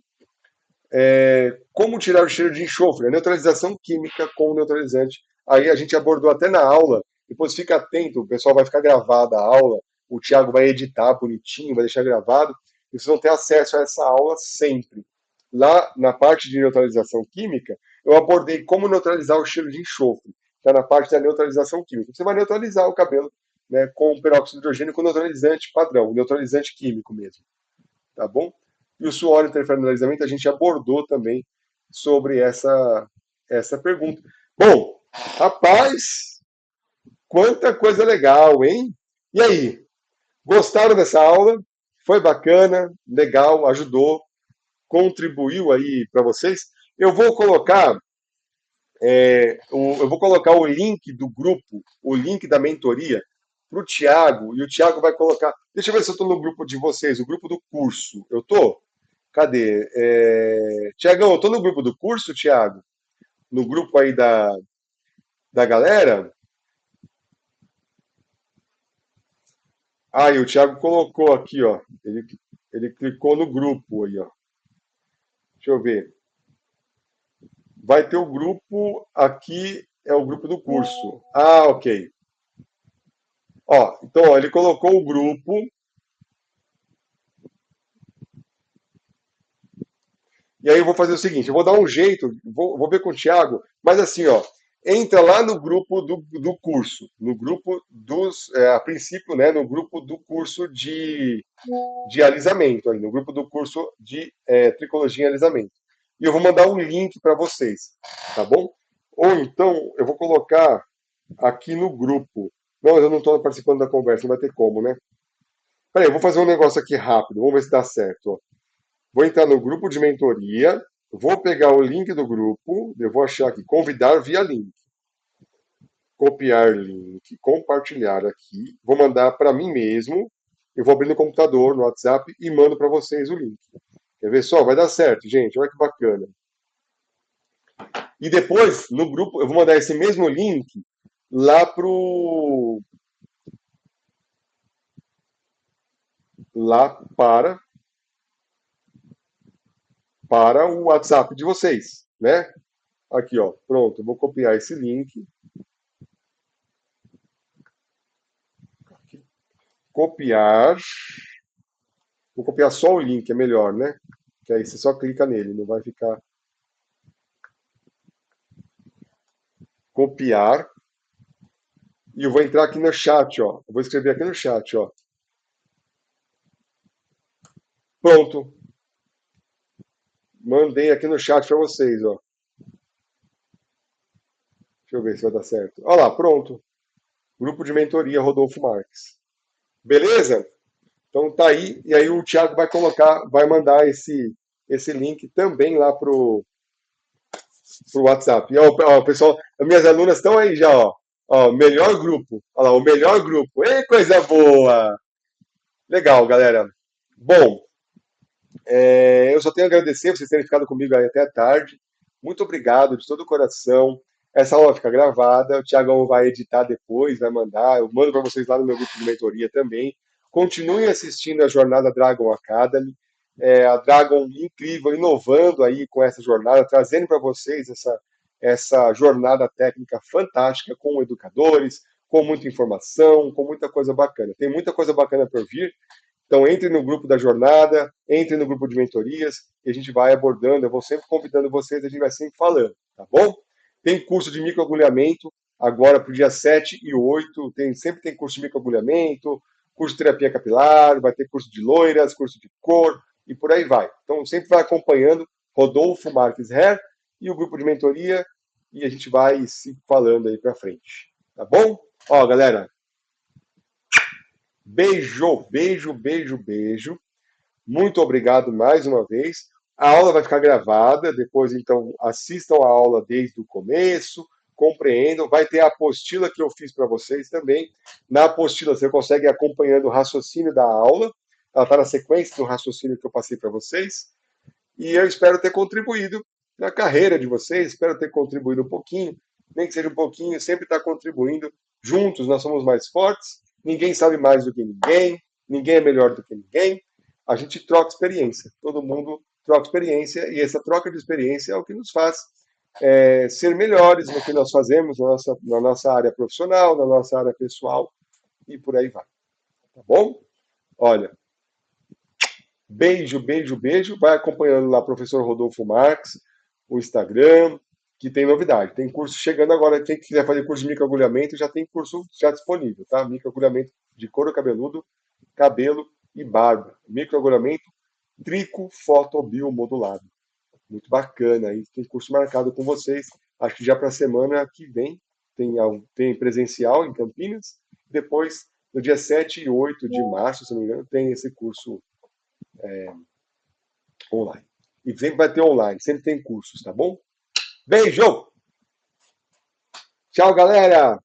Como tirar o cheiro de enxofre? A neutralização química com neutralizante. Aí a gente abordou até na aula. Depois fica atento, o pessoal vai ficar gravada a aula. O Thiago vai editar bonitinho, vai deixar gravado. e vocês vão ter acesso a essa aula sempre. Lá na parte de neutralização química, eu abordei como neutralizar o cheiro de enxofre. Está na parte da neutralização química. Você vai neutralizar o cabelo, né, com peróxido de hidrogênio com neutralizante padrão, neutralizante químico mesmo. Tá bom? E o suor interfere no alisamento, a gente abordou também sobre essa pergunta. Bom, rapaz, quanta coisa legal, hein? E aí, gostaram dessa aula? Foi bacana, legal, ajudou, contribuiu aí para vocês? Eu vou colocar o link do grupo, o link da mentoria para o Tiago, e o Tiago vai colocar. Deixa eu ver se eu estou no grupo de vocês, o grupo do curso. Eu estou? Cadê? Tiagão, eu estou no grupo do curso, Tiago? No grupo aí da galera? Ah, e o Thiago colocou aqui, ó. Ele clicou no grupo aí, ó. Deixa eu ver. Vai ter o grupo aqui, é o grupo do curso. Ah, ok. Ó, então, ó, ele colocou o grupo. E aí eu vou fazer o seguinte, eu vou dar um jeito, vou ver com o Thiago, mas assim, ó, entra lá no grupo do curso, no grupo a princípio, né, no grupo do curso de alisamento, aí, no grupo do curso de tricologia e alisamento. E eu vou mandar um link para vocês, tá bom? Ou então eu vou colocar aqui no grupo. Não, eu não estou participando da conversa, não vai ter como, né? Peraí, eu vou fazer um negócio aqui rápido, vamos ver se dá certo. Ó. Vou entrar no grupo de mentoria, vou pegar o link do grupo, eu vou achar aqui, convidar via link. Copiar link, compartilhar aqui, vou mandar para mim mesmo, eu vou abrir no computador, no WhatsApp e mando para vocês o link. Quer ver só? Vai dar certo, gente. Olha que bacana. E depois, no grupo, eu vou mandar esse mesmo link lá pro lá para o WhatsApp de vocês, né? Aqui, ó. Pronto, eu vou copiar esse link. Copiar. Vou copiar só o link, é melhor, né? Que aí você só clica nele, não vai ficar. Copiar. E eu vou entrar aqui no chat, ó. Eu vou escrever aqui no chat, ó. Pronto. Mandei aqui no chat para vocês, ó. Deixa eu ver se vai dar certo. Olha lá, pronto. Grupo de mentoria Rodolfo Marques. Beleza? Então tá aí. E aí o Thiago vai colocar, vai mandar esse link também lá pro WhatsApp. E ó, pessoal, as minhas alunas estão aí já, ó. Ó, melhor grupo. Olha lá, o melhor grupo. Ei, coisa boa! Legal, galera. Bom, eu só tenho a agradecer vocês terem ficado comigo aí até a tarde. Muito obrigado de todo o coração. Essa aula fica gravada, o Tiagão vai editar depois, vai mandar. Eu mando para vocês lá no meu grupo de mentoria também. Continuem assistindo a jornada Dragon Academy. A Dragon incrível, inovando aí com essa jornada, trazendo para vocês essa jornada técnica fantástica com educadores, com muita informação, com muita coisa bacana. Tem muita coisa bacana por vir. Então, entre no grupo da jornada, entre no grupo de mentorias, e a gente vai abordando. Eu vou sempre convidando vocês, a gente vai sempre falando, tá bom? Tem curso de microagulhamento, agora para o dia 7 e 8, sempre tem curso de microagulhamento, curso de terapia capilar, vai ter curso de loiras, curso de cor, e por aí vai. Então, sempre vai acompanhando Rodolfo Marques Hair e o grupo de mentoria, e a gente vai se falando aí para frente, tá bom? Ó, galera, beijo, beijo, beijo, beijo. Muito obrigado mais uma vez. A aula vai ficar gravada, depois então assistam a aula desde o começo, compreendam. Vai ter a apostila que eu fiz para vocês também. Na apostila você consegue ir acompanhando o raciocínio da aula. Ela está na sequência do raciocínio que eu passei para vocês. E eu espero ter contribuído na carreira de vocês, espero ter contribuído um pouquinho, nem que seja um pouquinho, sempre está contribuindo. Juntos nós somos mais fortes, ninguém sabe mais do que ninguém, ninguém é melhor do que ninguém. A gente troca experiência, todo mundo troca experiência, e essa troca de experiência é o que nos faz ser melhores no que nós fazemos na nossa área profissional, na nossa área pessoal, e por aí vai. Tá bom? Olha, Beijo, beijo, beijo. Vai acompanhando lá, professor Rodolfo Marques, o Instagram, que tem novidade. Tem curso chegando agora. Quem quiser fazer curso de microagulhamento, já tem curso já disponível, tá? Microagulhamento de couro cabeludo, cabelo e barba. Microagulhamento tricofotobiomodulado. Muito bacana. Aí tem curso marcado com vocês. Acho que já para a semana que vem tem presencial em Campinas. Depois, no dia 7 e 8 de março, se não me engano, tem esse curso online. E sempre vai ter online, sempre tem cursos, tá bom? Beijo! Tchau, galera!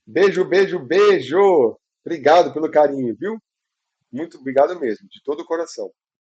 Beijo, beijo, beijo! Obrigado pelo carinho, viu? Muito obrigado mesmo, de todo o coração.